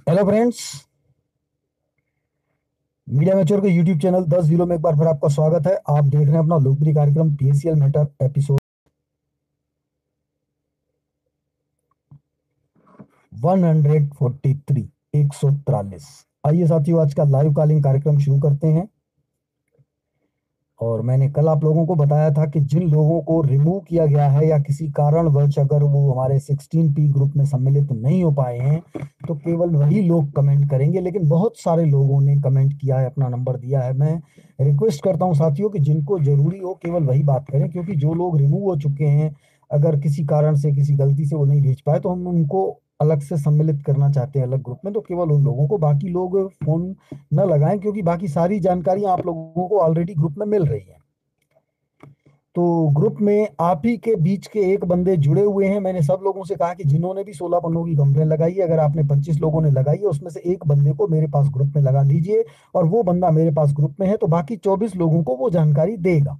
Hello friends. Media mature के YouTube channel 10 zero में एक बार फिर आपका स्वागत है। आप देख रहे हैं अपना लोकप्रिय कार्यक्रम पीएससीएल मैटर एपिसोड 143, 143। आइए साथियों, आज का लाइव कॉलिंग कार्यक्रम शुरू करते हैं। और मैंने कल आप लोगों को बताया था कि जिन लोगों को रिमूव किया गया है या किसी कारणवश अगर वो हमारे 16P ग्रुप में सम्मिलित नहीं हो पाए हैं तो केवल वही लोग कमेंट करेंगे। लेकिन बहुत सारे लोगों ने कमेंट किया है, अपना नंबर दिया है। मैं रिक्वेस्ट करता हूं साथियों कि जिनको जरूरी हो केवल वही बात करें, क्योंकि जो लोग रिमूव हो चुके हैं, अगर किसी कारण से किसी गलती से वो नहीं भेज पाए तो हम उनको अलग से सम्मिलित करना चाहते हैं अलग ग्रुप में। तो केवल उन लोगों को, बाकी लोग फोन न लगाएं, क्योंकि बाकी सारी जानकारी आप लोगों को ऑलरेडी ग्रुप में मिल रही है। तो ग्रुप में आप ही के बीच के एक बंदे जुड़े हुए हैं। मैंने सब लोगों से कहा कि जिन्होंने भी 16 पन्नों की कंप्लेन लगाई है, अगर आपने 25 लोगों ने लगाई है उसमें से एक बंदे को मेरे पास ग्रुप में लगा दीजिए, और वो बंदा मेरे पास ग्रुप में है तो बाकी 24 लोगों को वो जानकारी देगा।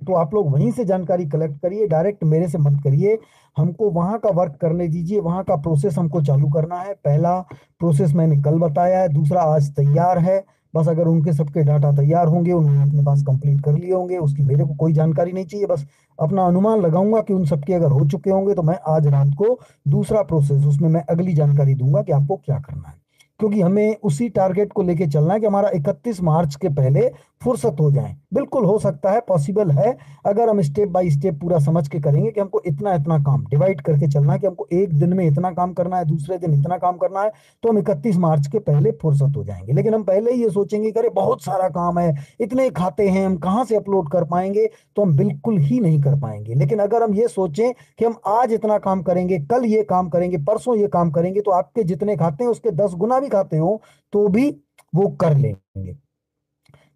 तो आप लोग वहीं से जानकारी कलेक्ट करिए, डायरेक्ट मेरे से मत करिए। हमको वहां का वर्क करने दीजिए, वहां का प्रोसेस हमको चालू करना है। पहला प्रोसेस मैंने कल बताया है, दूसरा आज तैयार है। बस अगर उनके सबके डाटा तैयार होंगे, उन्होंने अपने पास कंप्लीट कर लिए होंगे, उसकी मेरे को कोई जानकारी नहीं चाहिए। बस अपना अनुमान लगाऊंगा कि उन सबके अगर हो चुके होंगे तो मैं आज रात को दूसरा प्रोसेस, उसमें मैं अगली जानकारी दूंगा कि आपको क्या करना है। क्योंकि हमें उसी टारगेट को लेके चलना है कि हमारा 31 मार्च के पहले फुर्सत हो जाए। बिल्कुल हो सकता है, पॉसिबल है, अगर हम स्टेप बाय स्टेप पूरा समझ के करेंगे कि हमको इतना इतना काम डिवाइड करके चलना है, कि हमको एक दिन में इतना काम करना है, दूसरे दिन इतना काम करना है, तो हम 31 मार्च के पहले फुर्सत हो जाएंगे। लेकिन हम पहले ही ये सोचेंगे कि अरे बहुत सारा काम है, इतने खाते हैं, हम कहाँ से अपलोड कर पाएंगे, तो हम बिल्कुल ही नहीं कर पाएंगे। लेकिन अगर हम ये सोचें कि हम आज इतना काम करेंगे, कल ये काम करेंगे, परसों ये काम करेंगे, तो आपके जितने खाते हैं उसके 10 गुना भी खाते हो तो भी वो कर लेंगे।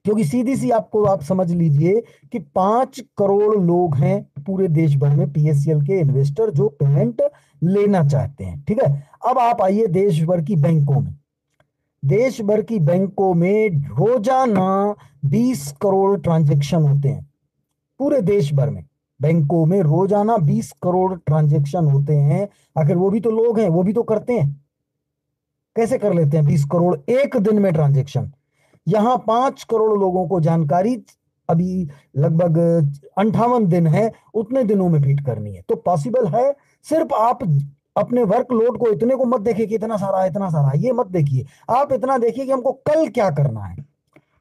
क्योंकि सीधी सी आपको आप समझ लीजिए कि 5 करोड़ लोग हैं पूरे देश भर में पीएससीएल के इन्वेस्टर जो पेमेंट लेना चाहते हैं। ठीक है, अब आप आइए देश भर की बैंकों में। देश भर की बैंकों में रोजाना 20 करोड़ ट्रांजैक्शन होते हैं। पूरे देश भर में बैंकों में रोजाना 20 करोड़ ट्रांजैक्शन होते हैं। आखिर वो भी तो लोग हैं, वो भी तो करते हैं। कैसे कर लेते हैं 20 करोड़ एक दिन में ट्रांजैक्शन? यहां 5 करोड़ लोगों को जानकारी अभी लगभग 58 दिन है, उतने दिनों में फीड करनी है। तो पॉसिबल है। सिर्फ आप अपने वर्कलोड को इतने को मत देखिए कि इतना सारा इतना सारा, ये मत देखिए। आप इतना देखिए कि हमको कल क्या करना है।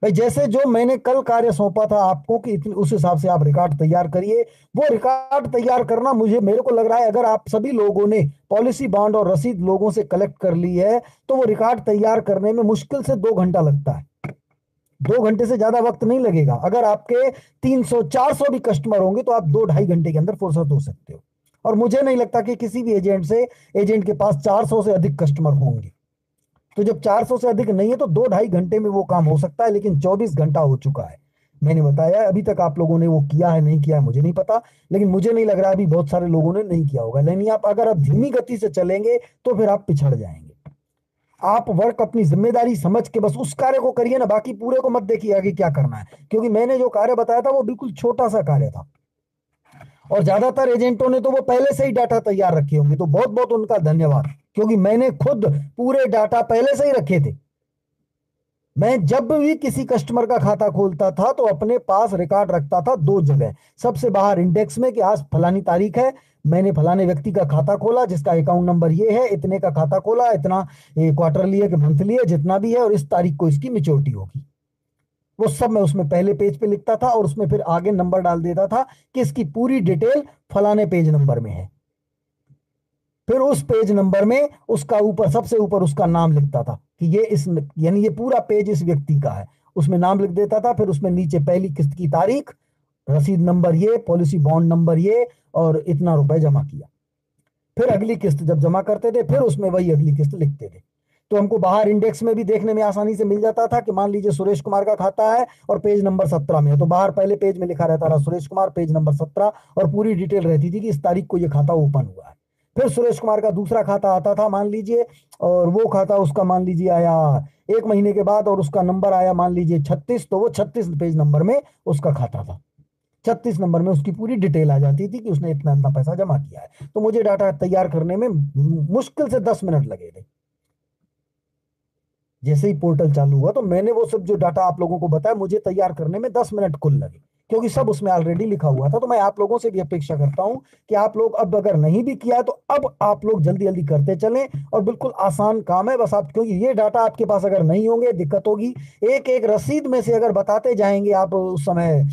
भाई जैसे जो मैंने कल कार्य सौंपा था आपको कि उस हिसाब से आप रिकॉर्ड तैयार करिए। वो रिकॉर्ड तैयार करना, मुझे मेरे को लग रहा है अगर आप सभी लोगों ने पॉलिसी बॉन्ड और रसीद लोगों से कलेक्ट कर ली है तो वो रिकॉर्ड तैयार करने में मुश्किल से 2 घंटा लगता है। 2 घंटे से ज्यादा वक्त नहीं लगेगा। अगर आपके 300 400 भी कस्टमर होंगे तो आप 2 ढाई घंटे के अंदर फुर्सत हो सकते हो। और मुझे नहीं लगता कि किसी भी एजेंट के पास 400 से अधिक कस्टमर होंगे। तो जब 400 से अधिक नहीं है तो 2 ढाई घंटे में वो काम हो सकता है। लेकिन 24 घंटा हो चुका है, मैंने बताया है। अभी तक आप लोगों ने वो किया है नहीं किया है मुझे नहीं पता, लेकिन मुझे नहीं लग रहा अभी बहुत सारे लोगों ने नहीं किया होगा। लेकिन आप अगर आप धीमी गति से चलेंगे तो फिर आप पिछड़ जाएंगे। आप वर्क अपनी जिम्मेदारी समझ के बस उस कार्य को करिए ना, बाकी पूरे को मत देखिए आगे क्या करना है। क्योंकि मैंने जो कार्य बताया था वो बिल्कुल छोटा सा कार्य था, और ज्यादातर एजेंटों ने तो वो पहले से ही डाटा तैयार रखे होंगे। तो बहुत बहुत उनका धन्यवाद, क्योंकि मैंने खुद पूरे डाटा पहले से ही रखे थे। मैं जब भी किसी कस्टमर का खाता खोलता था तो अपने पास रिकॉर्ड रखता था 2 जगह। सबसे बाहर इंडेक्स में कि आज फलानी तारीख है, मैंने फलाने व्यक्ति का खाता खोला जिसका अकाउंट नंबर ये है, इतने का खाता खोला, इतना क्वार्टरली है कि मंथली है, जितना भी है, और इस तारीख को इसकी मेच्योरिटी होगी। वो सब मैं उसमें पहले पेज पे लिखता था और उसमें फिर आगे नंबर डाल देता था कि इसकी पूरी डिटेल फलाने पेज नंबर में है। फिर उस पेज नंबर में उसका ऊपर, सबसे ऊपर उसका नाम लिखता था कि ये इस, यानी ये पूरा पेज इस व्यक्ति का है, उसमें नाम लिख देता था। फिर उसमें नीचे पहली किस्त की तारीख, रसीद नंबर ये, पॉलिसी बॉन्ड नंबर ये, और इतना रुपए जमा किया। फिर अगली किस्त जब जमा करते थे फिर उसमें वही अगली किस्त लिखते थे। तो हमको बाहर इंडेक्स में भी देखने में आसानी से मिल जाता था कि मान लीजिए सुरेश कुमार का खाता है और पेज नंबर 17 में है, तो बाहर पहले पेज में लिखा रहता था सुरेश कुमार पेज नंबर 17, और पूरी डिटेल रहती थी कि इस तारीख को ये खाता ओपन हुआ है। फिर सुरेश कुमार का दूसरा खाता आता था मान लीजिए, और वो खाता उसका मान लीजिए आया 1 महीने के बाद, और उसका नंबर आया मान लीजिए 36, तो वो 36 पेज नंबर में उसका खाता था। 36 नंबर में उसकी पूरी डिटेल आ जाती थी कि उसने इतना इतना पैसा जमा किया है। तो मुझे डाटा तैयार करने में मुश्किल से 10 मिनट लगे थे। जैसे ही पोर्टल चालू हुआ तो मैंने वो सब जो डाटा आप लोगों को बताया, मुझे तैयार करने में 10 मिनट कुल लगे, क्योंकि सब उसमें ऑलरेडी लिखा हुआ था। तो मैं आप लोगों से भी अपेक्षा करता हूं कि आप लोग अब अगर नहीं भी किया है तो अब आप लोग जल्दी जल्दी करते चलें, और बिल्कुल आसान काम है बस आप, क्योंकि ये डाटा आपके पास अगर नहीं होंगे दिक्कत होगी। एक एक रसीद में से अगर बताते जाएंगे आप उस समय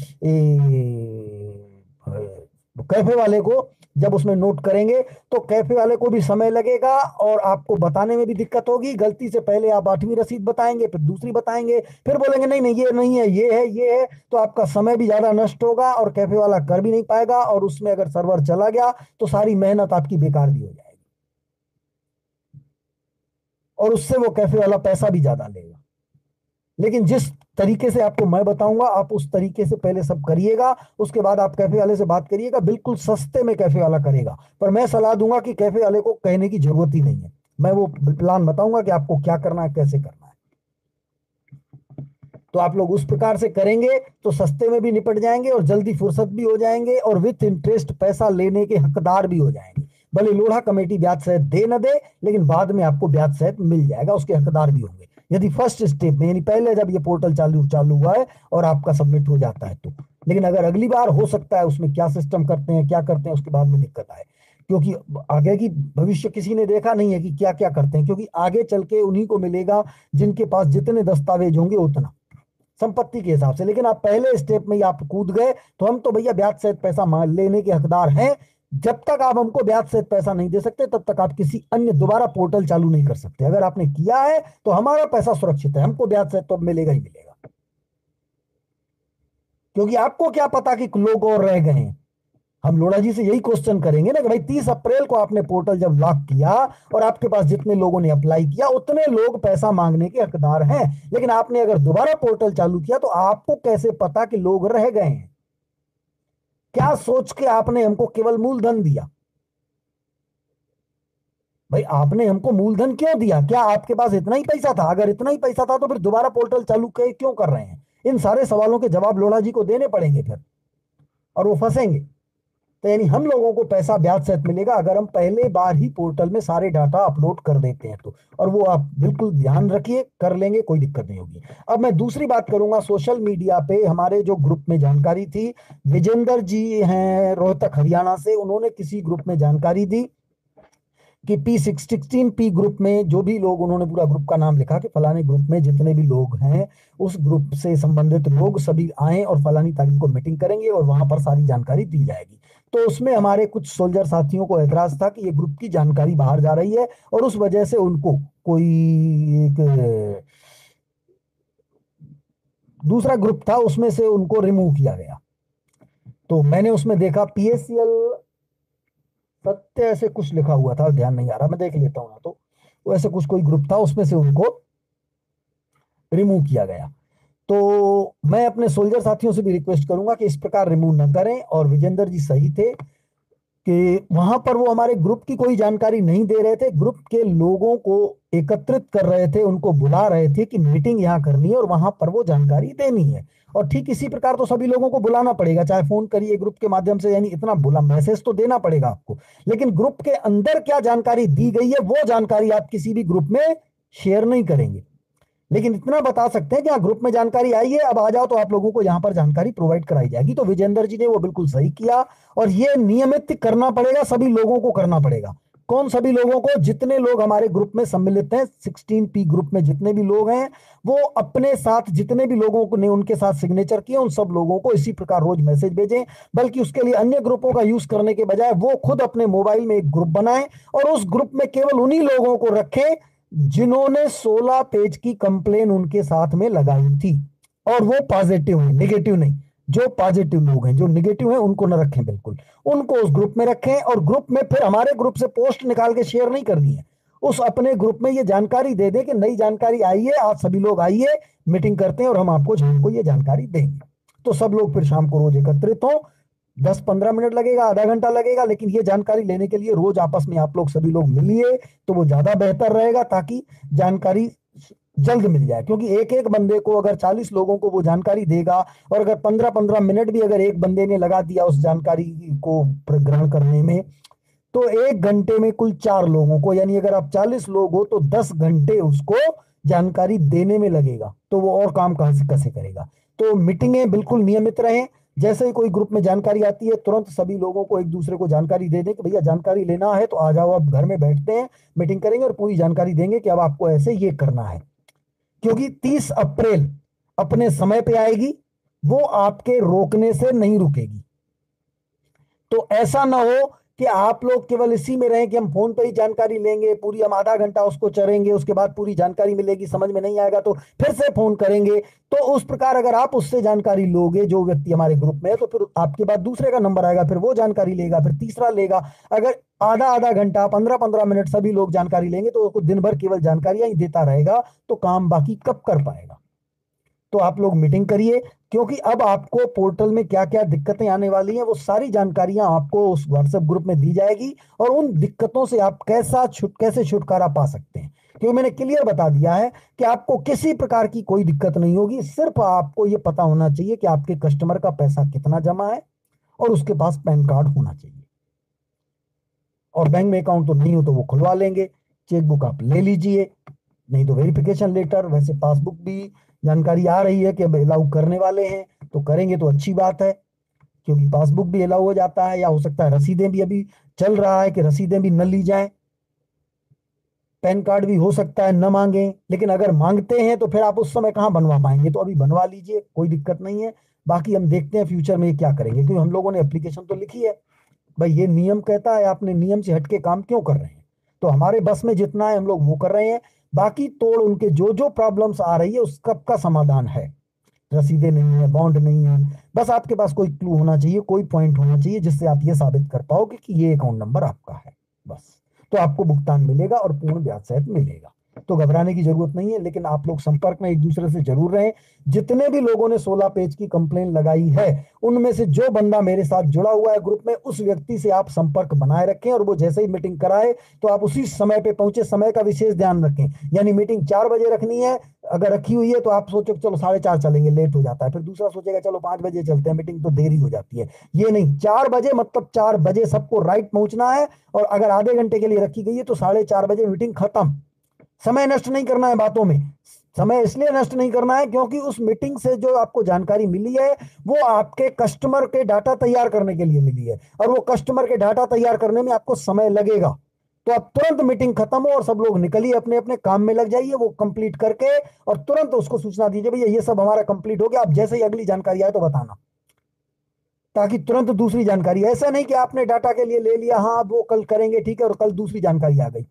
कैफे वाले को, जब उसमें नोट करेंगे तो कैफे वाले को भी समय लगेगा और आपको बताने में भी दिक्कत होगी। गलती से पहले आप 8वीं रसीद बताएंगे, फिर दूसरी बताएंगे, फिर बोलेंगे नहीं नहीं ये नहीं है, ये है, ये है, तो आपका समय भी ज्यादा नष्ट होगा और कैफे वाला कर भी नहीं पाएगा, और उसमें अगर सर्वर चला गया तो सारी मेहनत आपकी बेकार भी हो जाएगी, और उससे वो कैफे वाला पैसा भी ज्यादा लेगा। लेकिन जिस तरीके से आपको मैं बताऊंगा आप उस तरीके से पहले सब करिएगा, उसके बाद आप कैफे वाले से बात करिएगा, बिल्कुल सस्ते में कैफे वाला करेगा। पर मैं सलाह दूंगा कि कैफे वाले को कहने की जरूरत ही नहीं है, मैं वो प्लान बताऊंगा कि आपको क्या करना है, कैसे करना है। तो आप लोग उस प्रकार से करेंगे तो सस्ते में भी निपट जाएंगे और जल्दी फुर्सत भी हो जाएंगे, और विथ इंटरेस्ट पैसा लेने के हकदार भी हो जाएंगे। भले लोढ़ा कमेटी ब्याज सहित दे न दे, लेकिन बाद में आपको ब्याज सहित मिल जाएगा, उसके हकदार भी होंगे, यदि फर्स्ट स्टेप में, यानी पहले जब ये पोर्टल चालू चालू हुआ है और आपका सबमिट हो जाता है तो। लेकिन अगर अगली बार, हो सकता है उसमें क्या सिस्टम करते हैं, क्या करते हैं, उसके बाद में दिक्कत आए, क्योंकि आगे की भविष्य किसी ने देखा नहीं है कि क्या क्या करते हैं, क्योंकि आगे चल के उन्हीं को मिलेगा जिनके पास जितने दस्तावेज होंगे उतना, संपत्ति के हिसाब से। लेकिन आप पहले स्टेप में ही आप कूद गए तो हम तो भैया ब्याज सहित पैसा लेने के हकदार हैं। जब तक आप हमको ब्याज सहित पैसा नहीं दे सकते तब तक आप किसी अन्य दोबारा पोर्टल चालू नहीं कर सकते। अगर आपने किया है तो हमारा पैसा सुरक्षित है, हमको ब्याज सहित तो मिलेगा ही मिलेगा, क्योंकि आपको क्या पता कि लोग और रह गए हैं। हम लोढ़ा जी से यही क्वेश्चन करेंगे ना कि भाई 30 अप्रैल को आपने पोर्टल जब लॉक किया और आपके पास जितने लोगों ने अप्लाई किया उतने लोग पैसा मांगने के हकदार हैं, लेकिन आपने अगर दोबारा पोर्टल चालू किया तो आपको कैसे पता कि लोग रह गए हैं? क्या सोच के आपने हमको केवल मूलधन दिया? भाई आपने हमको मूलधन क्यों दिया? क्या आपके पास इतना ही पैसा था? अगर इतना ही पैसा था तो फिर दोबारा पोर्टल चालू क्यों कर रहे हैं? इन सारे सवालों के जवाब लोढ़ा जी को देने पड़ेंगे फिर, और वो फंसेंगे। तो यानी हम लोगों को पैसा ब्याज सहित मिलेगा अगर हम पहले बार ही पोर्टल में सारे डाटा अपलोड कर देते हैं तो, और वो आप बिल्कुल ध्यान रखिए, कर लेंगे, कोई दिक्कत नहीं होगी। अब मैं दूसरी बात करूंगा, सोशल मीडिया पे हमारे जो ग्रुप में जानकारी थी, विजेंद्र जी हैं रोहतक हरियाणा से, उन्होंने किसी ग्रुप में जानकारी दी कि P16P ग्रुप में जो भी लोग, उन्होंने पूरा ग्रुप का नाम लिखा कि फलाने ग्रुप में जितने भी लोग हैं उस ग्रुप से संबंधित लोग सभी आए और फलानी तारीख को मीटिंग करेंगे और वहां पर सारी जानकारी दी जाएगी। तो उसमें हमारे कुछ सोल्जर साथियों को एतराज था कि ये ग्रुप की जानकारी बाहर जा रही है, और उस वजह से उनको कोई एक दूसरा ग्रुप था उसमें से उनको रिमूव किया गया। तो मैंने उसमें देखा PSCL सत्य ऐसे कुछ लिखा हुआ था, ध्यान नहीं आ रहा, मैं देख लेता हूँ ना, तो वो ऐसे कुछ कोई ग्रुप था उसमें से उनको रिमूव किया गया। तो मैं अपने सोल्जर साथियों से भी रिक्वेस्ट करूंगा कि इस प्रकार रिमूव न करें, और विजेंद्र जी सही थे कि वहां पर वो हमारे ग्रुप की कोई जानकारी नहीं दे रहे थे, ग्रुप के लोगों को एकत्रित कर रहे थे, उनको बुला रहे थे कि मीटिंग यहाँ करनी है और वहां पर वो जानकारी देनी है। और ठीक इसी प्रकार तो सभी लोगों को बुलाना पड़ेगा, चाहे फोन करिए ग्रुप के माध्यम से, यानी इतना बुला मैसेज तो देना पड़ेगा आपको, लेकिन ग्रुप के अंदर क्या जानकारी दी गई है वो जानकारी आप किसी भी ग्रुप में शेयर नहीं करेंगे। लेकिन इतना बता सकते हैं कि हाँ ग्रुप में जानकारी आई है, अब आ जाओ तो आप लोगों को यहाँ पर जानकारी प्रोवाइड कराई जाएगी। तो विजेंद्र जी ने वो बिल्कुल सही किया, और ये नियमित करना पड़ेगा, सभी लोगों को करना पड़ेगा। कौन सभी लोगों को? जितने लोग हमारे ग्रुप में सम्मिलित हैं, 16P ग्रुप में जितने भी लोग हैं, वो अपने साथ जितने भी लोगों को ने उनके साथ सिग्नेचर किए उन सब लोगों को इसी प्रकार रोज मैसेज भेजें। बल्कि उसके लिए अन्य ग्रुपों का यूज करने के बजाय वो खुद अपने मोबाइल में एक ग्रुप बनाएं और उस ग्रुप में केवल उन्हीं लोगों को रखें जिन्होंने 16 पेज की कंप्लेन उनके साथ में लगाई थी, और वो पॉजिटिव है, नेगेटिव नहीं। जो पॉजिटिव लोग हैं, जो नेगेटिव हैं, उनको न रखें, बिल्कुल उनको उस ग्रुप में रखें। और ग्रुप में फिर हमारे ग्रुप से पोस्ट निकाल के शेयर नहीं करनी है, उस अपने ग्रुप में ये जानकारी दे दें कि नई जानकारी आई है, आज सभी लोग आइए, मीटिंग करते हैं और हम आपको शाम को ये जानकारी देंगे। तो सब लोग फिर शाम को रोज एकत्रित हो, 10-15 मिनट लगेगा, आधा घंटा लगेगा, लेकिन ये जानकारी लेने के लिए रोज आपस में आप लोग सभी लोग मिलिए तो वो ज्यादा बेहतर रहेगा, ताकि जानकारी जल्द मिल जाए। क्योंकि एक एक बंदे को अगर 40 लोगों को वो जानकारी देगा, और अगर 15-15 मिनट भी अगर एक बंदे ने लगा दिया उस जानकारी को ग्रहण करने में, तो 1 घंटे में कुल 4 लोगों को, यानी अगर आप 40 लोग हो तो 10 घंटे उसको जानकारी देने में लगेगा तो वो और काम कहां से कैसे करेगा। तो मीटिंगें बिल्कुल नियमित रहें। जैसे ही कोई ग्रुप में जानकारी आती है तुरंत सभी लोगों को एक दूसरे को जानकारी दे दें कि भैया जानकारी लेना है तो आ जाओ, अब घर में बैठते हैं, मीटिंग करेंगे और पूरी जानकारी देंगे कि अब आपको ऐसे ये करना है। क्योंकि 30 अप्रैल अपने समय पे आएगी, वो आपके रोकने से नहीं रुकेगी। तो ऐसा ना हो कि आप लोग केवल इसी में रहें कि हम फोन पे ही जानकारी लेंगे, पूरी हम आधा घंटा उसको चरेंगे, उसके बाद पूरी जानकारी मिलेगी, समझ में नहीं आएगा तो फिर से फोन करेंगे। तो उस प्रकार अगर आप उससे जानकारी लोगे, जो व्यक्ति हमारे ग्रुप में है, तो फिर आपके बाद दूसरे का नंबर आएगा, फिर वो जानकारी लेगा, फिर तीसरा लेगा। अगर आधा आधा घंटा 15-15 मिनट सभी लोग जानकारी लेंगे तो उसको दिन भर केवल जानकारियां ही देता रहेगा, तो काम बाकी कब कर पाएगा। तो आप लोग मीटिंग करिए, क्योंकि अब आपको पोर्टल में क्या क्या दिक्कतें आने वाली हैं वो सारी जानकारियां आपको उस व्हाट्सएप ग्रुप में दी जाएगी, और उन दिक्कतों से आप कैसे छुटकारा पा सकते हैं। क्योंकि मैंने क्लियर बता दिया है कि आपको किसी प्रकार की कोई दिक्कत नहीं होगी, सिर्फ आपको ये पता होना चाहिए कि आपके कस्टमर का पैसा कितना जमा है और उसके पास पैन कार्ड होना चाहिए। और बैंक में अकाउंट तो नहीं हो तो वो खुलवा लेंगे, चेकबुक आप ले लीजिए, नहीं तो वेरिफिकेशन लेटर। वैसे पासबुक भी जानकारी आ रही है कि अब अलाउ करने वाले हैं, तो करेंगे तो अच्छी बात है, क्योंकि पासबुक भी अलाउ हो जाता है, या हो सकता है रसीदें भी, अभी चल रहा है कि रसीदें भी न ली जाएं। पैन कार्ड भी हो सकता है न मांगे, लेकिन अगर मांगते हैं तो फिर आप उस समय कहाँ बनवा पाएंगे, तो अभी बनवा लीजिए, कोई दिक्कत नहीं है। बाकी हम देखते हैं फ्यूचर में ये क्या करेंगे, क्योंकि हम लोगों ने एप्लीकेशन तो लिखी है, भाई ये नियम कहता है, आपने नियम से हटके काम क्यों कर रहे हैं। तो हमारे बस में जितना है हम लोग वो कर रहे हैं, बाकी तोड़ उनके जो जो प्रॉब्लम्स आ रही है उस कब का समाधान है। रसीदें नहीं है, बॉन्ड नहीं है, बस आपके पास कोई क्लू होना चाहिए, कोई पॉइंट होना चाहिए जिससे आप ये साबित कर पाओगे कि ये अकाउंट नंबर आपका है, बस। तो आपको भुगतान मिलेगा और पूर्ण ब्याज सहित मिलेगा। तो घबराने की जरूरत नहीं है, लेकिन आप लोग संपर्क में एक दूसरे से जरूर रहें। जितने भी लोगों ने 16 पेज की कंप्लेन लगाई है, उनमें से जो बंदा मेरे साथ जुड़ा हुआ है ग्रुप में, उस व्यक्ति से आप संपर्क बनाए रखें, और वो जैसे ही मीटिंग कराए तो आप उसी समय पे पहुंचे। समय का विशेष ध्यान रखें, यानी मीटिंग 4 बजे रखनी है, अगर रखी हुई है तो आप सोचो चलो 4:30 चलेंगे, लेट हो जाता है, फिर दूसरा सोचेगा चलो 5 बजे चलते हैं, मीटिंग तो देरी हो जाती है। ये नहीं, 4 बजे मतलब 4 बजे सबको राइट पहुंचना है, और अगर आधे घंटे के लिए रखी गई है तो 4:30 बजे मीटिंग खत्म। समय नष्ट नहीं करना है बातों में। समय इसलिए नष्ट नहीं करना है क्योंकि उस मीटिंग से जो आपको जानकारी मिली है वो आपके कस्टमर के डाटा तैयार करने के लिए मिली है, और वो कस्टमर के डाटा तैयार करने में आपको समय लगेगा। तो अब तुरंत मीटिंग खत्म हो और सब लोग निकलिए, अपने अपने काम में लग जाइए, वो कंप्लीट करके, और तुरंत उसको सूचना दीजिए भैया ये सब हमारा कंप्लीट हो गया, अब जैसे ही अगली जानकारी आए तो बताना, ताकि तुरंत दूसरी जानकारी। ऐसा नहीं कि आपने डाटा के लिए ले लिया, हाँ अब वो कल करेंगे ठीक है, और कल दूसरी जानकारी आ गई,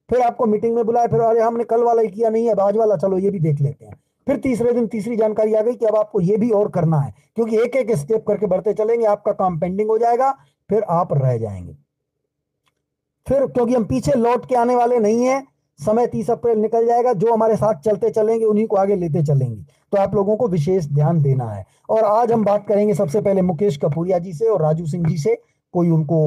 फिर आपको मीटिंग में बुलाया, फिर अरे हमने कल वाला ही किया नहीं है, आज वाला चलो ये भी देख लेते हैं। फिर तीसरे दिन तीसरी जानकारी आ गई कि अब आपको ये भी और करना है, क्योंकि एक एक स्टेप करके बढ़ते चलेंगे, आपका काम पेंडिंग हो जाएगा, फिर आप रह जाएंगे। फिर क्योंकि हम पीछे लौट के आने वाले नहीं है, समय 30 अप्रैल निकल जाएगा, जो हमारे साथ चलते चलेंगे उन्हीं को आगे लेते चलेंगे। तो आप लोगों को विशेष ध्यान देना है। और आज हम बात करेंगे सबसे पहले मुकेश कपूरिया जी से और राजू सिंह जी से। कोई उनको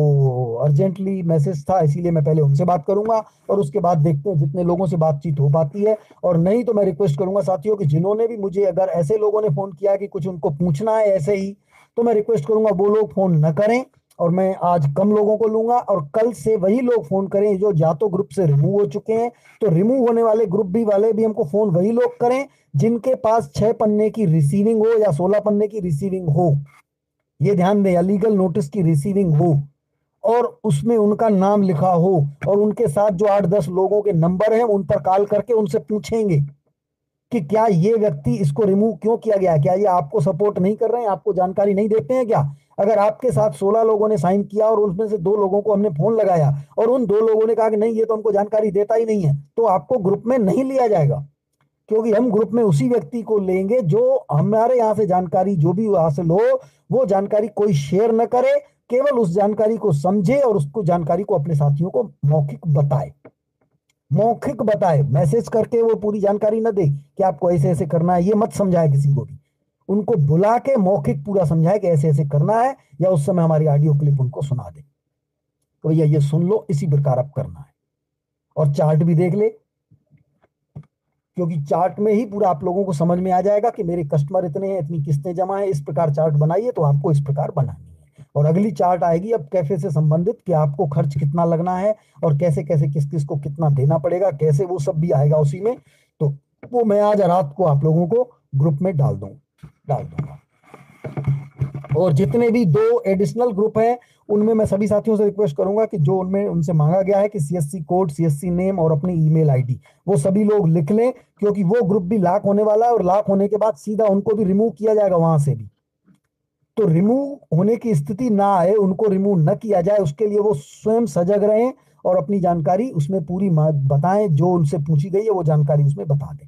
अर्जेंटली मैसेज था, इसीलिए मैं पहले उनसे बात करूंगा, और उसके बाद देखते हैं जितने लोगों से बातचीत हो पाती है। और नहीं तो मैं रिक्वेस्ट करूंगा साथियों कि जिन्होंने भी मुझे, अगर ऐसे लोगों ने फोन किया कि कुछ उनको पूछना है ऐसे ही, तो मैं रिक्वेस्ट करूंगा वो लोग फोन न करें, और मैं आज कम लोगों को लूंगा, और कल से वही लोग फोन करें जो या तो ग्रुप से रिमूव हो चुके हैं। तो रिमूव होने वाले ग्रुप भी वाले भी हमको फोन वही लोग करें जिनके पास 6 पन्ने की रिसीविंग हो या 16 पन्ने की रिसीविंग हो। ये ध्यान दें, लीगल नोटिस की रिसीविंग हो, और उसमें उनका नाम लिखा हो, और उनके साथ जो 8-10 लोगों के नंबर हैं उन पर कॉल करके उनसे पूछेंगे कि क्या ये व्यक्ति, इसको रिमूव क्यों किया गया, क्या ये आपको सपोर्ट नहीं कर रहे हैं, आपको जानकारी नहीं देते हैं क्या। अगर आपके साथ 16 लोगों ने साइन किया और उनमें से 2 लोगों को हमने फोन लगाया और उन 2 लोगों ने कहा कि नहीं ये तो हमको जानकारी देता ही नहीं है, तो आपको ग्रुप में नहीं लिया जाएगा। क्योंकि हम ग्रुप में उसी व्यक्ति को लेंगे जो हमारे यहाँ से जानकारी जो भी हासिल हो, वो जानकारी कोई शेयर न करे, केवल उस जानकारी को समझे और उसको जानकारी को अपने साथियों को मौखिक बताए। मौखिक बताए, मैसेज करके वो पूरी जानकारी न दे कि आपको ऐसे ऐसे करना है, ये मत समझाए किसी को भी। उनको बुला के मौखिक पूरा समझाए कि ऐसे ऐसे करना है, या उस समय हमारी ऑडियो क्लिप उनको सुना दे, तो भैया ये सुन लो, इसी प्रकार अब करना है। और चार्ट भी देख ले, क्योंकि चार्ट में ही पूरा आप लोगों को समझ में आ जाएगा कि मेरे कस्टमर इतने हैं, इतनी किस्तें जमा है, इस प्रकार चार्ट बनाइए, तो आपको इस प्रकार बनानी है। और अगली चार्ट आएगी अब कैफे से संबंधित, कि आपको खर्च कितना लगना है और कैसे कैसे किस किस को कितना देना पड़ेगा, कैसे, वो सब भी आएगा उसी में। तो वो मैं आज रात को आप लोगों को ग्रुप में डाल दूंगा। और जितने भी 2 एडिशनल ग्रुप हैं उनमें मैं सभी साथियों से रिक्वेस्ट करूंगा कि जो उनमें उनसे मांगा गया है कि सीएससी कोड, सीएससी नेम और अपनी ईमेल आईडी, वो सभी लोग लिख लें, क्योंकि वो ग्रुप भी लॉक होने वाला है और लॉक होने के बाद सीधा उनको भी रिमूव किया जाएगा वहां से भी। तो रिमूव होने की स्थिति ना आए, उनको रिमूव न किया जाए, उसके लिए वो स्वयं सजग रहें और अपनी जानकारी उसमें पूरी बताएं, जो उनसे पूछी गई है वो जानकारी उसमें बता दें।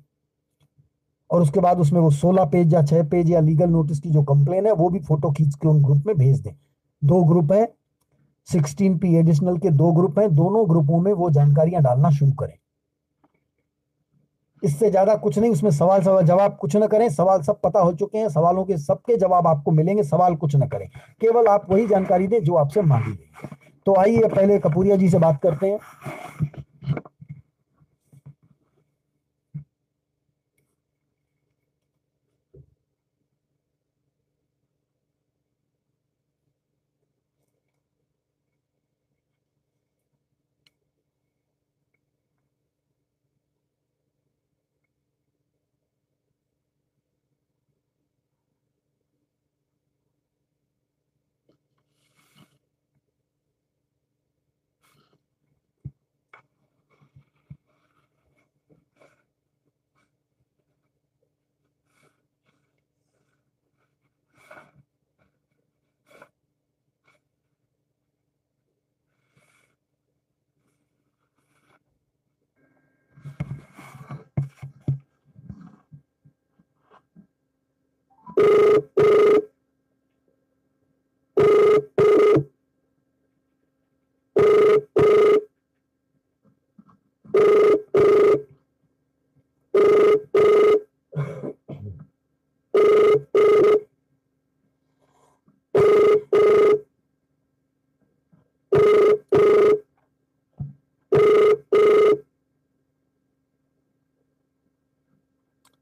और उसके बाद उसमें वो 16 पेज या 6 पेज या लीगल नोटिस की जो कंप्लेन है वो भी फोटो खींच के उन ग्रुप में भेज दें। 2 ग्रुप है, 16P एडिशनल के 2 ग्रुप हैं, दोनों ग्रुपों में वो जानकारियां डालना शुरू करें। इससे ज्यादा कुछ नहीं, उसमें सवाल जवाब कुछ ना करें, सवाल सब पता हो चुके हैं, सवालों के सबके जवाब आपको मिलेंगे, सवाल कुछ ना करें, केवल आप वही जानकारी दें जो आपसे मांगी गई। तो आइए पहले कपूरिया जी से बात करते हैं।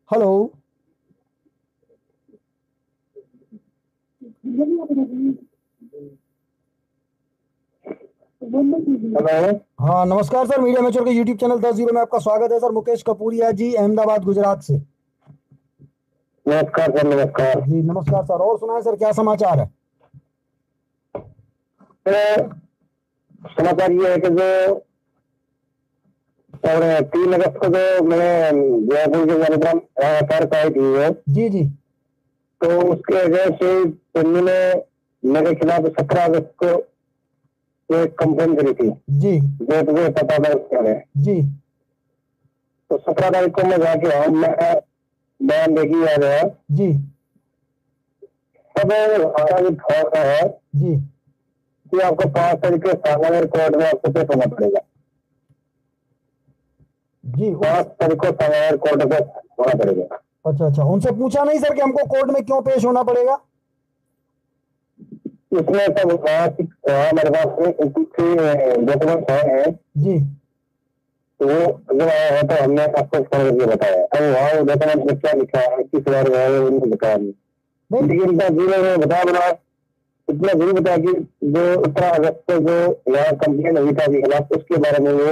Hello, hello. हाँ नमस्कार सर, मीडिया मैच्योर के यूट्यूब चैनल 10 में आपका स्वागत है सर। मुकेश कपूरिया जी, अहमदाबाद गुजरात से। नमस्कार सर, नमस्कार जी नमस्कार सर, और सुनाए सर, क्या समाचार है? तो समाचार ये है कि जो और 3 अगस्त को जो मैं जयपुर के कार्यक्रम पार्क आई थी वो, जी जी, तो उसके वजह से दिल्ली ने मेरे खिलाफ 17 अगस्त को एक कंप्लेन करी थी जी जो तुझे पता था। जी तो 17 तारीख को मैं जाके मैं बयान देखी आ गया। जी तब हमारा है जी कि आपको 5 तारीख के सालाना कोर्ट में आपको पेश होना पड़ेगा। जी 5 तारीख को सालाना कोर्ट में होना पड़ेगा। अच्छा अच्छा, उनसे पूछा नहीं सर कि हमको कोर्ट में क्यों पेश होना पड़ेगा? इसमें सब हमारे पास डॉक्यूमेंट है जी तो वो जब आया है तो हमने आपको फोन करके बताया। अब वहाँ डॉक्यूमेंट में क्या लिखा है, किस बारे में है, उनको बताया नहीं। नहीं, लेकिन इतना जीरो में बता इतना जरूर बताया कि जो 17 अगस्त को जो यहाँ कंप्लेन हुई था खिलाफ, उसके बारे में वो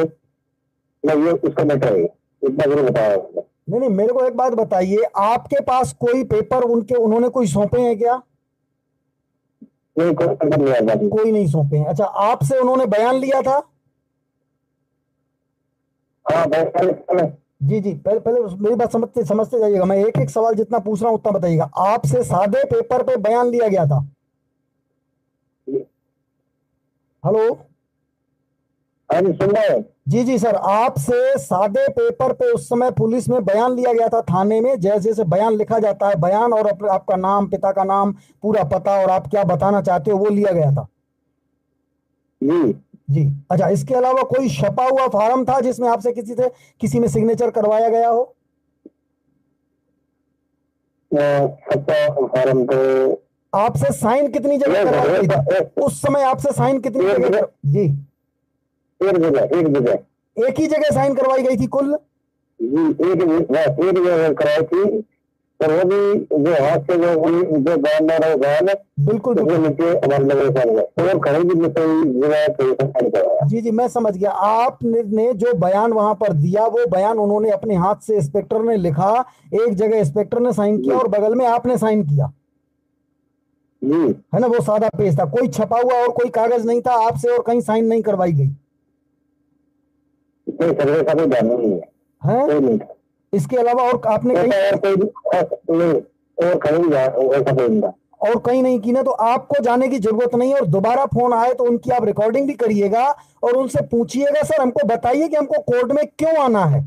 ये उसका मैटर है, इतना जरूर बताया। नहीं नहीं, मेरे को एक बात बताइए, आपके पास कोई पेपर उन्होंने कोई सौंपे हैं क्या? कोई नहीं सौंपे हैं। अच्छा, आपसे उन्होंने बयान लिया था? हाँ, जी जी, पहले पहले मेरी बात समझते समझते जाइएगा, मैं एक एक सवाल जितना पूछ रहा हूँ उतना बताइएगा। आपसे सादे पेपर पे बयान लिया गया था? हेलो, हाँ जी, सुन रहे हैं। जी जी सर, आपसे सादे पेपर पे उस समय पुलिस में बयान लिया गया था थाने में, जैसे जैसे बयान लिखा जाता है, बयान और आपका नाम, पिता का नाम, पूरा पता और आप क्या बताना चाहते हो वो लिया गया था? जी जी। अच्छा, इसके अलावा कोई छपा हुआ फार्म था जिसमें आपसे किसी में सिग्नेचर करवाया गया हो? फार्म तो आपसे साइन कितनी जगह करवाई गई थी उस समय? आपसे साइन कितनी जगह? जी, एक जगह एक ही जगह साइन करवाई गई थी कुल? जी, एक जगह कराई थी। पर वो भी जो हाथ से जो बयान रहा है बयान बिल्कुल उसमें नीचे हमारे नगर साल है तो वो खड़े भी जी जी मैं समझ गया। आपने ने जो बयान वहां पर दिया वो बयान उन्होंने अपने हाथ से, इंस्पेक्टर ने लिखा, एक जगह इंस्पेक्टर ने साइन किया और बगल में आपने साइन किया, जी है ना? वो सादा पेज था, कोई छपा हुआ और कोई कागज नहीं था आपसे और कहीं साइन नहीं करवाई गई नहीं सर्वे का कोई ध्यान नहीं है है? कोई नहीं था इसके अलावा और आपने ऐसा कहीं और कोई नहीं और कहीं भी ऐसा कोई नहीं था और कहीं नहीं की ना, तो आपको जाने की जरूरत नहीं है। और दोबारा फोन आए तो उनकी आप रिकॉर्डिंग भी करिएगा और उनसे पूछिएगा सर हमको बताइए कि हमको कोर्ट में क्यों आना है।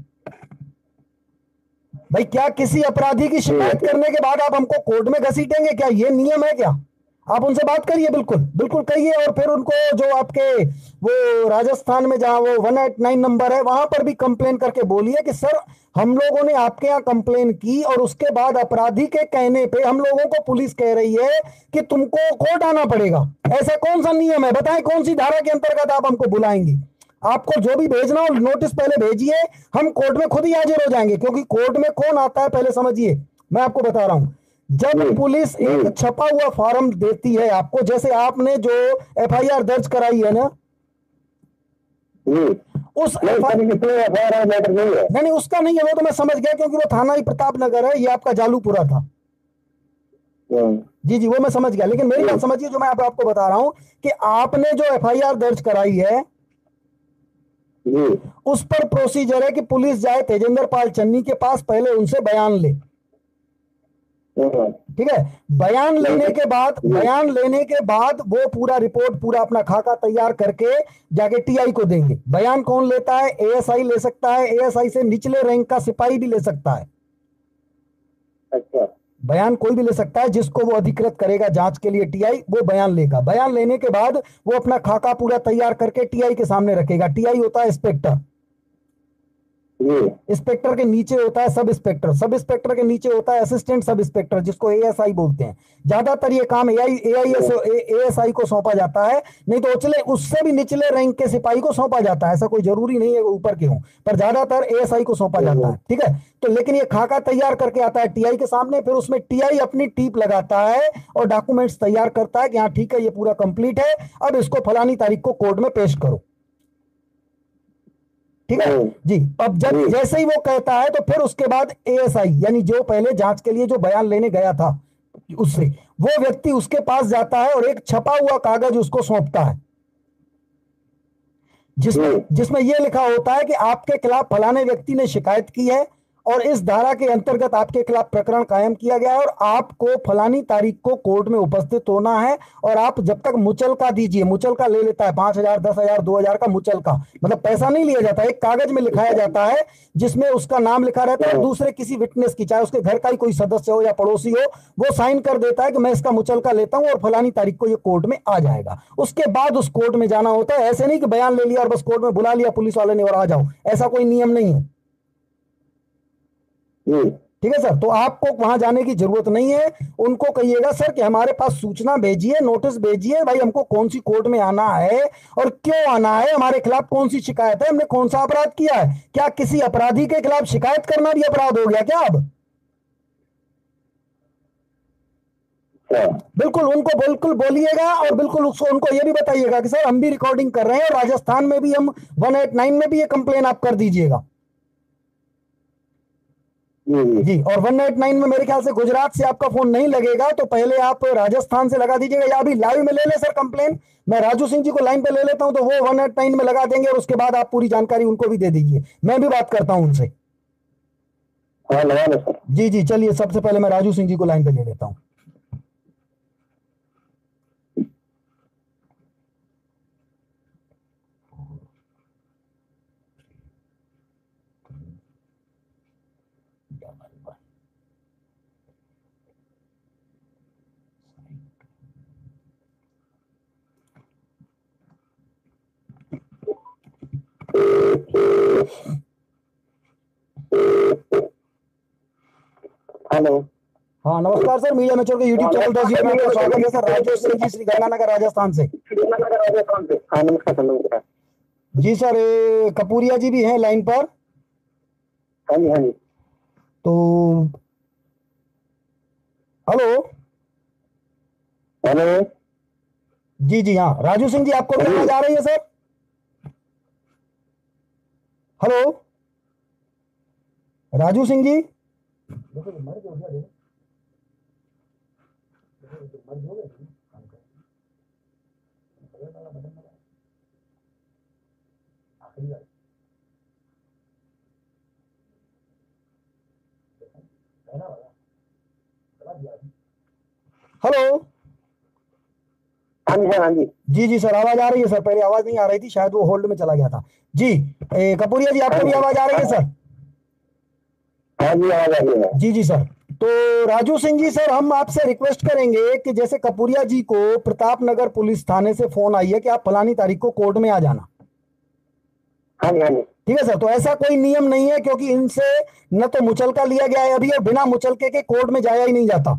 भाई क्या किसी अपराधी की शिकायत करने के बाद आप हमको कोर्ट में घसीटेंगे? क्या ये नियम है क्या? आप उनसे बात करिए, बिल्कुल बिल्कुल कहिए। और फिर उनको जो आपके वो राजस्थान में जहां वो 189 नंबर है वहां पर भी कंप्लेन करके बोलिए कि सर हम लोगों ने आपके यहाँ कंप्लेन की और उसके बाद अपराधी के कहने पे हम लोगों को पुलिस कह रही है कि तुमको कोर्ट आना पड़ेगा। ऐसा कौन सा नियम है? बताएं कौन सी धारा के अंतर्गत आप हमको बुलाएंगे? आपको जो भी भेजना हो नोटिस पहले भेजिए, हम कोर्ट में खुद ही हाजिर हो जाएंगे। क्योंकि कोर्ट में कौन आता है पहले समझिए, मैं आपको बता रहा हूं। जब पुलिस एक छपा हुआ फॉर्म देती है आपको, जैसे आपने जो एफआईआर दर्ज कराई है ना, उस नहीं उसका नहीं है, वो तो मैं समझ गया क्योंकि वो थाना ही प्रताप नगर है, ये आपका जालूपुरा था। जी जी वो मैं समझ गया, लेकिन मेरी बात समझिए जो मैं आपको बता रहा हूं कि आपने जो एफआईआर दर्ज कराई है उस पर प्रोसीजर है कि पुलिस जाए तेजेंद्र पाल चन्नी के पास, पहले उनसे बयान ले। ठीक है, बयान लेने के बाद वो पूरा रिपोर्ट, पूरा अपना खाका तैयार करके जाके टीआई को देंगे। बयान कौन लेता है? एएसआई ले सकता है, एएसआई से निचले रैंक का सिपाही भी ले सकता है। अच्छा, बयान कोई भी ले सकता है, जिसको वो अधिकृत करेगा जांच के लिए टीआई, वो बयान लेगा। बयान लेने के बाद वो अपना खाका पूरा तैयार करके टीआई के सामने रखेगा। टीआई होता है इंस्पेक्टर, इंस्पेक्टर के नीचे होता है सब इंस्पेक्टर, सब इंस्पेक्टर के नीचे होता है असिस्टेंट सब इंस्पेक्टर, जिसको एएसआई बोलते हैं। ज्यादातर ये काम एएसआई को सौंपा जाता है, नहीं तो उचले उससे भी निचले रैंक के सिपाही को सौंपा जाता है। ऐसा कोई जरूरी नहीं है वो ऊपर के हों, पर ज्यादातर एएसआई को सौंपा जाता है। ठीक है, तो लेकिन ये खाका तैयार करके आता है टीआई के सामने, फिर उसमें टीआई अपनी टीप लगाता है और डॉक्यूमेंट्स तैयार करता है कि हाँ ठीक है ये पूरा कंप्लीट है, अब इसको फलानी तारीख को कोर्ट में पेश करो। ठीक है जी। अब जब जैसे ही वो कहता है तो फिर उसके बाद एएसआई यानी जो पहले जांच के लिए जो बयान लेने गया था उससे, वो व्यक्ति उसके पास जाता है और एक छपा हुआ कागज उसको सौंपता है, जिसमें यह लिखा होता है कि आपके खिलाफ फलाने व्यक्ति ने शिकायत की है और इस धारा के अंतर्गत आपके खिलाफ प्रकरण कायम किया गया है और आपको फलानी तारीख को कोर्ट में उपस्थित होना है। और आप जब तक मुचलका दीजिए, मुचलका ले लेता है 5,000, 10,000, 2,000 का मुचलका, मतलब पैसा नहीं लिया जाता, एक कागज में लिखाया जाता है जिसमें उसका नाम लिखा रहता है, दूसरे किसी विटनेस की, चाहे उसके घर का ही कोई सदस्य हो या पड़ोसी हो, वो साइन कर देता है कि मैं इसका मुचलका लेता हूं और फलानी तारीख को ये कोर्ट में आ जाएगा। उसके बाद उस कोर्ट में जाना होता है। ऐसे नहीं कि बयान ले लिया और बस कोर्ट में बुला लिया पुलिस वाले ने और आ जाओ, ऐसा कोई नियम नहीं है। ठीक है सर, तो आपको वहां जाने की जरूरत नहीं है। उनको कहिएगा सर कि हमारे पास सूचना भेजिए, नोटिस भेजिए, भाई हमको कौन सी कोर्ट में आना है और क्यों आना है, हमारे खिलाफ कौन सी शिकायत है, हमने कौन सा अपराध किया है। क्या किसी अपराधी के खिलाफ शिकायत करना भी अपराध हो गया क्या अब? बिल्कुल उनको बिल्कुल बोलिएगा और बिल्कुल उनको ये भी बताइएगा कि सर हम भी रिकॉर्डिंग कर रहे हैं और राजस्थान में भी हम 189 में भी ये कंप्लेन आप कर दीजिएगा। जी, और 189 में मेरे ख्याल से गुजरात से आपका फोन नहीं लगेगा, तो पहले आप राजस्थान से लगा दीजिएगा, या अभी लाइव में ले ले सर कंप्लेन, मैं राजू सिंह जी को लाइन पे ले लेता हूं तो वो 189 में लगा देंगे और उसके बाद आप पूरी जानकारी उनको भी दे दीजिए, मैं भी बात करता हूं उनसे। जी जी चलिए, सबसे पहले मैं राजू सिंह जी को लाइन पे ले लेता हूं। हेलो, हाँ नमस्कार सर, मीडिया मेचोर के यूट्यूब चैनल दोस्तों में आपका स्वागत है सर। राजू सिंह जी, श्री गंगानगर राजस्थान से। हाँ नमस्कार। जी सर, कपूरिया जी भी हैं लाइन पर। हाँ जी हाँ जी। तो हेलो। हेलो। जी जी हाँ, राजू सिंह जी, आपको भी आवाज आ रही है सर? हेलो, राजू सिंह जी। हेलो। हाँ जी सर, हाँ जी। जी जी सर, आवाज आ रही है सर, पहले आवाज नहीं आ रही थी, शायद वो होल्ड में चला गया था। जी कपूरिया जी, आपको भी आवाज आ रही है सर? हाँ जी, आवाज आ रही है। जी जी सर। तो राजू सिंह जी सर, हम आपसे रिक्वेस्ट करेंगे कि जैसे कपूरिया जी को प्रताप नगर पुलिस थाने से फोन आई है कि आप फलानी तारीख को कोर्ट में आ जाना। हाँ जी, हाँ जी। ठीक है सर, तो ऐसा कोई नियम नहीं है, क्योंकि इनसे न तो मुचलका लिया गया है अभी, और बिना मुचलके के कोर्ट में जाया ही नहीं जाता।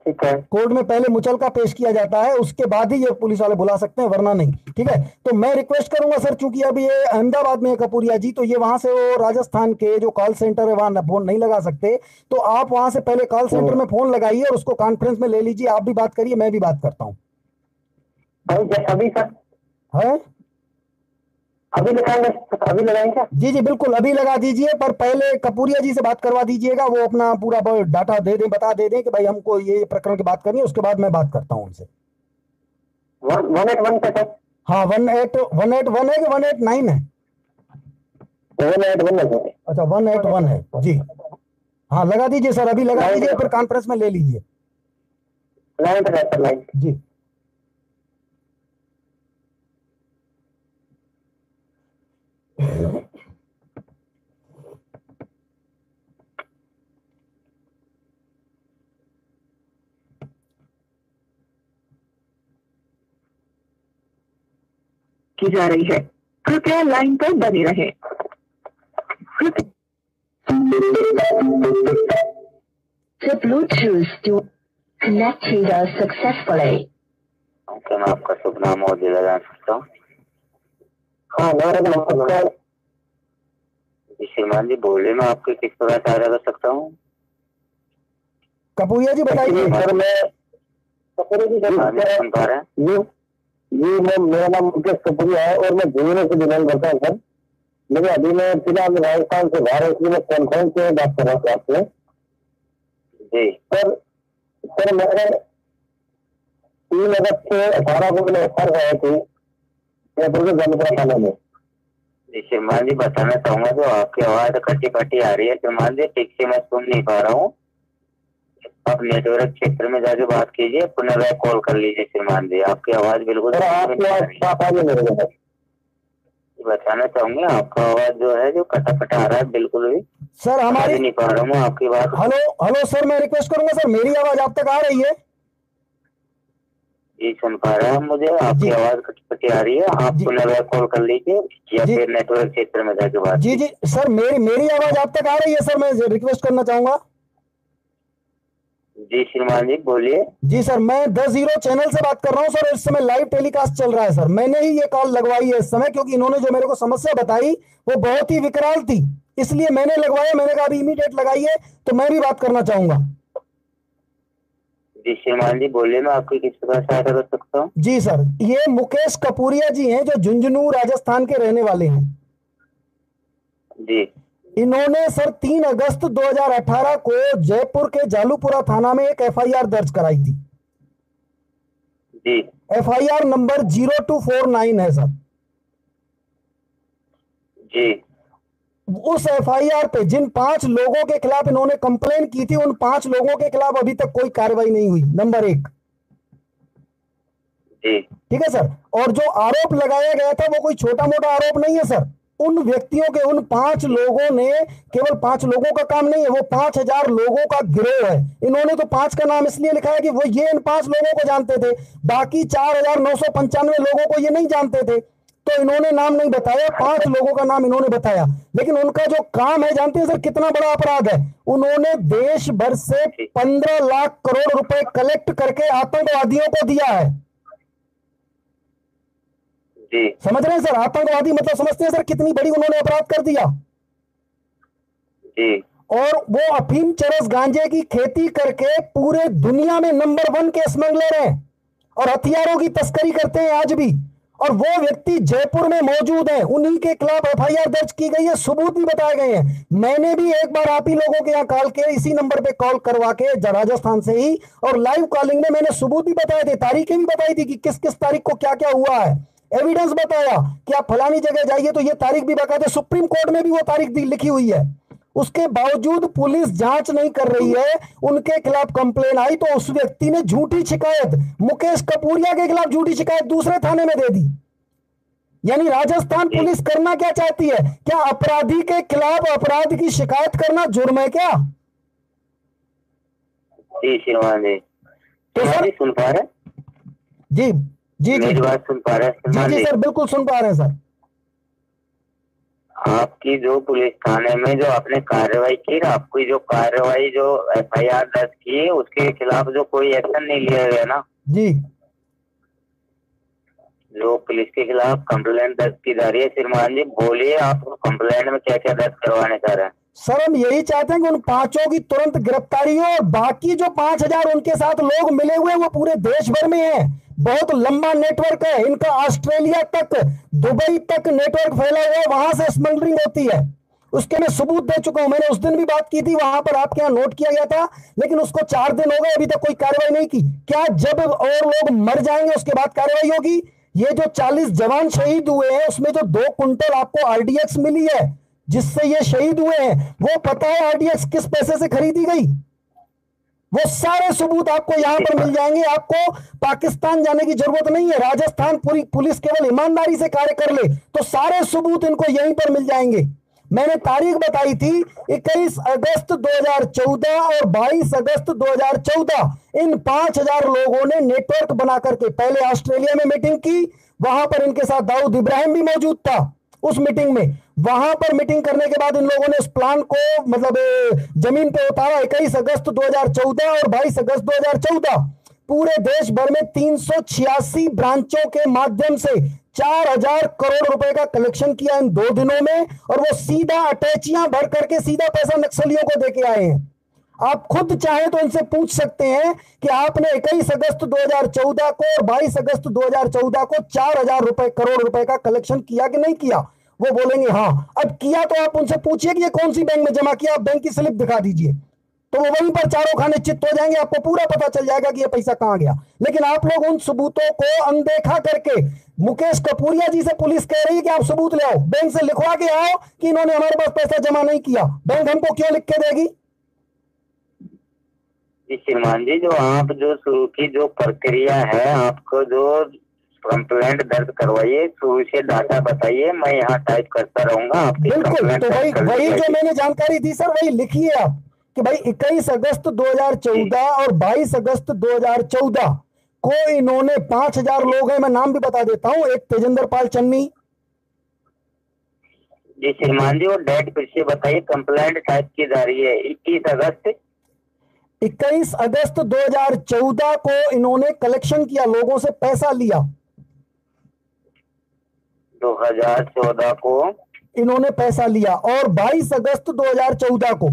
ठीक है। कोर्ट में पहले मुचलका पेश किया जाता है, उसके बाद ही ये पुलिस वाले बुला सकते हैं, वरना नहीं। ठीक है, तो मैं रिक्वेस्ट करूंगा सर, चूंकि अभी ये अहमदाबाद में है कपूरिया जी, तो ये वहां से वो राजस्थान के जो कॉल सेंटर है वहां फोन नहीं लगा सकते। तो आप वहां से पहले कॉल सेंटर में फोन लगाइए और उसको कॉन्फ्रेंस में ले लीजिए, आप भी बात करिए, मैं भी बात करता हूँ। अभी सर, है? अभी लगाएंगे, अभी लगाएंगे क्या? जी जी बिल्कुल, अभी लगा दीजिए, पर पहले कपूरिया जी से बात करवा दीजिएगा, वो अपना पूरा डाटा दे दें, बता दे दें कि भाई हमको ये प्रकरण की बात करनी है, उसके बाद मैं बात करता हूँ उनसे। 181 पे सर। हाँ, 181 है कि 189 है? 181 है सर। अच्छा, 181 है जी। हाँ, लगा दीजिए सर, अभी लगा लाइन दीजिए, फिर कॉन्फ्रेंस में ले लीजिए। लाइन पे सर, लाइन। जी। की जा रही है, कृपया लाइन पर बने रहें। The Bluetooth to connected successfully. क्या मैं आपका शुभ नाम और जिला जान सकता हूँ? हाँ, मेरा नमस्कार जी। श्रीमान जी बोले, मैं आपकी किस प्रकार सहायता कर सकता हूँ? कपूरिया जी बताइए। सर मैं कपूरिया जी सुन पा रहे हैं जी। मैं, मेरा नाम मुकेश कपूरिया है और मैं झुंझुनू से बिलोंग करता हूँ सर। लेकिन अभी मैं फिलहाल राजस्थान से बाहर, इसलिए मैं कॉन्फ्रेंस में बात कर रहा हूँ आपसे जी। सर मैंने 3 अगस्त से 18 को मैंने एफआईआर कराई थी जयपुर के जमपुरा थाने में। जी श्रीमान जी, बताना चाहूंगा, जो आपकी आवाज कटी कटी आ रही है श्रीमान जी, ठीक से मैं सुन नहीं पा रहा हूँ। आप नेटवर्क क्षेत्र में जाके बात कीजिए, पुनः कॉल कर लीजिए श्रीमान जी, आपकी आवाज बिल्कुल बताना चाहूंगी, आपका आवाज जो है जो कटा कटा आ रहा है, बिल्कुल भी सर हमारी नहीं पा रहा हूँ आपकी बात। हेलो हेलो सर, मैं रिक्वेस्ट करूंगा सर, मेरी आवाज आप तक आ रही है? जी सुन पा रहे हैं मुझे, आपकी आवाज कटी कटी आ रही है, आप पुनः कॉल कर लीजिए या फिर नेटवर्क क्षेत्र में जाके बात। जी जी सर, मेरी आवाज आप तक आ रही है सर? मैं रिक्वेस्ट करना चाहूंगा। जी श्रीमान जी बोलिए। जी सर, मैं 10-0 चैनल से बात कर रहा हूँ सर, इस समय लाइव टेलीकास्ट चल रहा है सर, मैंने ही ये कॉल लगवाई है इस समय, क्योंकि इन्होंने जो मेरे को समस्या बताई वो बहुत ही विकराल थी, इसलिए मैंने लगवाया। मैंने कहा अभी इमीडिएट लगाइए, तो मैं भी बात करना चाहूंगा। जी श्रीमान जी बोलिए, मैं आपकी किस प्रकार सहायता कर सकता हूँ? जी सर, ये मुकेश कपूरिया जी हैं, जो झुंझुनू राजस्थान के रहने वाले हैं जी। इन्होंने सर 3 अगस्त 2018 को जयपुर के जालूपुरा थाना में एक एफआईआर दर्ज कराई थी जी। एफआईआर नंबर 0249 है सर जी। उस एफआईआर पे जिन 5 लोगों के खिलाफ इन्होंने कंप्लेन की थी, उन 5 लोगों के खिलाफ अभी तक कोई कार्रवाई नहीं हुई, नंबर 1। जी। ठीक है सर, और जो आरोप लगाया गया था वो कोई छोटा मोटा आरोप नहीं है सर। उन व्यक्तियों के, उन 5 लोगों ने, केवल 5 लोगों का काम नहीं है, वो 5000 लोगों का गिरोह है। इन्होंने तो 5 का नाम इसलिए लिखा है कि वो ये इन 5 लोगों को जानते थे, बाकी 4995 लोगों को ये नहीं जानते थे, तो इन्होंने नाम नहीं बताया, 5 लोगों का नाम इन्होंने बताया। लेकिन उनका जो काम है, जानते हैं सर कितना बड़ा अपराध है? उन्होंने देश भर से 15 लाख करोड़ रुपए कलेक्ट करके आतंकवादियों को दिया है। जी। समझ रहे हैं सर? आतंकवादी मतलब समझते हैं सर कितनी बड़ी उन्होंने अपराध कर दिया? जी। और वो अफीम चरस गांजे की खेती करके पूरे दुनिया में नंबर 1 के स्मगलर हैं और हथियारों की तस्करी करते हैं आज भी। और वो व्यक्ति जयपुर में मौजूद है, उन्हीं के खिलाफ एफआईआर दर्ज की गई है, सबूत भी बताए गए हैं। मैंने भी एक बार आप ही लोगों के यहाँ कॉल के इसी नंबर पे कॉल करवा के राजस्थान से ही, और लाइव कॉलिंग में मैंने सबूत भी बताए थे, तारीखें भी बताई थी कि किस किस तारीख को क्या क्या हुआ है, एविडेंस बताया कि आप फलानी जगह जाइए तो ये तारीख भी बता दे, सुप्रीम कोर्ट में भी वो तारीख लिखी हुई है। उसके बावजूद पुलिस जांच नहीं कर रही है, उनके खिलाफ कंप्लेन आई तो उस व्यक्ति ने झूठी शिकायत मुकेश कपूरिया के खिलाफ झूठी शिकायत दूसरे थाने में दे दी। यानी राजस्थान पुलिस करना क्या चाहती है? क्या अपराधी के खिलाफ अपराध की शिकायत करना जुर्म है क्या? जी श्रीमान जी, तो सर सुन पा रहे? जी जी मेरी बात सुन पा रहे हैं? जी सर, बिल्कुल सुन पा रहे हैं सर। आपकी जो पुलिस थाने में जो आपने कार्रवाई की, आपकी जो कार्रवाई जो एफआईआर दर्ज की, उसके खिलाफ जो कोई एक्शन नहीं लिया गया ना जी? जो पुलिस के खिलाफ कंप्लेंट दर्ज की जा रही है, श्रीमान जी बोलिए आप कंप्लेंट में क्या क्या दर्ज करवाने चाह रहे हैं? सर हम यही चाहते हैं कि उन 5 की तुरंत गिरफ्तारी हो, और बाकी जो 5,000 उनके साथ लोग मिले हुए वो पूरे देश भर में हैं। बहुत लंबा नेटवर्क है इनका, ऑस्ट्रेलिया तक, दुबई तक नेटवर्क फैला हुआ है, वहां से स्मगलिंग होती है। उसके मैं सबूत दे चुका हूं, मैंने उस दिन भी बात की थी, वहां पर आपके यहाँ नोट किया गया था, लेकिन उसको 4 दिन हो गए, अभी तक कोई कार्रवाई नहीं की। क्या जब और लोग मर जाएंगे उसके बाद कार्रवाई होगी? ये जो 40 जवान शहीद हुए हैं उसमें जो 2 कुंटल आपको आरडीएक्स मिली है जिससे ये शहीद हुए हैं, वो पता है आरडीएक्स किस पैसे से खरीदी गई? वो सारे सबूत आपको यहां पर मिल जाएंगे। आपको पाकिस्तान जाने की जरूरत नहीं है, राजस्थान पूरी पुलिस केवल ईमानदारी से कार्य कर ले तो सारे सबूत इनको यहीं पर मिल जाएंगे। मैंने तारीख बताई थी 21 अगस्त 2014 और 22 अगस्त 2014। इन 5,000 लोगों ने नेटवर्क बना करके पहले ऑस्ट्रेलिया में मीटिंग की, वहां पर इनके साथ दाऊद इब्राहिम भी मौजूद था उस मीटिंग में। वहां पर मीटिंग करने के बाद इन लोगों ने इस प्लान को मतलब जमीन पे उतारा। 21 अगस्त 2014 और 22 अगस्त 2014 पूरे देश भर में 386 ब्रांचों के माध्यम से 4,000 करोड़ रुपए का कलेक्शन किया इन 2 दिनों में, और वो सीधा अटैचियां भर करके सीधा पैसा नक्सलियों को देके आए हैं। आप खुद चाहे तो इनसे पूछ सकते हैं कि आपने 21 अगस्त 2014 को और 22 अगस्त 2014 को 4,000 करोड़ रुपए का कलेक्शन किया कि नहीं किया? वो बोलेंगे हाँ। अब किया तो आप उनसे पूछिए कि ये कौन सी बैंक में जमा किया, आप बैंक की स्लिप दिखा दीजिए, तो वो वहीं पर चारों खाने चित्त हो जाएंगे, आपको पूरा पता चल जाएगा कि ये पैसा कहां गया। लेकिन आप लोग उन सबूतों को अनदेखा करके, मुकेश कपूरिया जी से पुलिस कह रही है कि आप सबूत ले आओ, बैंक से लिखवा के आओ कि इन्होंने हमारे पास पैसा जमा नहीं किया। बैंक हमको क्यों लिख के देगी? श्रीमान जी, जो आप जो शुरू की जो प्रक्रिया है, आपको जो कंप्लेंट दर्ज करवाइए, शुरू से डाटा बताइए, मैं यहाँ टाइप करता रहूंगा आपकी। बिल्कुल, तो वही जो मैंने जानकारी दी सर वही लिखिए आप कि भाई 21 अगस्त 2014 और 22 अगस्त 2014 को इन्होंने 5,000 लोग हैं, मैं नाम भी बता देता हूं। एक तेजेंद्र पाल चन्नी। जी श्रीमान जी, वो डेट फिर से बताइए, कंप्लेंट टाइप की जा रही है 21 अगस्त 2014 को इन्होंने कलेक्शन किया, लोगों से पैसा लिया। 2014 को इन्होंने पैसा लिया, और 22 अगस्त 2014 को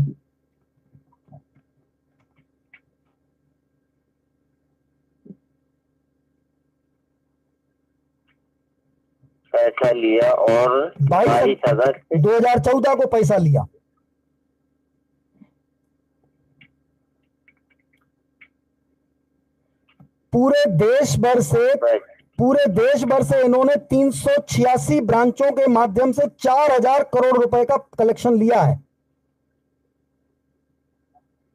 पैसा लिया, और 22 अगस्त 2014 को पैसा लिया। पूरे देश भर से इन्होंने 386 ब्रांचों के माध्यम से 4,000 करोड़ रुपए का कलेक्शन लिया है।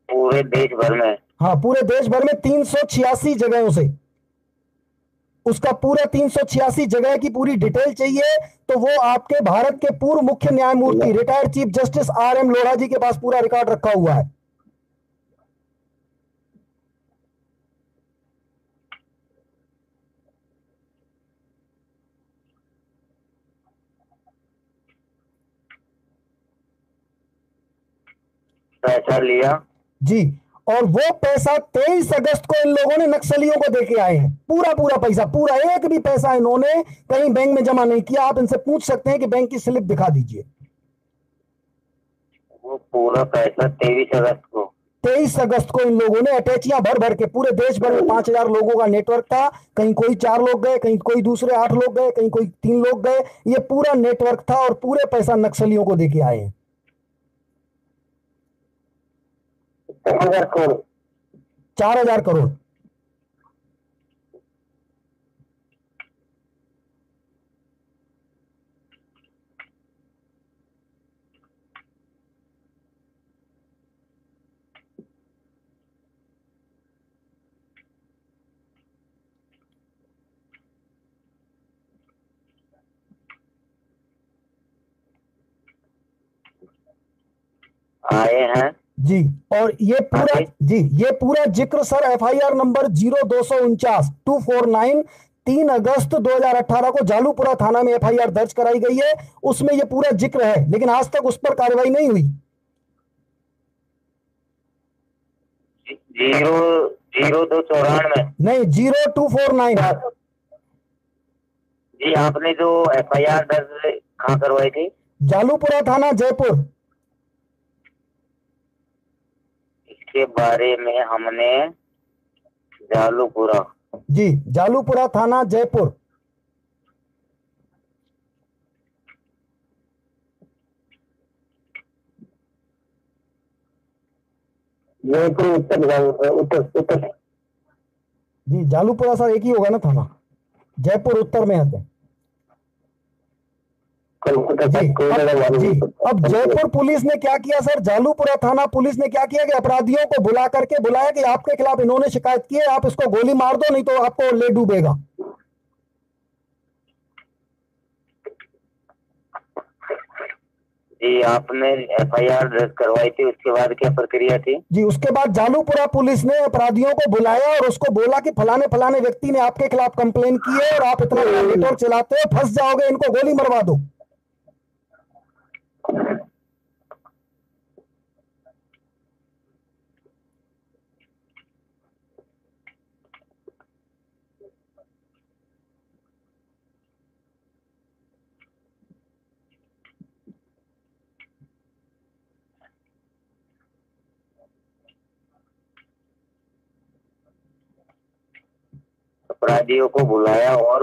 पूरे देश भर में? हाँ, पूरे देश भर में 386 जगहों से। उसका पूरा 386 जगह की पूरी डिटेल चाहिए तो वो आपके भारत के पूर्व मुख्य न्यायमूर्ति retired chief justice R.M. Lodha ji के पास पूरा रिकॉर्ड रखा हुआ है। पैसा लिया जी, और वो पैसा 23 अगस्त को इन लोगों ने नक्सलियों को देके आए हैं। पूरा पैसा, पूरा एक भी पैसा इन्होंने कहीं बैंक में जमा नहीं किया। आप इनसे पूछ सकते हैं कि बैंक की स्लिप दिखा दीजिए। वो पूरा पैसा 23 अगस्त को इन लोगों ने अटैचियां भर भर के पूरे देश भर में 5,000 लोगों का नेटवर्क था। कहीं कोई 4 लोग गए, कहीं कोई दूसरे 8 लोग गए, कहीं कोई 3 लोग गए। ये पूरा नेटवर्क था और पूरे पैसा नक्सलियों को देके आए हैं। 4,000 करोड़। आए हैं जी। और ये पूरा जिक्र सर FIR नंबर 0249 249 3 अगस्त 2018 को जालूपुरा थाना में FIR दर्ज कराई गई है। उसमें ये पूरा जिक्र है, लेकिन आज तक उस पर कार्रवाई नहीं हुई। 0294 नहीं, 0249। जी, आपने जो FIR दर्ज कहाँ करवाई थी? जालूपुरा थाना, जयपुर। इसके बारे में हमने जालूपुरा थाना, जयपुर। उत्तर। जी, जालूपुरा सर एक ही होगा ना थाना, जयपुर उत्तर में है। अब जयपुर पुलिस ने क्या किया सर, जालूपुरा थाना पुलिस ने क्या किया कि अपराधियों को बुलाया कि आपके खिलाफ इन्होंने शिकायत की है, आप इसको गोली मार दो, नहीं तो आपको ले डूबेगा। जी, आपने FIR दर्ज करवाई थी, उसके बाद क्या प्रक्रिया थी? जी, उसके बाद जालूपुरा पुलिस ने अपराधियों को बुलाया और उसको बोला कि फलाने फलाने व्यक्ति ने आपके खिलाफ कंप्लेन की है और आप इतना नेटवर्क चलाते हो, फंस जाओगे, इनको गोली मरवा दो। अपराधियों को बुलाया और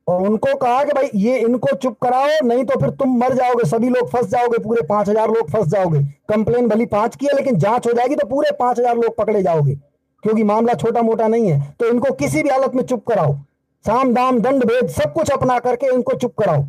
उनको कहा कि भाई ये इनको चुप कराओ, नहीं तो फिर तुम मर जाओगे, सभी लोग फंस जाओगे, पूरे 5,000 लोग फंस जाओगे। कंप्लेन भली 5 की है, लेकिन जांच हो जाएगी तो पूरे 5,000 लोग पकड़े जाओगे, क्योंकि मामला छोटा मोटा नहीं है। तो इनको किसी भी हालत में चुप कराओ, साम दाम दंड भेद सब कुछ अपना करके इनको चुप कराओ।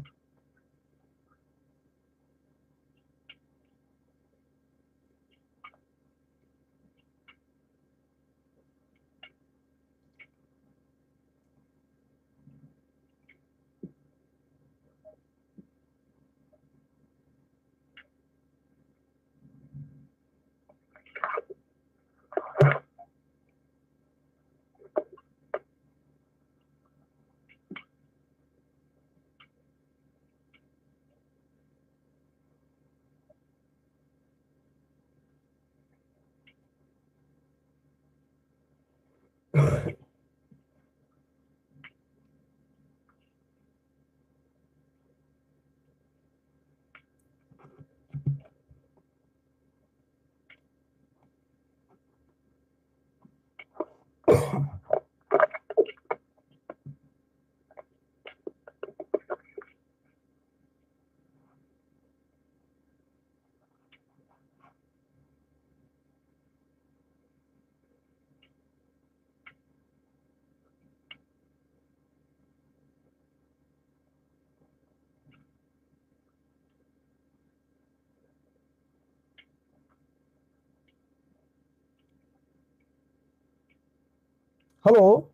हेलो,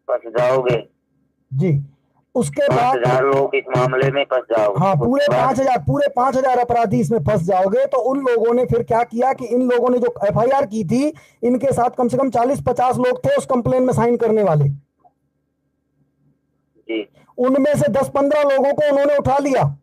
फंस जाओगे जी। उसके बाद 5,000 लोग इस मामले में फंस जाओगे। हाँ, पूरे 5,000 अपराधी इसमें फंस जाओगे। तो उन लोगों ने फिर क्या किया कि इन लोगों ने जो FIR की थी, इनके साथ कम से कम 40-50 लोग थे उस कंप्लेन में साइन करने वाले। जी, उनमें से 10-15 लोगों को उन्होंने उठा लिया।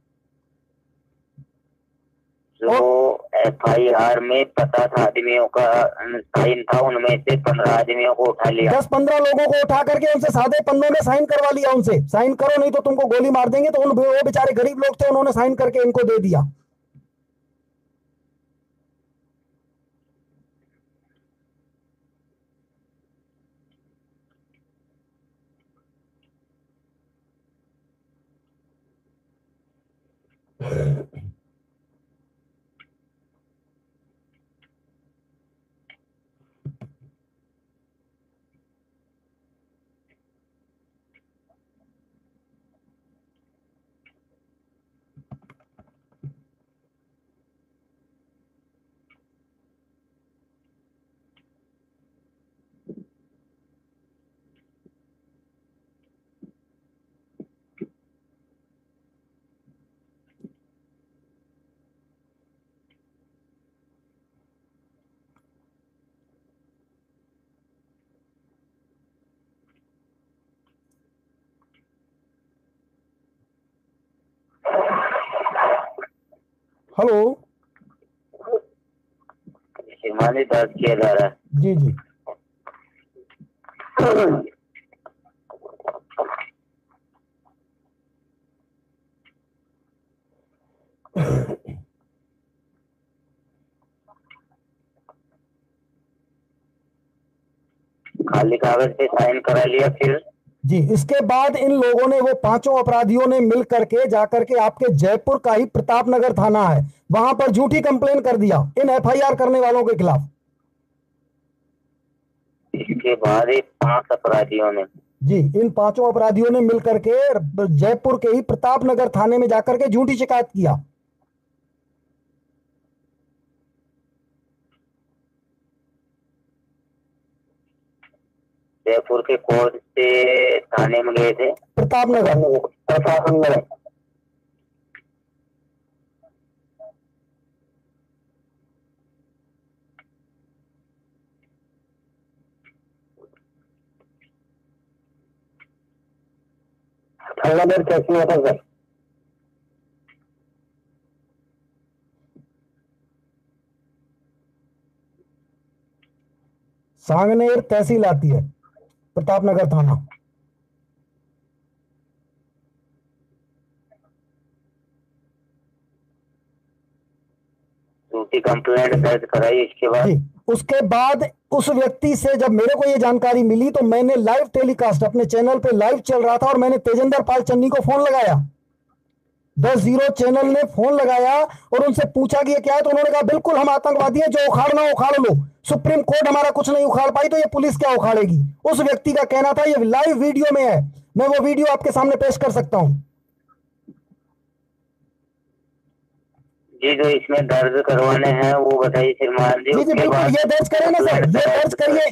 जो FIR में 50 आदमियों का साइन था, उनमें से 15 आदमियों को उठा लिया। 10-15 लोगों को उठा करके उनसे सादे पन्नों में साइन करवा लिया। उनसे साइन करो, नहीं तो तुमको गोली मार देंगे। तो वो बेचारे गरीब लोग थे, उन्होंने साइन करके इनको दे दिया। हेलो। श्रीमान दर्ज किया जा रहा है। जी जी। खाली कागज पे साइन करा लिया फिर? जी, इसके बाद इन लोगों ने, वो पांचों अपराधियों ने मिल करके जाकर के आपके जयपुर का ही प्रताप नगर थाना है, वहां पर झूठी कंप्लेन कर दिया इन एफआईआर करने वालों के खिलाफ। इसके बाद ये 5 अपराधियों ने? जी, इन पांचों अपराधियों ने मिल करके जयपुर के ही प्रताप नगर थाने में जाकर के झूठी शिकायत किया। जयपुर के कौन से थाने में गए थे? प्रताप नगर। प्रताप नगर। थानादार कैसे होता सर? सांगनेर तहसील आती है, प्रताप नगर थाना। झूठी कंप्लेंट दर्ज कराई, इसके बाद? जी, उसके बाद उस व्यक्ति से जब मेरे को ये जानकारी मिली तो मैंने लाइव टेलीकास्ट अपने चैनल पे लाइव चल रहा था और मैंने तेजेंद्र पाल चन्नी को फोन लगाया। 10-0 चैनल ने फोन लगाया और उनसे पूछा कि ये क्या है, तो उन्होंने कहा बिल्कुल हम आतंकवादी हैं, जो उखाड़ना उखाड़ लो, सुप्रीम कोर्ट हमारा कुछ नहीं उखाड़ पाई तो ये पुलिस क्या उखाड़ेगी। उस व्यक्ति का कहना था, ये लाइव वीडियो में है, मैं वो वीडियो आपके सामने पेश कर सकता हूं। जी, जो इसमें दर्ज करवाने हैं वो बताइए श्रीमान जी। जी जी बिल्कुल, ये दर्ज करें ना सर,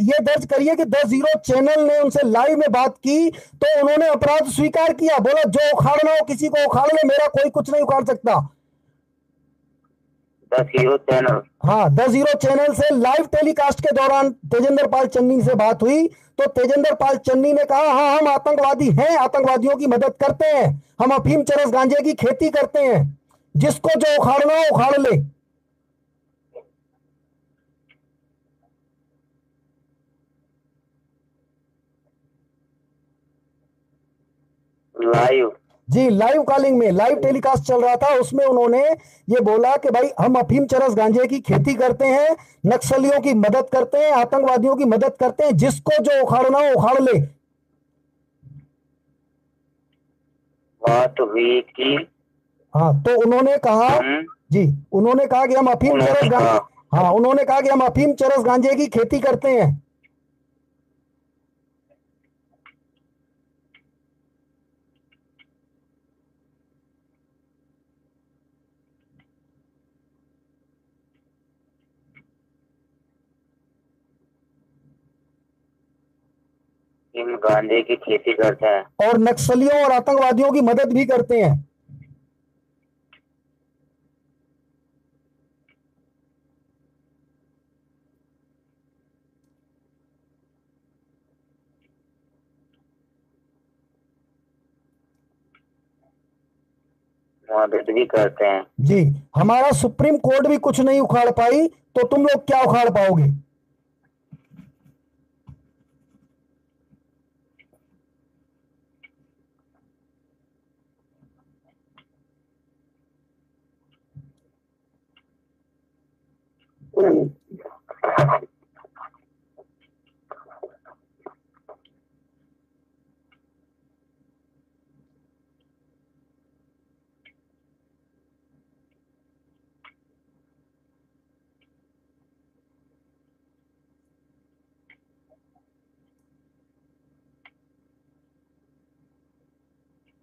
ये दर्ज करिए कि 10-0 चैनल ने उनसे लाइव में बात की तो उन्होंने अपराध स्वीकार किया, बोला जो उखाड़ना हो किसी को उखाड़ ले, मेरा कोई कुछ नहीं उखाड़ सकता। 10-0 चैनल? हाँ, 10-0 चैनल से लाइव टेलीकास्ट के दौरान तेजेंद्र पाल चन्नी से बात हुई तो तेजेंद्र पाल चन्नी ने कहा हाँ हम आतंकवादी हैं, आतंकवादियों की मदद करते हैं, हम अफीम चरस गांजे की खेती करते हैं, जिसको जो उखाड़ना हो उखाड़ ले। लाइव? जी, लाइव कॉलिंग में, लाइव टेलीकास्ट चल रहा था, उसमें उन्होंने ये बोला कि भाई हम अफीम चरस गांजे की खेती करते हैं, नक्सलियों की मदद करते हैं, आतंकवादियों की मदद करते हैं, जिसको जो उखाड़ना हो उखाड़ ले। बात हुई कि? हाँ, तो उन्होंने कहा, जी उन्होंने कहा कि हम अफीम चरस गांजे, हाँ उन्होंने कहा कि हम अफीम चरस गांजे की खेती करते हैं। इन गांजे की खेती करते हैं और नक्सलियों और आतंकवादियों की मदद भी करते हैं। मदद भी करते हैं। जी, हमारा सुप्रीम कोर्ट भी कुछ नहीं उखाड़ पाई तो तुम लोग क्या उखाड़ पाओगे।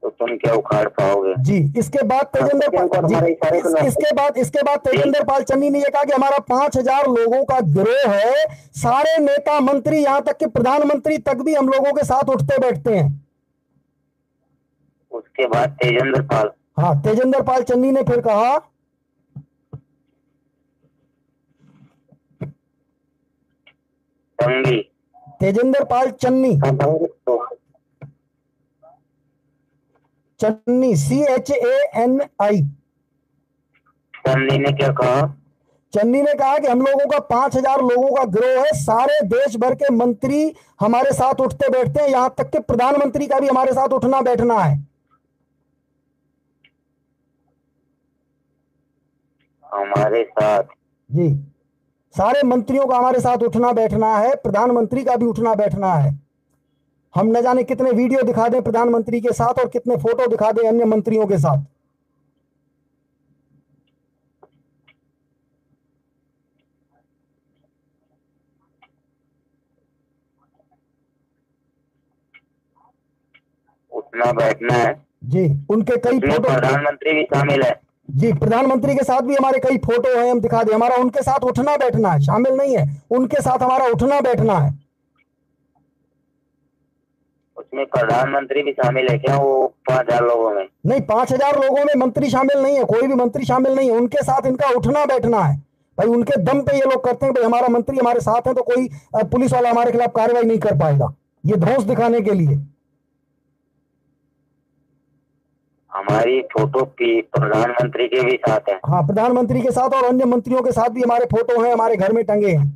तो तुम क्या उखाड़ पाओगे। जी। इसके बाद तेजेंद्र पाल जी, इसके बाद तेजेंद्र पाल चन्नी ने यह कहा कि हमारा 5,000 लोगों का गिरोह है, सारे नेता मंत्री, यहां तक कि प्रधानमंत्री तक भी हम लोगों के साथ उठते बैठते हैं। उसके बाद तेजेंद्र पाल, हाँ, तेजेंद्र पाल चन्नी ने फिर कहा, चन्नी, तेजेंद्र पाल चन्नी, चन्नी CHANI, चन्नी ने क्या कहा। चन्नी ने कहा कि हम लोगों का 5,000 लोगों का गिरोह है, सारे देश भर के मंत्री हमारे साथ उठते बैठते हैं, यहां तक कि प्रधानमंत्री का भी हमारे साथ उठना बैठना है। हमारे साथ, जी, सारे मंत्रियों का हमारे साथ उठना बैठना है, प्रधानमंत्री का भी उठना बैठना है। हम न जाने कितने वीडियो दिखा दें प्रधानमंत्री के साथ और कितने फोटो दिखा दें अन्य मंत्रियों के साथ। उठना बैठना है जी, उनके कई फोटो, प्रधानमंत्री भी शामिल है। जी, प्रधानमंत्री के साथ भी हमारे कई फोटो हैं, हम दिखा दें। हमारा उनके साथ उठना बैठना है, शामिल नहीं है, उनके साथ हमारा उठना बैठना है। उसमें प्रधानमंत्री भी शामिल है क्या, वो 5,000 लोगों में? नहीं, 5,000 लोगों में मंत्री शामिल नहीं है, कोई भी मंत्री शामिल नहीं है, उनके साथ इनका उठना बैठना है। भाई उनके दम पे ये लोग करते हैं, भाई हमारा मंत्री हमारे साथ है तो कोई पुलिस वाला हमारे खिलाफ कार्रवाई नहीं कर पाएगा, ये धौंस दिखाने के लिए। हमारी फोटो प्रधानमंत्री के भी साथ है। हाँ, प्रधानमंत्री के साथ और अन्य मंत्रियों के साथ भी हमारे फोटो हैं, हमारे घर में टंगे हैं।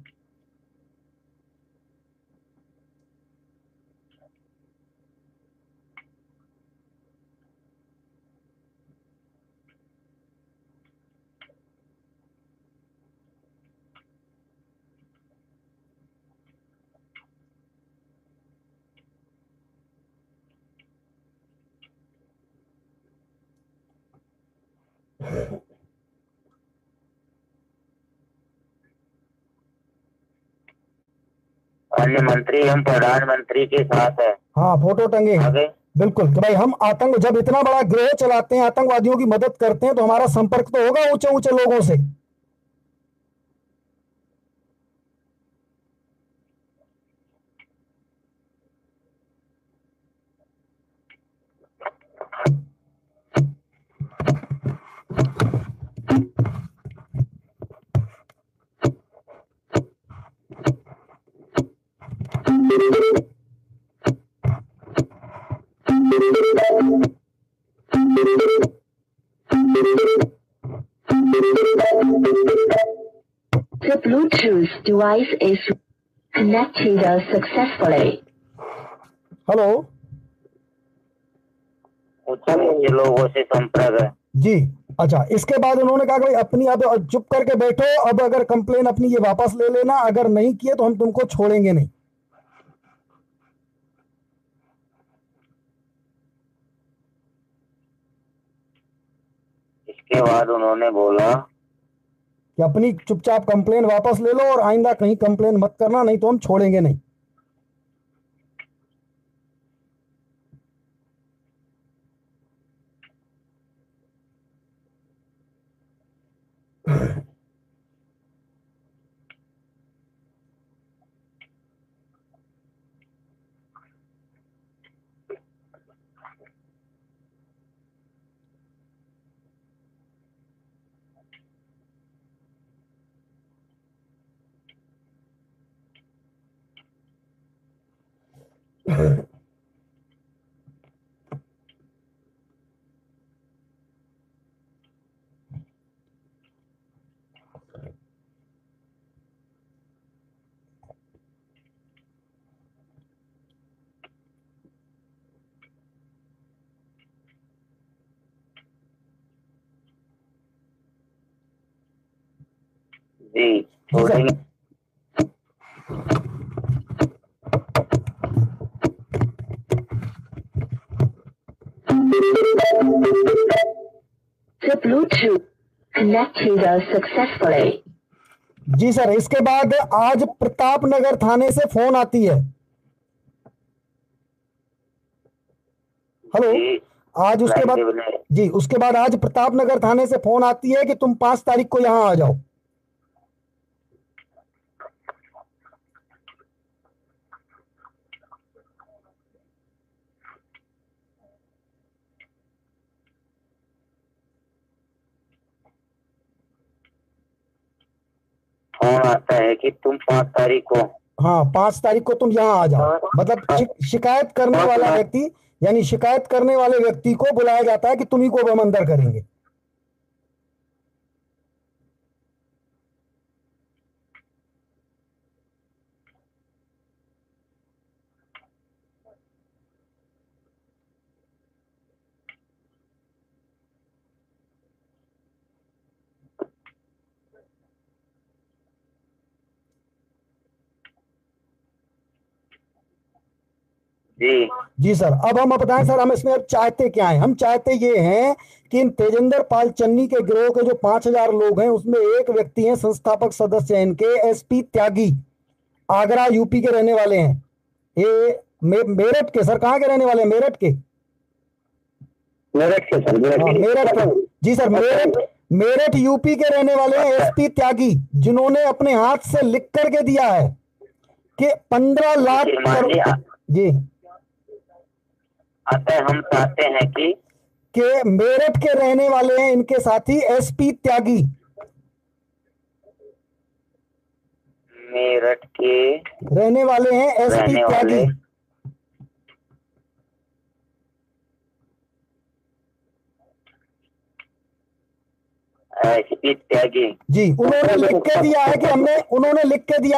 अन्य मंत्री हम प्रधानमंत्री के साथ है। हाँ, फोटो टंगे हैं, बिल्कुल। कि भाई हम आतंक, जब इतना बड़ा गिरोह चलाते हैं, आतंकवादियों की मदद करते हैं, तो हमारा संपर्क तो होगा ऊंचे ऊंचे लोगों से। The Bluetooth device is connected successfully. Hello, ऊंचे लोगों से संपर्क है। जी। अच्छा, इसके बाद उन्होंने कहा कि अपनी, अब चुप करके बैठो, अब अगर कंप्लेन अपनी ये वापस ले लेना, अगर नहीं किए तो हम तुमको छोड़ेंगे नहीं। इसके बाद उन्होंने बोला कि अपनी चुपचाप कंप्लेन वापस ले लो और आइंदा कहीं कंप्लेन मत करना, नहीं तो हम छोड़ेंगे नहीं। जी, छोड़ेंगे। The Bluetooth connected successfully. जी सर, इसके बाद आज प्रतापनगर थाने से फोन आती है। हेलो, आज उसके बाद लाइव जी, उसके बाद आज प्रतापनगर थाने से फोन आती है कि तुम 5 तारीख को यहाँ आ जाओ। फोन आता है कि तुम 5 तारीख को, हाँ, 5 तारीख को तुम यहाँ आ जाओ। मतलब शिकायत करने वाला व्यक्ति, यानी शिकायत करने वाले व्यक्ति को बुलाया जाता है कि तुम ही को हम अंदर करेंगे। जी जी सर, अब हम बताएं सर, हम इसमें अब चाहते क्या हैं? हम चाहते ये हैं कि इन तेजेंद्र पाल चन्नी के गिरोह के जो 5,000 लोग हैं, उसमें एक व्यक्ति हैं, संस्थापक सदस्य हैं इनके, एसपी त्यागी, आगरा यूपी के रहने वाले हैं। ये मेरठ के सर, कहाँ के रहने वाले हैं? मेरठ के। मेरठ के सर, मेरठ के। जी सर, मेरठ यूपी के रहने वाले हैं एसपी त्यागी, जिन्होंने अपने हाथ से लिख करके दिया है कि 15 लाख जी अतः हम चाहते हैं कि मेरठ के रहने वाले हैं इनके साथी एसपी त्यागी, मेरठ के रहने वाले हैं एसपी त्यागी, एसपी त्यागी जी, उन्होंने लिख के दिया है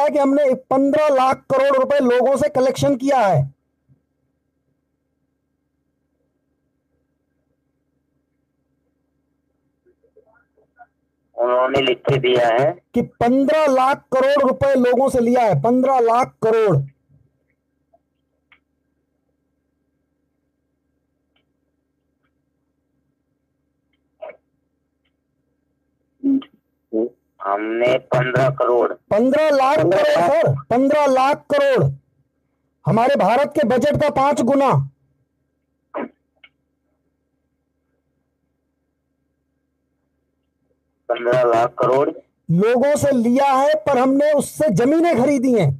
कि हमने 15 लाख करोड़ रुपए लोगों से कलेक्शन किया है। उन्होंने लिख के दिया है कि 15 लाख करोड़ रुपए लोगों से लिया है, 15 लाख करोड़। हमने 15 करोड़ 15 लाख करोड़ सर, 15 लाख करोड़, हमारे भारत के बजट का 5 गुना। 15 लाख करोड़ लोगों से लिया है, पर हमने उससे जमीनें खरीदी हैं।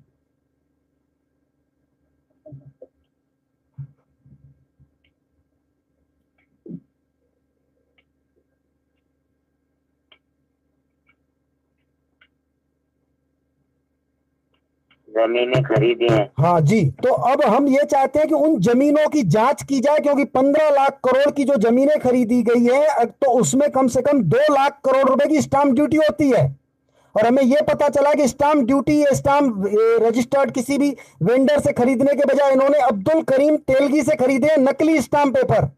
जमीनें खरीदी हैं। हाँ जी, तो अब हम ये चाहते हैं कि उन जमीनों की जांच की जाए, क्योंकि 15 लाख करोड़ की जो जमीनें खरीदी गई है, तो उसमें कम से कम 2 लाख करोड़ रुपए की स्टाम्प ड्यूटी होती है। और हमें यह पता चला कि स्टाम्प ड्यूटी, स्टाम्प रजिस्टर्ड किसी भी वेंडर से खरीदने के बजाय इन्होंने अब्दुल करीम तेलगी से खरीदे नकली स्टाम्प पेपर।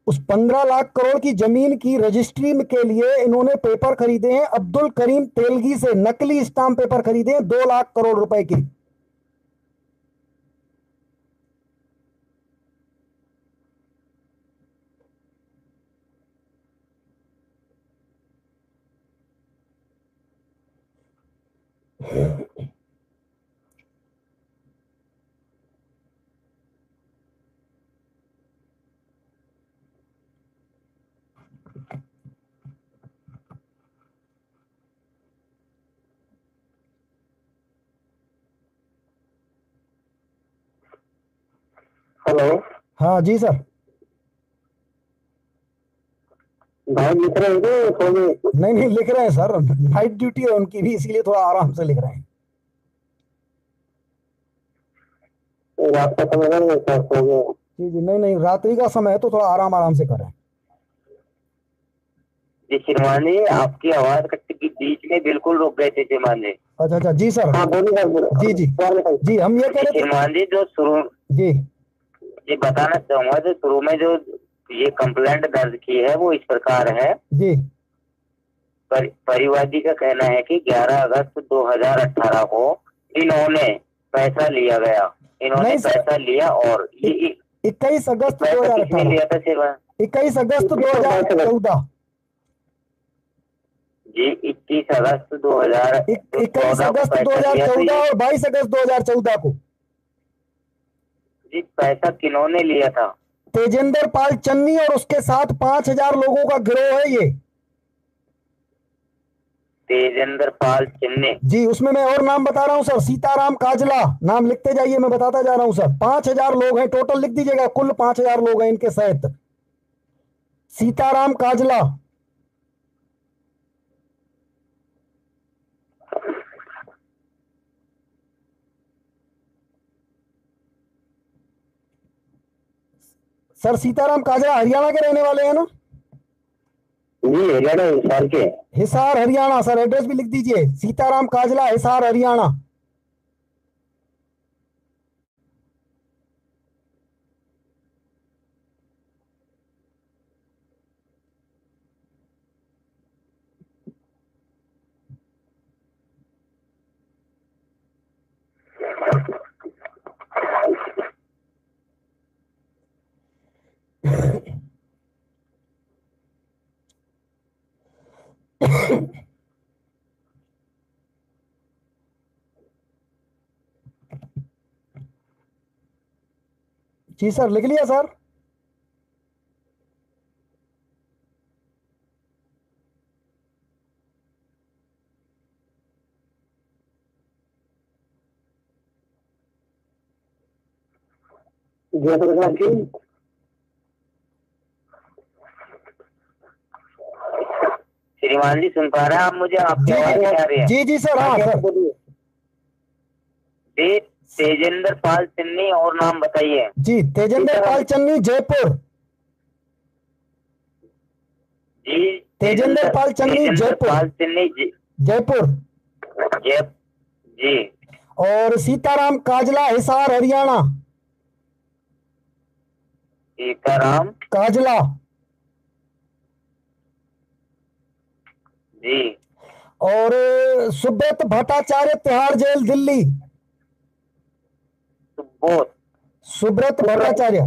उस 15 लाख करोड़ की जमीन की रजिस्ट्री के लिए इन्होंने पेपर खरीदे हैं अब्दुल करीम तेलगी से, नकली स्टाम्प पेपर खरीदे हैं 2 लाख करोड़ रुपए की। हेलो, हाँ जी सर। भाई लिख रहे हैं? नहीं लिख रहे हैं सर, नाइट ड्यूटी है उनकी भी, इसीलिए थोड़ा आराम से लिख रहे हैं। रात का समय जी जी, नहीं रात्रि का समय है, तो थोड़ा आराम से करें। जी श्रीमान जी, आपकी आवाज कटने के बीच में बिल्कुल रुक गए थे श्रीमान जी। अच्छा जी सर। हाँ बोलिए जी जी जी, हम ये कह रहे थे श्रीमान जी, जो शुरू जी, ये बताना चाहूंगा, जो शुरू में जो ये कंप्लेंट दर्ज की है वो इस प्रकार है जी। परिवादी का कहना है कि 11 अगस्त 2018 को इन्होंने पैसा लिया गया, इन्होंने पैसा लिया, और ये 21 अगस्त 2018 लिया था सिर्फ 21 अगस्त 2014। जी 21 अगस्त 2014 21 अगस्त को पैसा लिया 2014 था। और 22 अगस्त 2014 को। जी पैसा किन्होंने लिया था? तेजेंद्र पाल चन्नी और उसके साथ 5,000 लोगों का गिरोह है ये। तेजेंद्र पाल चिन्ने। जी, उसमें मैं और नाम बता रहा हूं सर, सीताराम काजला, नाम लिखते जाइए, मैं बताता जा रहा हूं सर। 5,000 लोग हैं टोटल, लिख दीजिएगा, कुल 5,000 लोग हैं इनके सहित। सीताराम काजला, सर सीताराम काजला हरियाणा के रहने वाले हैं ना? जी हरियाणा हिसार के। हिसार हरियाणा, सर एड्रेस भी लिख दीजिए, सीताराम काजला, हिसार हरियाणा। जी सर, लिख लिया सर। श्रीमान जी सुन पा रहे हैं आप मुझे? आपकी आवाज नहीं आ रही है? जी जी सर, हाँ सर। जी तेजेंद्र पाल चिन्नी और नाम बताइए। जी, तेजेंद्र पाल चन्नी, जयपुर। जी तेजेंद्र पाल चन्नी, जयपुर। पाल चिन्नी जयपुर। जी। और सीताराम काजला, हिसार हरियाणा। सीताराम काजला। जी। और सुब्रत भट्टाचार्य, तिहाड़ जेल, दिल्ली। सुब्रत सुब्रत भट्टाचार्य।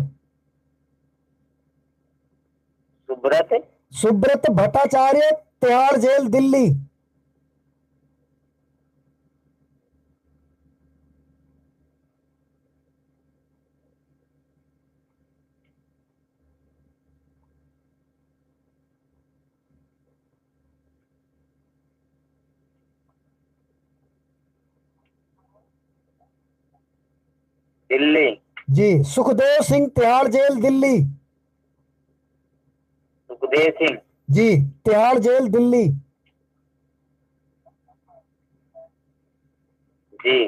सुब्रत भट्टाचार्य, तिहाड़ जेल, दिल्ली। दिल्ली। जी, सुखदेव सिंह, तिहाड़ जेल, दिल्ली। सुखदेव सिंह। जी, तिहाड़ जेल, दिल्ली। जी।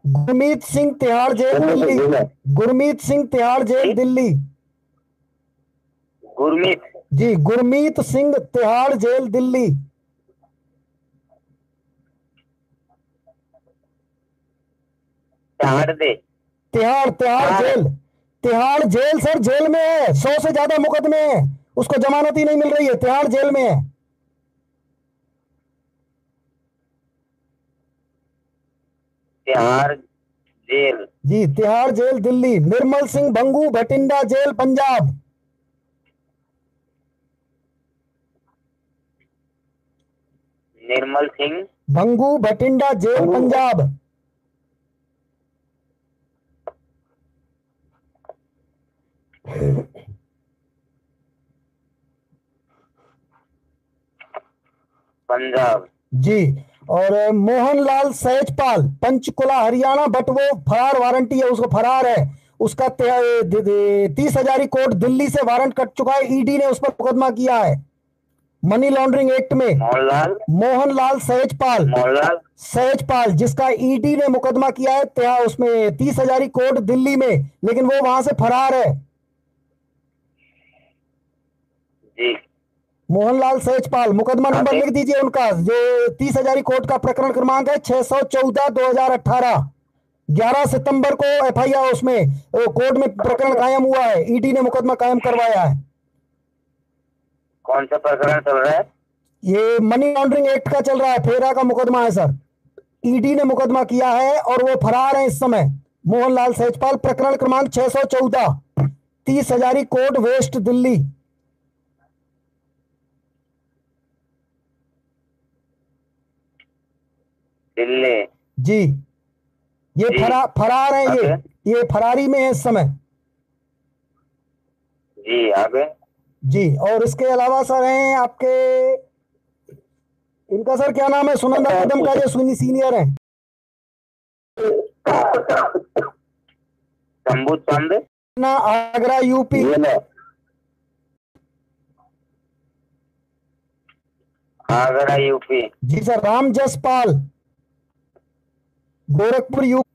गुरमीत सिंह, तिहाड़ जेल, दिल्ली। गुरमीत सिंह, तिहाड़ जेल, दिल्ली। गुरमीत। जी, Gurmeet Singh, Tihar jail, Delhi. Tihar Tihar jail. Tihar jail sir, jail में है, 100 से ज्यादा मुकदमे हैं, उसको जमानत ही नहीं मिल रही है, तिहाड़ जेल में है। तिहाड़ जेल। जी, Tihar jail, Delhi. Nirmal Singh Bhangu, Bathinda jail, Punjab. Nirmal Singh Bhangu, Bathinda jail, Punjab. Punjab. जी। और मोहनलाल सहजपाल, पंचकुला हरियाणा, बट वो फरार वारंटी है, उसको फरार है, उसका 30,000 कोर्ट दिल्ली से वारंट कट चुका है, ईडी ने उस पर मुकदमा किया है मनी लॉन्ड्रिंग एक्ट में। मोहनलाल सहजपाल। सहजपाल, जिसका ईडी ने मुकदमा किया है उसमें 30,000 कोर्ट दिल्ली में, लेकिन वो वहां से फरार है। जी। मोहनलाल सहजपाल, मुकदमा नंबर लिख दीजिए उनका, जो 30,000 कोर्ट का प्रकरण क्रमांक है 614 2018। 11 सितंबर को एफआईआर उसमें कोर्ट में प्रकरण कायम हुआ है, ईडी ने मुकदमा कायम करवाया है। कौन सा प्रकरण चल रहा है? ये मनी लॉन्ड्रिंग एक्ट का चल रहा है, फेरा का मुकदमा है सर, ईडी ने मुकदमा किया है और वो फरार है इस समय। मोहनलाल सहजपाल, प्रकरण क्रमांक 614, 30,000 कोर्ट, वेस्ट दिल्ली। दिल्ली। जी, ये जी। फरार है, आगे। ये फरारी में है इस समय। जी आगे। जी, और इसके अलावा सर हैं आपके, इनका सर क्या नाम है, सुनंदा कदम का जो सीनियर है। शंभू चंद। ना, आगरा यूपी। आगरा यूपी। जी सर, राम जसपाल, गोरखपुर यूपी।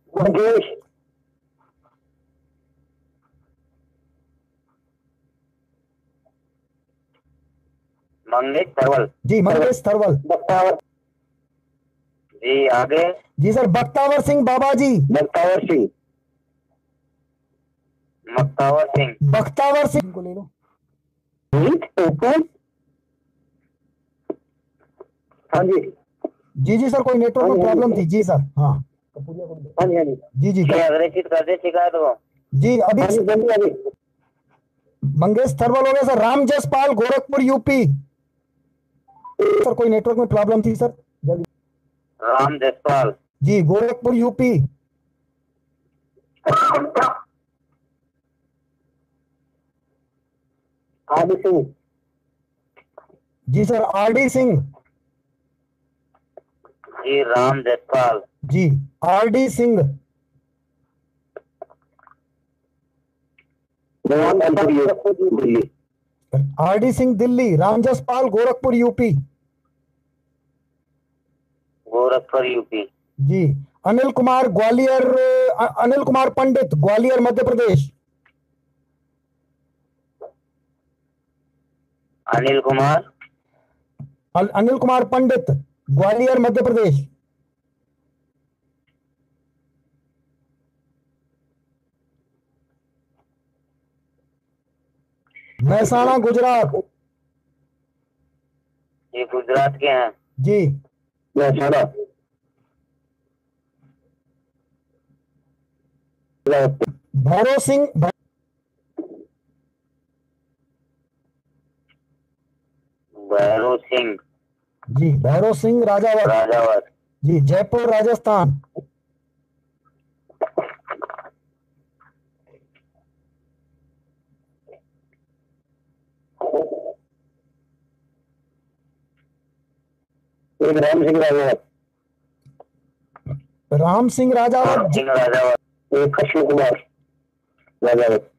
मंगेश थरवल। जी, मंगेश थरवल। जी आगे। जी सर, बख्तावर सिंह बाबाजी। बख्तावर सिंह। बख्तावर सिंह। बख्तावर सिंह को ले लो। हाँ जी। जी जी सर, कोई नेटवर्क में प्रॉब्लम थी। जी सर, हाँ। हाँ जी हाँ जी। जी जी अग्रेसित कर दे शिकायत को। जी, अभी मंगेश थरवल हो गया sir. Ram Jaspal, Gorakhpur UP. Sir कोई नेटवर्क में प्रॉब्लम थी सर, जल्दी। राम जसपाल। जी, गोरखपुर यूपी। आरडी सिंह। जी सर, आरडी सिंह। जी राम जसपाल। जी, RD Singh. Delhi. RD Singh Delhi, Ram Jaspal Gorakhpur UP. Gorakhpur UP. जी, अनिल कुमार ग्वालियर, अनिल कुमार पंडित, ग्वालियर मध्य प्रदेश। अनिल कुमार। अनिल कुमार पंडित, ग्वालियर मध्य प्रदेश। महसाणा गुजरात। ये गुजरात के हैं। जी, महसाणा। भैरव सिंह। भैरव सिंह। जी, भैरव सिंह राजावत। राजावत। जी, जयपुर राजस्थान। एक राम सिंह राजावत। राम सिंह राजावत। सिंह राजावत। एक कृष्ण कुमार राजावत।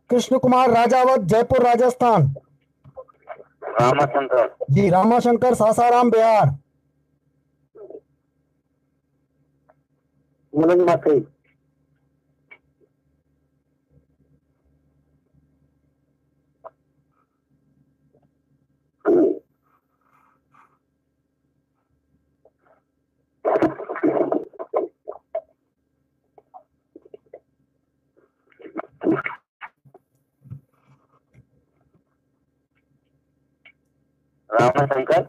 कृष्ण कुमार राजावत, जयपुर राजस्थान। रामाशंकर। जी, रामाशंकर सासाराम बिहार। मनोज माथुर। रामाशंकर।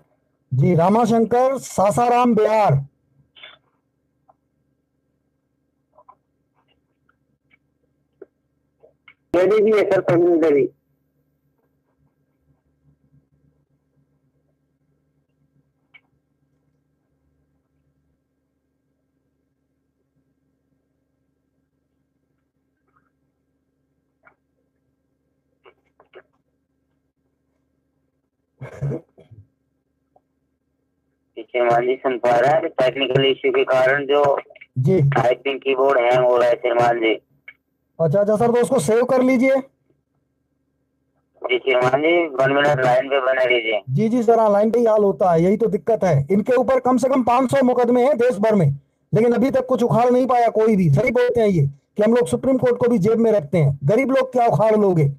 जी, रामाशंकर सासाराम बिहार। देवी भी है सर, प्रवीण देवी। पीछे मांझी सुन पा रहा है, टेक्निकल इश्यू के कारण जो जी टाइपिंग कीबोर्ड हैंग हो रहा है श्रीमान जी। अच्छा अच्छा सर, तो उसको सेव कर लीजिए। जी श्रीमान जी, 1 मिनट लाइन पे बने रहिए। जी जी सर, लाइन पे ही हाल होता है, यही तो दिक्कत है। इनके ऊपर कम से कम 500 मुकदमे हैं देश भर में, लेकिन अभी तक कुछ उखाड़ नहीं पाया कोई भी। सही बोलते हैं ये कि हम लोग सुप्रीम कोर्ट को भी जेब में रखते हैं, गरीब लोग क्या उखाड़ लोगे।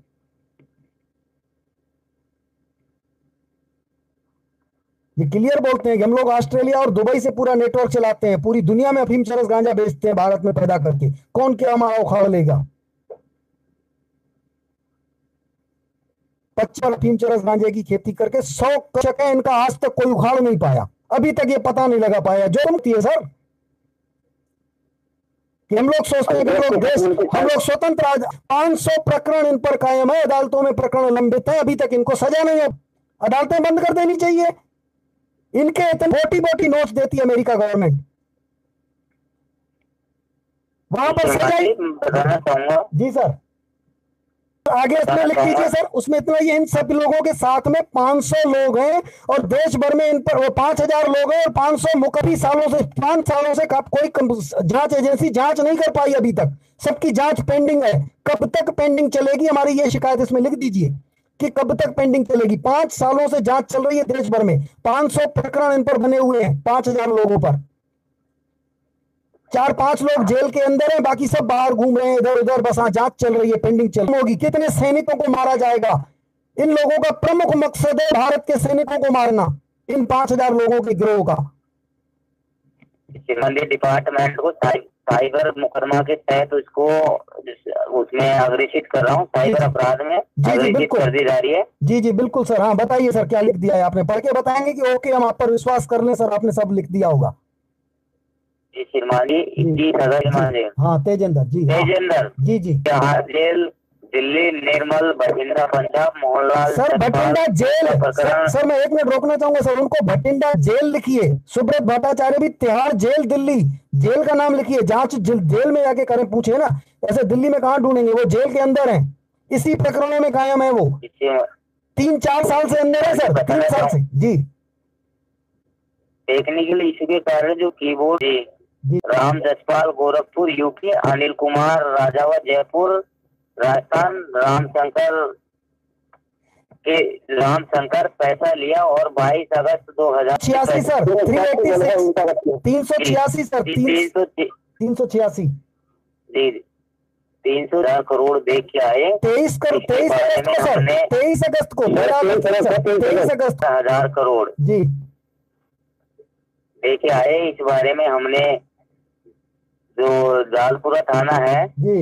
ये क्लियर बोलते हैं कि हम लोग ऑस्ट्रेलिया और दुबई से पूरा नेटवर्क चलाते हैं, पूरी दुनिया में अफीम चरस गांजा बेचते हैं भारत में पैदा करके। कौन क्या हमारा उखाड़ लेगा। 55 अफीम चरस गांजे की खेती करके 100 कचक है इनका, आज तक कोई उखाड़ नहीं पाया। अभी तक ये पता नहीं लगा पाया। जो मुक्ति है सर कि हम लोग सोचते हैं कि हम लोग स्वतंत्र। 500 प्रकरण इन पर कायम है, अदालतों में प्रकरण लंबित है, अभी तक इनको सजा नहीं है। अदालतें बंद कर देनी चाहिए। इनके इतने मोटी मोटी नोट्स देती है अमेरिका गवर्नमेंट। वहां पर सजाई। बताना चाहूंगा जी सर, आगे इसमें लिख दीजिए सर, उसमें इतना ही है, इन सब लोगों के साथ में 500 लोग हैं और देश भर में इन पर 5000 लोग हैं और 500 मुकर्री सालों से 5 सालों से कोई जांच एजेंसी जांच नहीं कर पाई अभी तक, सबकी जांच पेंडिंग है। कब तक पेंडिंग चलेगी हमारी ये शिकायत इसमें लिख दीजिए कि कब तक पेंडिंग चलेगी। 5 सालों से जांच चल रही है देश भर में, 500 प्रकरण इन पर बने हुए हैं 5000 लोगों पर। 4-5 लोग जेल के अंदर हैं, बाकी सब बाहर घूम रहे हैं इधर उधर, बस हाँ जांच चल रही है, पेंडिंग चल होगी। कितने सैनिकों को मारा जाएगा? इन लोगों का प्रमुख मकसद है भारत के सैनिकों को मारना, इन 5000 लोगों के गिरोह का। संबंधित डिपार्टमेंट को साइबर मुकदमा के तहत उसको उसमें अग्रेसित कर रहा हूँ, साइबर अपराध में अग्रेसित कर दी जा रही है। जी जी बिल्कुल सर। हाँ बताइए सर, क्या लिख दिया है आपने? पढ़ के बताएंगे कि ओके हम आप पर विश्वास कर लें? सर आपने सब लिख दिया होगा। जी श्रीमान जी, 21,000 श्रीमान जी। हाँ तेजेंद्र जी, तेजेंद्र जी जी। जहाज jail Delhi, Nirmal, Bathinda Punjab, Mohanlal sir Bathinda jail, sir मैं एक मिनट रोकना चाहूंगा सर, उनको भटिंडा जेल लिखिए। सुब्रत भट्टाचार्य भी तिहाड़ जेल दिल्ली, जेल का नाम लिखिए। जांच जेल में जाके करें, पूछे ना, ऐसे दिल्ली में कहां ढूंढेंगे, वो जेल के अंदर है, इसी प्रकरणों में कायम है वो। 3-4 साल से अंदर है सर, 3 साल से। जी टेक्निकल इशू के कारण जो कीबोर्ड राम जसपाल गोरखपुर यूपी, अनिल कुमार राजावत जयपुर राजस्थान, रामशंकर पैसा लिया और 22 अगस्त 2086 सर, 386 सर, 386 जी 300 करोड़ देख के आए। 23 अगस्त को सर, 23 अगस्त को 23 अगस्त 1000 करोड़ जी देखे आए। इस बारे में हमने जो जालपुरा थाना है जी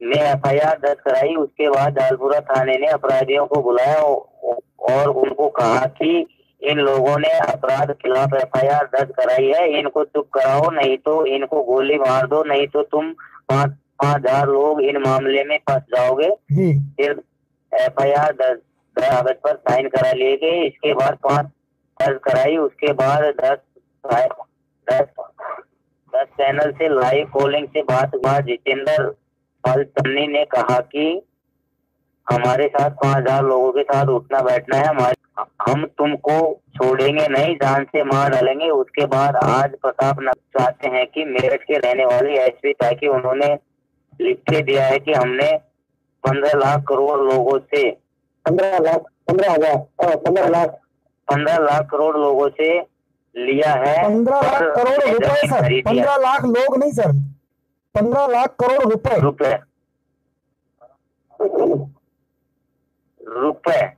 में FIR दर्ज कराई। उसके बाद जालपुरा थाने ने अपराधियों को बुलाया और उनको कहा कि इन लोगों ने अपराध खिलाफ FIR दर्ज कराई है, इनको चुप कराओ, नहीं तो इनको गोली मार दो, नहीं तो तुम 5,000 लोग इन मामले में फंस जाओगे। फिर FIR दर्ज कागज पर साइन करा लिए गए। इसके बाद 5 दर्ज कराई। उसके बाद 10 चैनल से लाइव कॉलिंग से बात हुआ। जितेंद्र पाल चन्नी ने कहा कि हमारे साथ 5,000 लोगों के साथ उठना बैठना है, हम तुमको छोड़ेंगे नहीं, जान से मार डालेंगे। उसके बाद आज प्रताप नगर चाहते हैं कि मेरठ के रहने वाली SP ताकि उन्होंने लिख के दिया है कि हमने 15 लाख करोड़ लोगों से 15 लाख करोड़ लोगों से लिया है। 15 लाख करोड़ रुपए सर, 15 लाख लोग नहीं सर, 15 लाख करोड़ रुपए।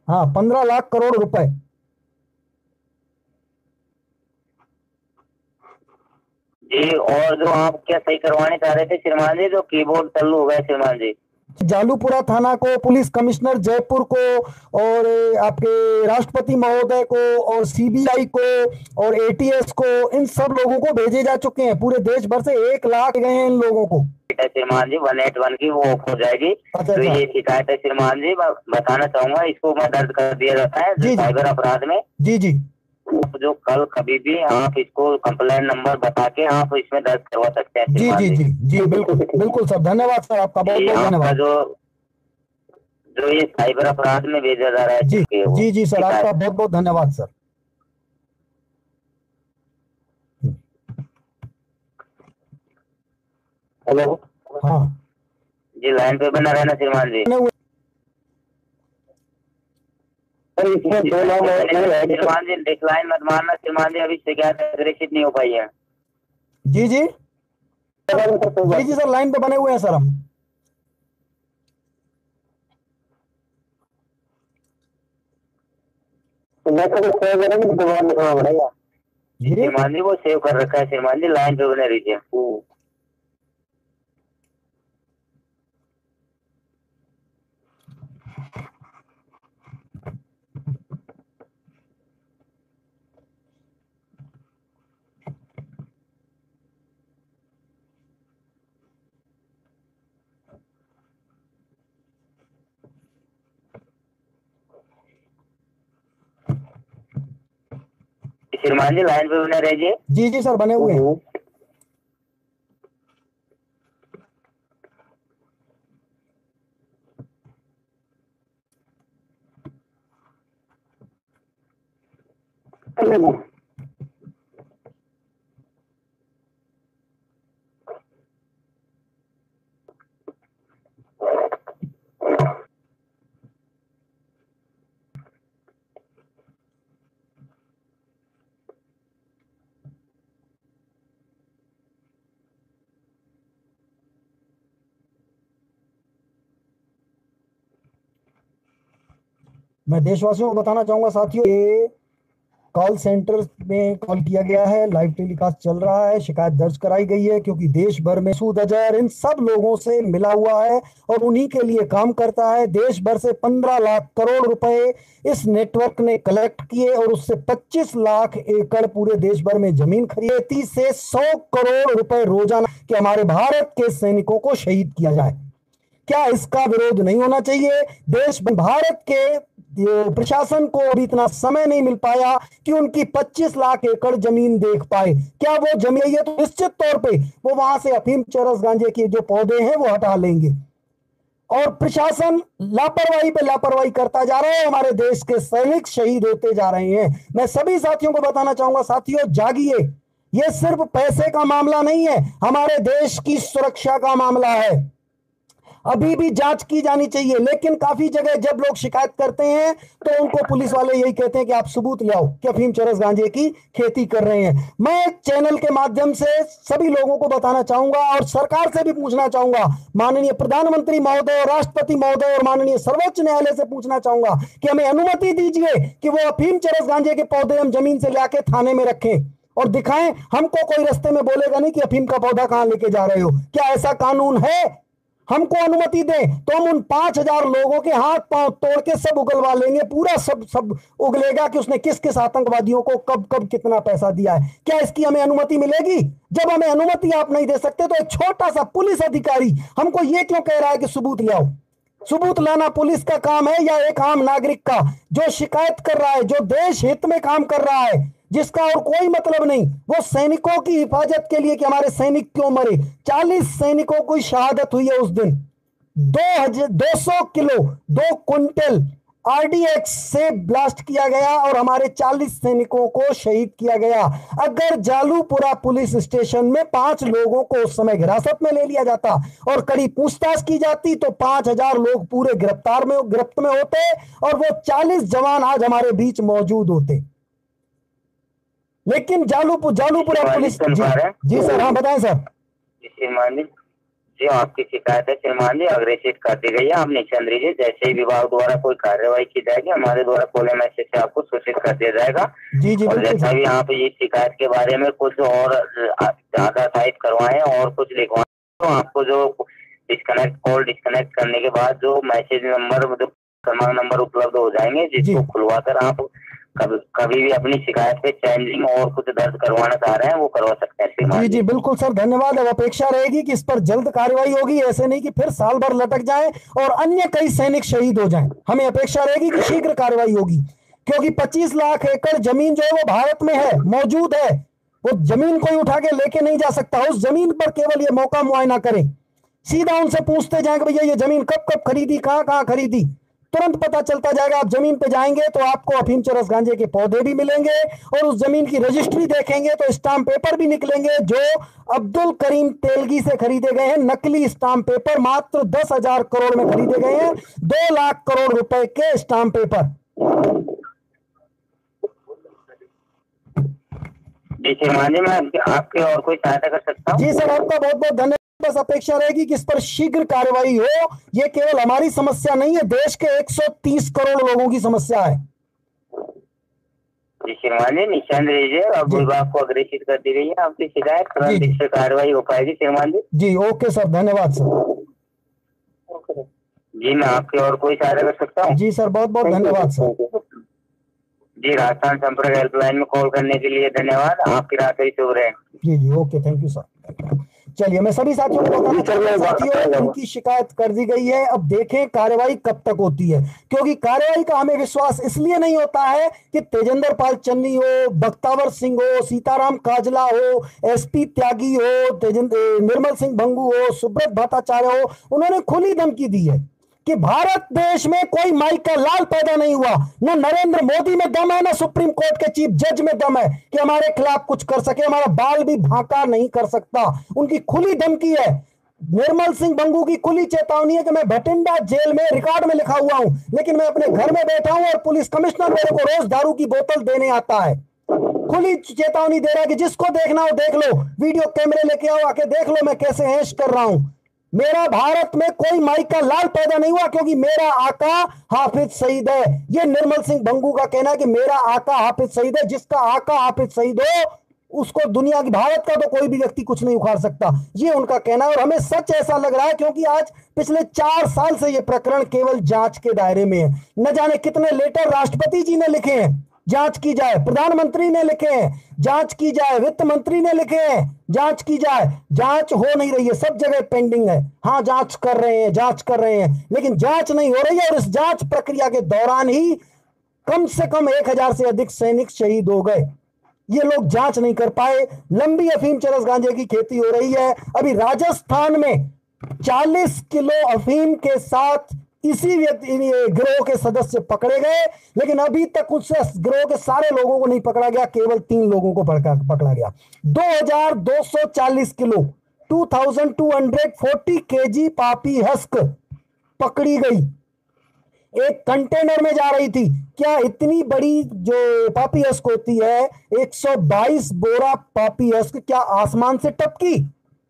हाँ 15 लाख करोड़ रुपए। जी और जो आप क्या सही करवाने चाह रहे थे श्रीमान जी, जो कीबोर्ड चालू हो गया श्रीमान जी, जालूपुरा थाना को, पुलिस कमिश्नर जयपुर को और आपके राष्ट्रपति महोदय को और CBI को और ATS को, इन सब लोगों को भेजे जा चुके हैं। पूरे देश भर से 1 लाख गए हैं इन लोगों को। श्रीमान जी 181 की वो ऑफ हो जाएगी। तो ये शिकायत है श्रीमान जी, बताना चाहूंगा, इसको मैं दर्ज कर दिया जाता है साइबर अपराध में। जी जी जो कल कभी भी आप इसको कंप्लेंट नंबर बता के आप इसमें दर्ज करवा सकते हैं। जी जी जी जी बिल्कुल बिल्कुल सर, धन्यवाद सर, आपका बहुत बहुत धन्यवाद। जो ये साइबर अपराध में भेजा जा रहा है। जी जी जी सर, आपका बहुत बहुत धन्यवाद सर। हेलो, हाँ जी लाइन पे बना रहना श्रीमान जी। श्रीमान जी डिक्लाइन मत मारना श्रीमान जी, अभी शिकायत अग्रेसित नहीं हो पाई है। जी जी जी जी सर, लाइन पे बने हुए हैं सर हम। श्रीमान जी वो सेव कर रखा है श्रीमान जी, लाइन पे बने रहिए। श्रीमान जी लाइन पे बने रहिए। जी जी सर, बने हुए हैं। मैं देशवासियों को बताना चाहूंगा साथियों, ये कॉल सेंटर में कॉल किया गया है, लाइव टेलीकास्ट चल रहा है, शिकायत दर्ज कराई गई है क्योंकि देश भर में सूद अजहर इन सब लोगों से मिला हुआ है और उन्हीं के लिए काम करता है। देश भर से 15 लाख करोड़ रुपए इस नेटवर्क ने कलेक्ट किए और उससे 25 लाख एकड़ पूरे देश भर में जमीन खरीदी। 30 से 100 करोड़ रुपए रोजाना कि हमारे भारत के सैनिकों को शहीद किया जाए। क्या इसका विरोध नहीं होना चाहिए? देश भारत के प्रशासन को अभी इतना समय नहीं मिल पाया कि उनकी 25 लाख एकड़ जमीन देख पाए। क्या वो जमीन है तो निश्चित तौर पे वो वहां से अफीम, चरस, गांजे के जो पौधे हैं वो हटा लेंगे। और प्रशासन लापरवाही पे लापरवाही करता जा रहा है, हमारे देश के सैनिक शहीद होते जा रहे हैं। मैं सभी साथियों को बताना चाहूंगा, साथियों जागिए, ये सिर्फ पैसे का मामला नहीं है, हमारे देश की सुरक्षा का मामला है। अभी भी जांच की जानी चाहिए। लेकिन काफी जगह जब लोग शिकायत करते हैं तो उनको पुलिस वाले यही कहते हैं कि आप सबूत ले आओ कि अफीम, चरस, गांजे की खेती कर रहे हैं। मैं चैनल के माध्यम से सभी लोगों को बताना चाहूंगा और सरकार से भी पूछना चाहूंगा, माननीय प्रधानमंत्री महोदय और राष्ट्रपति महोदय और माननीय सर्वोच्च न्यायालय से पूछना चाहूंगा कि हमें अनुमति दीजिए कि वो अफीम, चरस, गांजे के पौधे हम जमीन से लाके थाने में रखें और दिखाएं। हमको कोई रास्ते में बोलेगा नहीं कि अफीम का पौधा कहां लेके जा रहे हो। क्या ऐसा कानून है? हमको अनुमति दें तो हम उन 5,000 लोगों के हाथ पांव तोड़ के सब उगलवा लेंगे। पूरा सब उगलेगा कि उसने किस किस आतंकवादियों को कब कब कितना पैसा दिया है। क्या इसकी हमें अनुमति मिलेगी? जब हमें अनुमति आप नहीं दे सकते तो एक छोटा सा पुलिस अधिकारी हमको ये क्यों कह रहा है कि सबूत ले आओ? सबूत लाना पुलिस का काम है या एक आम नागरिक का जो शिकायत कर रहा है, जो देश हित में काम कर रहा है, जिसका और कोई मतलब नहीं, वो सैनिकों की हिफाजत के लिए कि हमारे सैनिक क्यों मरे। 40 सैनिकों की शहादत हुई है उस दिन। 200 किलो 2 क्विंटल आरडीएक्स से ब्लास्ट किया गया और हमारे 40 सैनिकों को शहीद किया गया। अगर जालूपुरा पुलिस स्टेशन में 5 लोगों को उस समय हिरासत में ले लिया जाता और कड़ी पूछताछ की जाती तो 5,000 लोग पूरे गिरफ्त में होते और वो 40 जवान आज हमारे बीच मौजूद होते। लेकिन जालूपुरा पुलिस जी सर, हाँ बताएं सर। श्रीमान जी आपकी शिकायत है श्रीमान जी अग्रेसित कर दी गई है। आप निश्चिंत रहिए, जैसे ही विभाग द्वारा कोई कार्यवाही की जाएगी हमारे द्वारा खोले मैसेज से आपको सूचित कर दिया जाएगा। जी जी, और जैसा भी यहाँ पे ये शिकायत के बारे में कुछ और ज्यादा टाइप करवाएं और कुछ लिखवाएं तो आपको जो कॉल डिस्कनेक्ट करने के बाद जो मैसेज नंबर, जो क्रमांक नंबर उपलब्ध हो जाएंगे जिसको खुलवाकर आप कभी भी अपनी शिकायत पे चेंजिंग और कुछ दर्ज करवाना चाह रहे हैं वो करवा सकते हैं। जी जी बिल्कुल सर, धन्यवाद। अब अपेक्षा रहेगी कि इस पर जल्द कार्रवाई होगी, ऐसे नहीं कि फिर साल भर लटक जाए और अन्य कई सैनिक शहीद हो जाएं। हमें अपेक्षा रहेगी कि शीघ्र कार्रवाई होगी क्योंकि 25 लाख एकड़ जमीन जो है वो भारत में है, मौजूद है। वो जमीन कोई उठा के लेके नहीं जा सकता। उस जमीन पर केवल ये मौका मुआयना करें, सीधा उनसे पूछते जाएंगे भैया ये जमीन कब कब खरीदी, कहां खरीदी, तुरंत पता चलता जाएगा। आप जमीन पे जाएंगे तो आपको अफीम, चरस, गांजे के पौधे भी मिलेंगे और उस जमीन की रजिस्ट्री देखेंगे तो स्टाम्प पेपर भी निकलेंगे जो अब्दुल करीम तेलगी से खरीदे गए हैं। नकली स्टाम्प पेपर मात्र 10,000 करोड़ में खरीदे गए हैं, 2 लाख करोड़ रुपए के स्टाम्प पेपर। मैं आपके और कोई सहायता कर सकता हूँ? जी सर, आपका बहुत बहुत धन्यवाद। बस अपेक्षा रहेगी कि इस पर शीघ्र कार्रवाई हो। ये केवल हमारी समस्या नहीं है, देश के 130 करोड़ लोगों की समस्या है। श्रीमान जी निशान रहिए, अब विभाग को अग्रेसित कर दी गई है आपकी शिकायत, तुरंत इस पर कार्रवाई हो पाएगी। श्रीमान जी ओके सर, धन्यवाद सर। जी मैं आपकी और कोई सहायता कर सकता हूँ? जी सर, बहुत बहुत धन्यवाद सर। जी राजस्थान संपर्क हेल्पलाइन में कॉल करने के लिए धन्यवाद। आपकी रात्रि शुभ रहे। जी ओके, थैंक यू सर। चलिए, मैं सभी साथियों को बताना चाहूंगा, साथियों उनकी शिकायत कर दी गई है। अब देखें कार्रवाई कब तक होती है, क्योंकि कार्रवाई का हमें विश्वास इसलिए नहीं होता है कि तेजेंद्र पाल चन्नी हो, बख्तावर सिंह हो, सीताराम काजला हो, एसपी त्यागी हो, निर्मल सिंह भंगू हो, सुब्रत भट्टाचार्य हो, उन्होंने खुली धमकी दी है कि भारत देश में कोई माई का लाल पैदा नहीं हुआ, न नरेंद्र मोदी में दम है, न सुप्रीम कोर्ट के चीफ जज में दम है कि हमारे खिलाफ कुछ कर सके, हमारा बाल भी भांका नहीं कर सकता। उनकी खुली धमकी है। निर्मल सिंह भंगू की खुली चेतावनी है कि मैं भटिंडा जेल में रिकॉर्ड में लिखा हुआ हूं, लेकिन मैं अपने घर में बैठा हूं और पुलिस कमिश्नर मेरे को रोज दारू की बोतल देने आता है। खुली चेतावनी दे रहा है कि जिसको देखना हो देख लो, वीडियो कैमरे लेके आओ, आके देख लो मैं कैसे ऐश कर रहा हूं। मेरा भारत में कोई माई का लाल पैदा नहीं हुआ, क्योंकि मेरा आका हाफिज सईद है। यह निर्मल सिंह भंगू का कहना है कि मेरा आका हाफिज सईद है। जिसका आका हाफिज सईद हो उसको दुनिया की, भारत का तो कोई भी व्यक्ति कुछ नहीं उखाड़ सकता, ये उनका कहना है। और हमें सच ऐसा लग रहा है क्योंकि आज पिछले 4 साल से यह प्रकरण केवल जांच के दायरे में है। न जाने कितने लेटर राष्ट्रपति जी ने लिखे हैं, जांच की जाए, प्रधानमंत्री ने लिखे हैं, जांच की जाए, वित्त मंत्री ने लिखे हैं, जांच की जाए। जांच हो नहीं रही है, सब जगह पेंडिंग है। हाँ, जांच कर रहे हैं, जांच कर रहे हैं, लेकिन जांच नहीं हो रही है। और इस जांच प्रक्रिया के दौरान ही कम से कम 1000 से अधिक सैनिक शहीद हो गए। ये लोग जांच नहीं कर पाए। लंबी अफीम चरस गांजे की खेती हो रही है। अभी राजस्थान में 40 किलो अफीम के साथ इसी व्यक्ति गिरोह के सदस्य पकड़े गए, लेकिन अभी तक उस गिरोह के सारे लोगों को नहीं पकड़ा गया, केवल 3 लोगों को पकड़ा गया। 2240 किलो 2240 केजी पापी हस्क पकड़ी गई, एक कंटेनर में जा रही थी। क्या इतनी बड़ी जो पापी हस्क होती है, 122 बोरा पापी हस्क क्या आसमान से टपकी?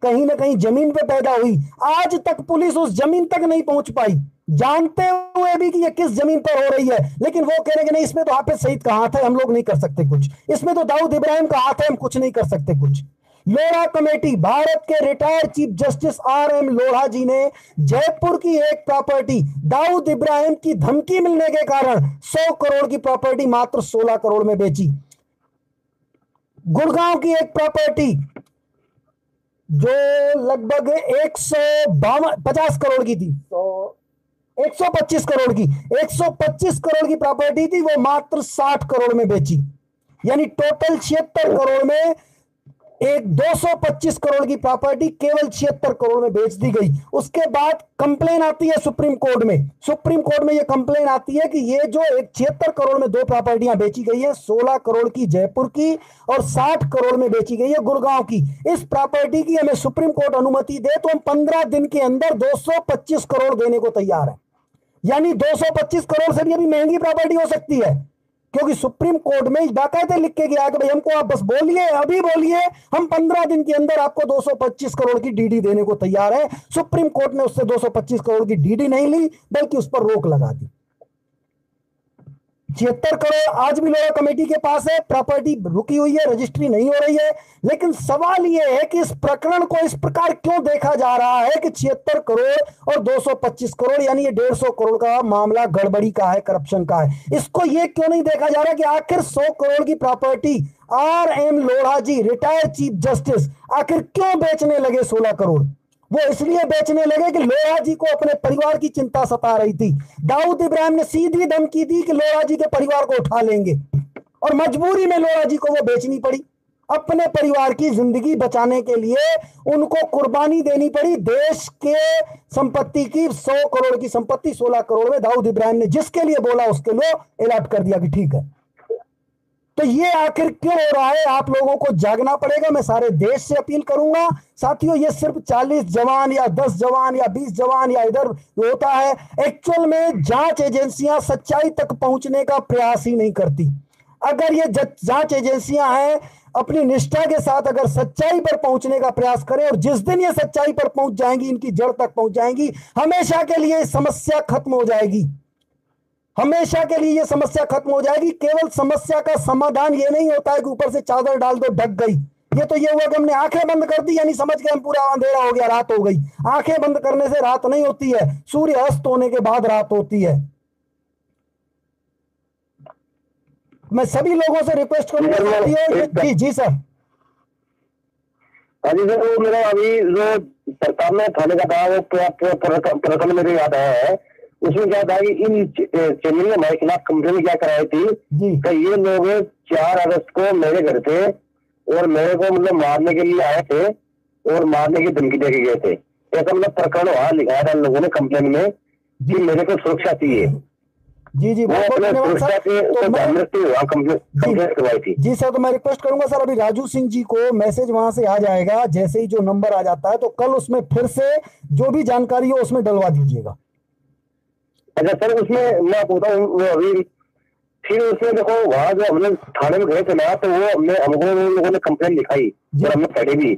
कहीं ना कहीं जमीन पे पैदा हुई। आज तक पुलिस उस जमीन तक नहीं पहुंच पाई, जानते हुए भी कि ये किस जमीन पर हो रही है। लेकिन वो कह रहे कि नहीं, इसमें तो हाफिज सईद का हाथ है, हम लोग नहीं कर सकते कुछ, इसमें तो दाऊद इब्राहिम का हाथ है, हम कुछ नहीं कर सकते कुछ। लोढ़ा कमेटी, भारत के retired chief justice RM Lodha ji ने जयपुर की एक प्रॉपर्टी दाऊद इब्राहिम की धमकी मिलने के कारण 100 करोड़ की प्रॉपर्टी मात्र 16 करोड़ में बेची। गुड़गांव की एक प्रॉपर्टी जो लगभग 150 करोड़ की थी, तो 125 करोड़ की, 125 करोड़ की प्रॉपर्टी थी, वो मात्र 60 करोड़ में बेची। यानी टोटल 76 करोड़ में एक 225 करोड़ की प्रॉपर्टी केवल 76 करोड़ में बेच दी गई। उसके बाद कंप्लेन आती है सुप्रीम कोर्ट में। सुप्रीम कोर्ट में यह कंप्लेन आती है कि ये जो 76 करोड़ में 2 प्रॉपर्टियां बेची गई है, 16 करोड़ की जयपुर की और 60 करोड़ में बेची गई है गुड़गांव की। इस प्रॉपर्टी की हमें सुप्रीम कोर्ट अनुमति दे तो हम 15 दिन के अंदर 225 करोड़ देने को तैयार है। यानी 225 करोड़ से भी अभी महंगी प्रॉपर्टी हो सकती है, क्योंकि सुप्रीम कोर्ट में बाकायदे लिख के गया कि भाई हमको आप बस बोलिए, अभी बोलिए, हम 15 दिन के अंदर आपको 225 करोड़ की डीडी देने को तैयार है। सुप्रीम कोर्ट ने उससे 225 करोड़ की डीडी नहीं ली, बल्कि उस पर रोक लगा दी। 76 करोड़ आज भी लोढ़ा कमेटी के पास है, प्रॉपर्टी रुकी हुई है, रजिस्ट्री नहीं हो रही है। लेकिन सवाल यह है कि इस प्रकरण को इस प्रकार क्यों देखा जा रहा है कि 76 करोड़ और 225 करोड़ यानी ये 150 करोड़ का मामला गड़बड़ी का है, करप्शन का है। इसको ये क्यों नहीं देखा जा रहा कि आखिर 100 करोड़ की प्रॉपर्टी RM लोढ़ा जी, रिटायर्ड चीफ जस्टिस, आखिर क्यों बेचने लगे 16 करोड़? वो इसलिए बेचने लगे कि लोढ़ा जी को अपने परिवार की चिंता सता रही थी। दाऊद इब्राहिम ने सीधी धमकी दी कि लोढ़ा जी के परिवार को उठा लेंगे, और मजबूरी में लोढ़ा जी को वो बेचनी पड़ी। अपने परिवार की जिंदगी बचाने के लिए उनको कुर्बानी देनी पड़ी। देश के संपत्ति की 100 करोड़ की संपत्ति 16 करोड़ में दाऊद इब्राहिम ने जिसके लिए बोला उसके लिए अलॉट कर दिया कि ठीक है। तो ये आखिर क्यों हो रहा है? आप लोगों को जागना पड़ेगा। मैं सारे देश से अपील करूंगा साथियों, ये सिर्फ 40 जवान या 10 जवान या 20 जवान या इधर होता है। एक्चुअल में जांच एजेंसियां सच्चाई तक पहुंचने का प्रयास ही नहीं करती। अगर ये जांच एजेंसियां हैं अपनी निष्ठा के साथ अगर सच्चाई पर पहुंचने का प्रयास करें, और जिस दिन ये सच्चाई पर पहुंच जाएंगी, इनकी जड़ तक पहुंच जाएंगी, हमेशा के लिए समस्या खत्म हो जाएगी। हमेशा के लिए यह समस्या खत्म हो जाएगी। केवल समस्या का समाधान यह नहीं होता है कि ऊपर से चादर डाल दो ढक गई। ये तो ये हुआ कि हमने आंखें बंद कर दी, यानी समझ के हम पूरा अंधेरा हो गया, रात हो गई। आंखें बंद करने से रात नहीं होती है, सूर्य अस्त होने के बाद रात होती है। मैं सभी लोगों से रिक्वेस्ट करूंगा जी जी सर। हाँ जी सर, वो मेरा अभी जो सरकार में थाने का था वो प्रकरण मेरे याद आया है। उसमें क्या था कि इन चेन्नई ने हमारे खिलाफ कंप्लेन क्या कराई थी कि ये लोग 4 अगस्त को मेरे घर थे और मेरे को मतलब मारने के लिए आए थे और मारने की धमकी दे के गए थे। ऐसा मतलब प्रकरण वहां लिखाया था लोगों ने कंप्लेन में कि मेरे को सुरक्षा चाहिए। जी जी, बहुत बहुत धन्यवाद सर। जी सर, तो मैं रिक्वेस्ट करूंगा सर, अभी राजू सिंह जी को मैसेज वहां से आ जाएगा, जैसे ही जो नंबर आ जाता है तो कल उसमें फिर से जो भी जानकारी हो उसमें डलवा दीजिएगा। अच्छा सर, उसमें मैं पूछता हूँ अभी फिर उसमें देखो वहां जो हमने थाने में गए थे ना, तो वो हमको लोगों ने कंप्लेन लिखाई और हमने पढ़ी भी।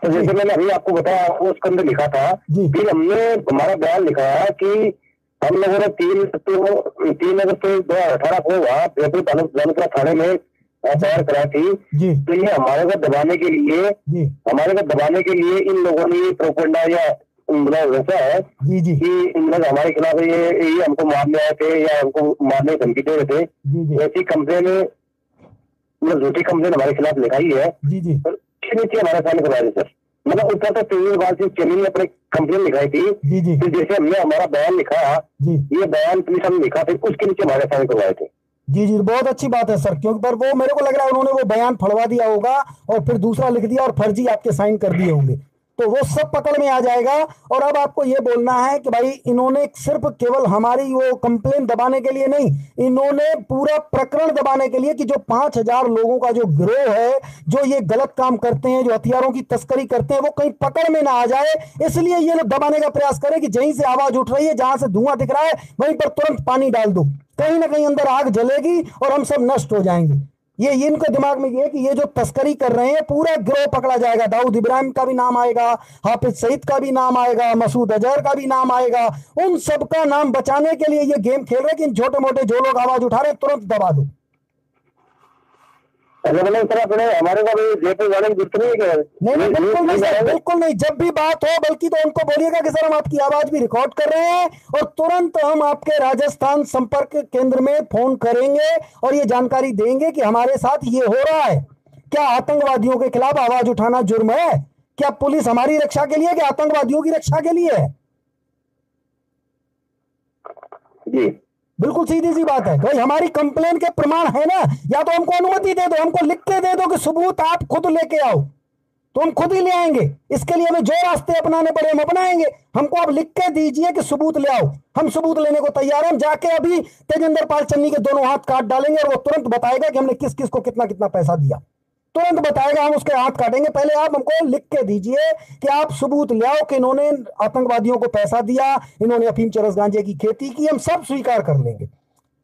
तो जैसे मैंने अभी आपको बताया उसके अंदर लिखा था, फिर हमने हमारा बयान लिखा कि हम लोगों ने 3 अगस्त 2018 को वहाँ जयपुर तालुका थाने में एफआईआर कराई थी। तो ये हमारे को दबाने के लिए इन लोगों ने प्रोपेगेंडा या मतलब वैसा है कि मतलब हमारे खिलाफ ये हमको मारने आए थे या हमको मारने की धमकी दे रहे थे। ऐसी कंप्लेन मतलब झूठी कंप्लेन हमारे खिलाफ लिखाई है। नीचे हमारे सामने करवा दी सर, मतलब ऊपर तो 3 बार से चेन्नई ने अपनी कंप्लेन लिखाई थी। तो जैसे हमने हमारा बयान लिखा, ये बयान पुलिस हमने लिखा था, उसके नीचे हमारे सामने करवाए थे। जी जी, बहुत अच्छी बात है सर, क्योंकि पर वो मेरे को लग रहा है उन्होंने वो बयान फड़वा दिया होगा और फिर दूसरा लिख दिया और फर्जी आपके साइन कर दिए होंगे, तो वो सब पकड़ में आ जाएगा। और अब आपको ये बोलना है कि भाई इन्होंने सिर्फ केवल हमारी वो कंप्लेन दबाने के लिए नहीं, इन्होंने पूरा प्रकरण दबाने के लिए कि जो 5000 लोगों का जो गिरोह है जो ये गलत काम करते हैं, जो हथियारों की तस्करी करते हैं, वो कहीं पकड़ में ना आ जाए, इसलिए ये लोग दबाने का प्रयास करें कि जहीं से आवाज उठ रही है, जहां से धुआं दिख रहा है वहीं पर तुरंत पानी डाल दो, कहीं ना कहीं अंदर आग जलेगी और हम सब नष्ट हो जाएंगे। ये इनके दिमाग में ये कि ये जो तस्करी कर रहे हैं पूरा गिरोह पकड़ा जाएगा, दाऊद इब्राहिम का भी नाम आएगा, हाफिज सईद का भी नाम आएगा, मसूद अजहर का भी नाम आएगा, उन सबका नाम बचाने के लिए ये गेम खेल रहे हैं कि इन छोटे मोटे जो लोग आवाज उठा रहे हैं तुरंत दबा दो। हमारे को जयपुर वाले नहीं, बिल्कुल नहीं सर, बिल्कुल नहीं। जब भी बात हो बल्कि तो उनको बोलिएगा कि सर हम आपकी आवाज भी रिकॉर्ड कर रहे हैं और तुरंत हम आपके राजस्थान संपर्क केंद्र में फोन करेंगे और ये जानकारी देंगे कि हमारे साथ ये हो रहा है। क्या आतंकवादियों के खिलाफ आवाज उठाना जुर्म है? क्या पुलिस हमारी रक्षा के लिए कि आतंकवादियों की रक्षा के लिए है? जी बिल्कुल सीधी सी बात है भाई, हमारी कंप्लेन के प्रमाण है ना, या तो हमको अनुमति दे दो, हमको लिख के दे दो कि सबूत आप खुद लेके आओ, तो हम खुद ही ले आएंगे। इसके लिए हमें जो रास्ते अपनाने पड़े हम अपनाएंगे। हमको आप लिख के दीजिए कि सबूत ले आओ, हम सबूत लेने को तैयार हैं। हम जाके अभी तेजिंदर पाल चन्नी के दोनों हाथ काट डालेंगे और वो तुरंत बताएगा कि हमने किस किस को कितना कितना पैसा दिया, तुरंत बताएगा, हम उसके हाथ काटेंगे। पहले आप हमको लिख के दीजिए कि आप सबूत ले आओ कि इन्होंने आतंकवादियों को पैसा दिया, इन्होंने अफीम चरस गांजे की खेती की, हम सब स्वीकार कर लेंगे,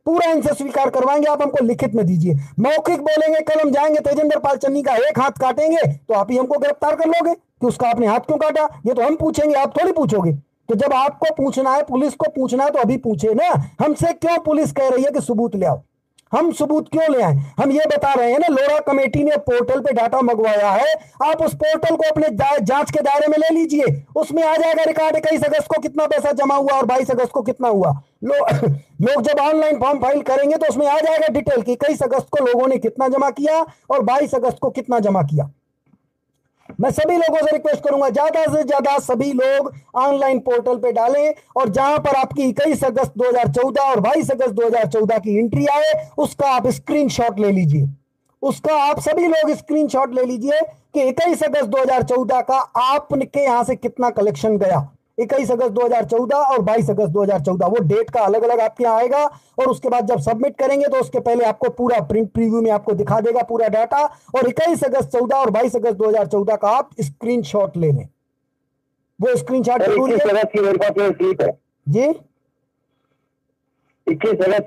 पूरा इनसे स्वीकार करवाएंगे। आप हमको लिखित में दीजिए, मौखिक बोलेंगे कल हम जाएंगे तेजिंदर पाल चन्नी का एक हाथ काटेंगे तो आप ही हमको गिरफ्तार कर लोगे कि उसका आपने हाथ क्यों काटा, ये तो हम पूछेंगे, आप थोड़ी पूछोगे। तो जब आपको पूछना है, पुलिस को पूछना है, तो अभी पूछे ना, हमसे क्यों पुलिस कह रही है कि सबूत ले आओ, हम सबूत क्यों ले आए? हम ये बता रहे हैं ना, लोरा कमेटी ने पोर्टल पे डाटा मंगवाया है, आप उस पोर्टल को अपने जांच के दायरे में ले लीजिए, उसमें आ जाएगा रिकॉर्ड 21 अगस्त को कितना पैसा जमा हुआ और 22 अगस्त को कितना हुआ। लोग जब ऑनलाइन फॉर्म फाइल करेंगे तो उसमें आ जाएगा डिटेल कि 21 अगस्त को लोगों ने कितना जमा किया और 22 अगस्त को कितना जमा किया। मैं सभी लोगों से रिक्वेस्ट करूंगा ज्यादा से ज्यादा सभी लोग ऑनलाइन पोर्टल पे डालें और जहां पर आपकी 21 अगस्त 2014 और 22 अगस्त 2014 की एंट्री आए उसका आप स्क्रीनशॉट ले लीजिए, उसका आप सभी लोग स्क्रीनशॉट ले लीजिए कि 21 अगस्त 2014 का आपके यहां से कितना कलेक्शन गया। 21 अगस्त 2014 और 22 अगस्त 2014 वो डेट का अलग अलग आपके यहाँ आएगा और उसके बाद जब सबमिट करेंगे तो उसके पहले आपको पूरा प्रिंट प्रीव्यू में आपको दिखा देगा पूरा डाटा। और 21 अगस्त 14 और 22 अगस्त 2014 का आप स्क्रीनशॉट ले लें, वो स्क्रीनशॉट जी 21 अगस्त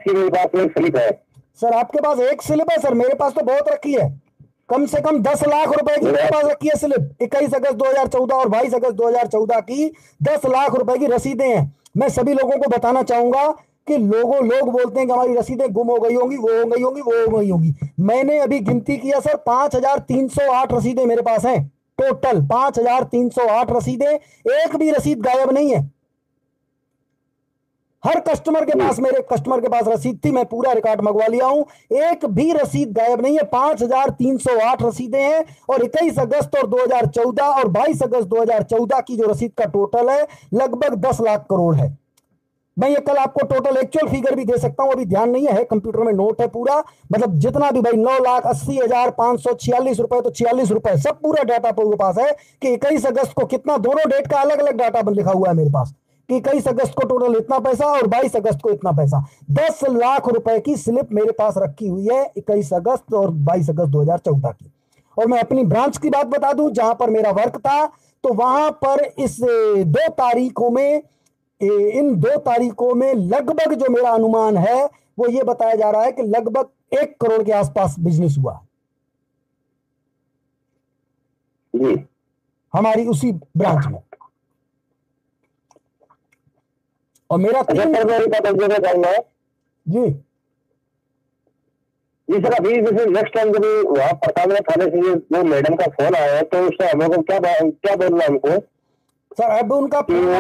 की मेरे पास एक स्लिप है सर। आपके पास एक स्लिप है सर? मेरे पास तो बहुत रखी है, कम से कम 10 लाख रुपए की मेरे पास रखी है स्लिप। 21 अगस्त 2014 और 22 अगस्त 2014 की 10 लाख रुपए की रसीदें हैं। मैं सभी लोगों को बताना चाहूंगा कि लोग बोलते हैं कि हमारी रसीदें गुम हो गई होंगी, वो हो गई होंगी, वो हो गई होंगी। मैंने अभी गिनती किया सर, 5308 रसीदें मेरे पास हैं, टोटल 5308 रसीदें, एक भी रसीद गायब नहीं है। हर कस्टमर के पास, मेरे कस्टमर के पास रसीद थी, मैं पूरा रिकॉर्ड मंगवा लिया हूं, एक भी रसीद गायब नहीं है। 5308 रसीदें हैं और 21 अगस्त और 2014 और 22 अगस्त 2014 की जो रसीद का टोटल है लगभग 10 लाख करोड़ है। मैं ये कल आपको टोटल एक्चुअल फिगर भी दे सकता हूं, अभी ध्यान नहीं है, कंप्यूटर में नोट है पूरा, मतलब जितना भी भाई 9,80,546 रुपए, तो 46 रुपए सब पूरा डाटा मेरे पास है कि 21 अगस्त को कितना, दोनों डेट का अलग अलग डाटा लिखा हुआ है मेरे पास कि 21 अगस्त को टोटल इतना पैसा और 22 अगस्त को इतना पैसा। 10 लाख रुपए की स्लिप मेरे पास रखी हुई है 21 अगस्त और 22 अगस्त 2014 की। और मैं अपनी ब्रांच की बात बता दूं जहां पर मेरा वर्क था, तो वहां पर इस 2 तारीखों में, इन 2 तारीखों में लगभग जो मेरा अनुमान है वो ये बताया जा रहा है कि लगभग 1 करोड़ के आसपास बिजनेस हुआ जी हमारी उसी ब्रांच में। और मेरा अच्छा सर, मेरी बात एक जगह करना है जी जी सर। अभी जैसे नेक्स्ट टाइम जब वहाँ प्रताप थाने से वो मैडम का फोन आया है तो उससे हम लोग को क्या बोलना है हमको सर? अब उनका कि वो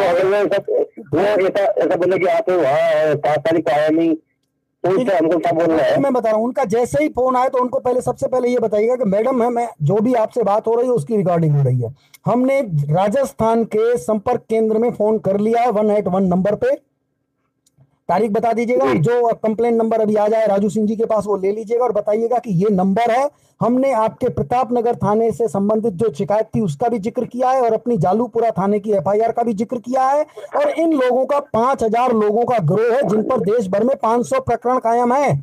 ऐसा बोले कि आप वहाँ 5 तारीख को आया नहीं, तो उससे हमको क्या बोलना है? मैं बता रहा हूँ, उनका जैसे ही फोन आया तो उनको पहले, सबसे पहले ये बताइएगा कि मैडम है, मैं जो भी आपसे बात हो रही है उसकी रिकॉर्डिंग हो रही है। हमने राजस्थान के संपर्क केंद्र में फोन कर लिया है 181 नंबर पे। तारीख बता दीजिएगा, जो कंप्लेंट नंबर अभी आ जाए राजू सिंह जी के पास वो ले लीजिएगा और बताइएगा कि ये नंबर है। हमने आपके प्रतापनगर थाने से संबंधित जो शिकायत थी उसका भी जिक्र किया है और अपनी जालूपुरा थाने की FIR का भी जिक्र किया है। और इन लोगों का 5000 लोगों का गिरोह है जिन पर देश भर में 500 प्रकरण कायम है,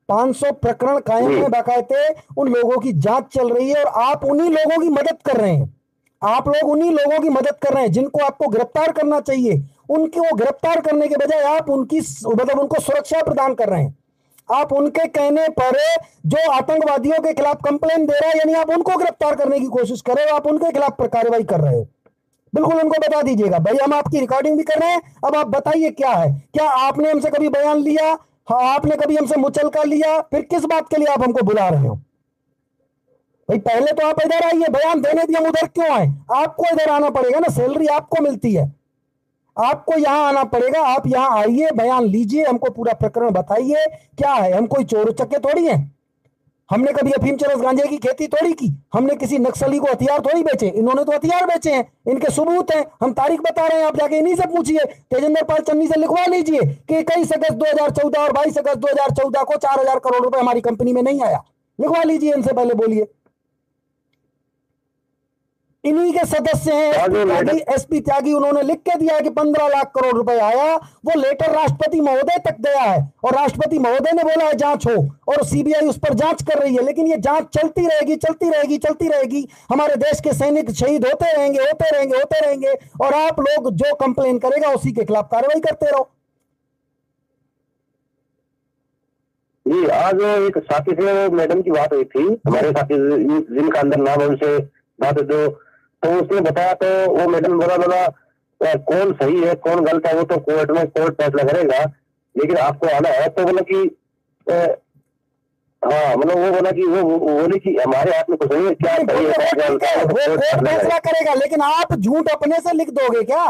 500 प्रकरण कायम है, बाकायदे उन लोगों की जांच चल रही है। और आप उन्हीं लोगों की मदद कर रहे हैं, आप लोग उन्हीं लोगों की मदद कर रहे हैं जिनको आपको गिरफ्तार करना चाहिए। उनको गिरफ्तार करने के बजाय आप उनकी, मतलब उनको सुरक्षा प्रदान कर रहे हैं। आप उनके कहने पर जो आतंकवादियों के खिलाफ कंप्लेन दे रहा है, यानी आप उनको गिरफ्तार करने की कोशिश कर रहे हो, आप उनके खिलाफ कार्रवाई कर रहे हो। बिल्कुल उनको बता दीजिएगा भाई हम आपकी रिकॉर्डिंग भी कर रहे हैं, अब आप बताइए क्या है, क्या आपने हमसे कभी बयान लिया? हाँ, आपने कभी हमसे मुचलका लिया? फिर किस बात के लिए आप हमको बुला रहे हो? भाई पहले तो आप इधर आइए, बयान देने दिए, हम उधर क्यों आए? आपको इधर आना पड़ेगा ना, सैलरी आपको मिलती है, आपको यहां आना पड़ेगा। आप यहां आइए, बयान लीजिए, हमको पूरा प्रकरण बताइए क्या है। हम कोई चोर उचक्के थोड़ी हैं, हमने कभी अफीम चरस गांजे की खेती थोड़ी की, हमने किसी नक्सली को हथियार थोड़ी बेचे, इन्होंने तो हथियार बेचे हैं, इनके सबूत हैं, हम तारीख बता रहे हैं, आप जाके इन्हीं से पूछिए, तेजेंद्र पाल चन्नी से लिखवा लीजिए कि 21 अगस्त 2014 और 22 अगस्त 2014 को 4000 करोड़ रुपए हमारी कंपनी में नहीं आया, लिखवा लीजिए इनसे, पहले बोलिए। इन्हीं के सदस्य हैं SP त्यागी, उन्होंने लिख के दिया है कि 15 लाख करोड़ रुपए आया। वो लेटर राष्ट्रपति महोदय तक गया है और राष्ट्रपति महोदय ने बोला है जांच हो, और CBI उस पर जांच कर रही है। लेकिन ये जांच चलती रहेगी, चलती रहेगी, चलती रहेगी। हमारे देश के सैनिक शहीद होते रहेंगे, होते रहेंगे, होते रहेंगे, और आप लोग जो कंप्लेन करेगा उसी के खिलाफ कार्रवाई करते रहो। जी, आज एक साथी से मैडम की बात हुई थी, हमारे साथी जिनका अंदर नाम है, उनसे बात जो, तो उसने बताया, तो वो मैडम बोला कौन सही है कौन गलत है वो तो कोर्ट में कोर्ट फैसला करेगा, लेकिन आपको आना है। तो बोला कि हाँ, मतलब वो बोला कि वो बोली कि हमारे हाथ में कुछ नहीं है, क्या सही है वो फैसला करेगा। लेकिन आप झूठ अपने से लिख दोगे क्या?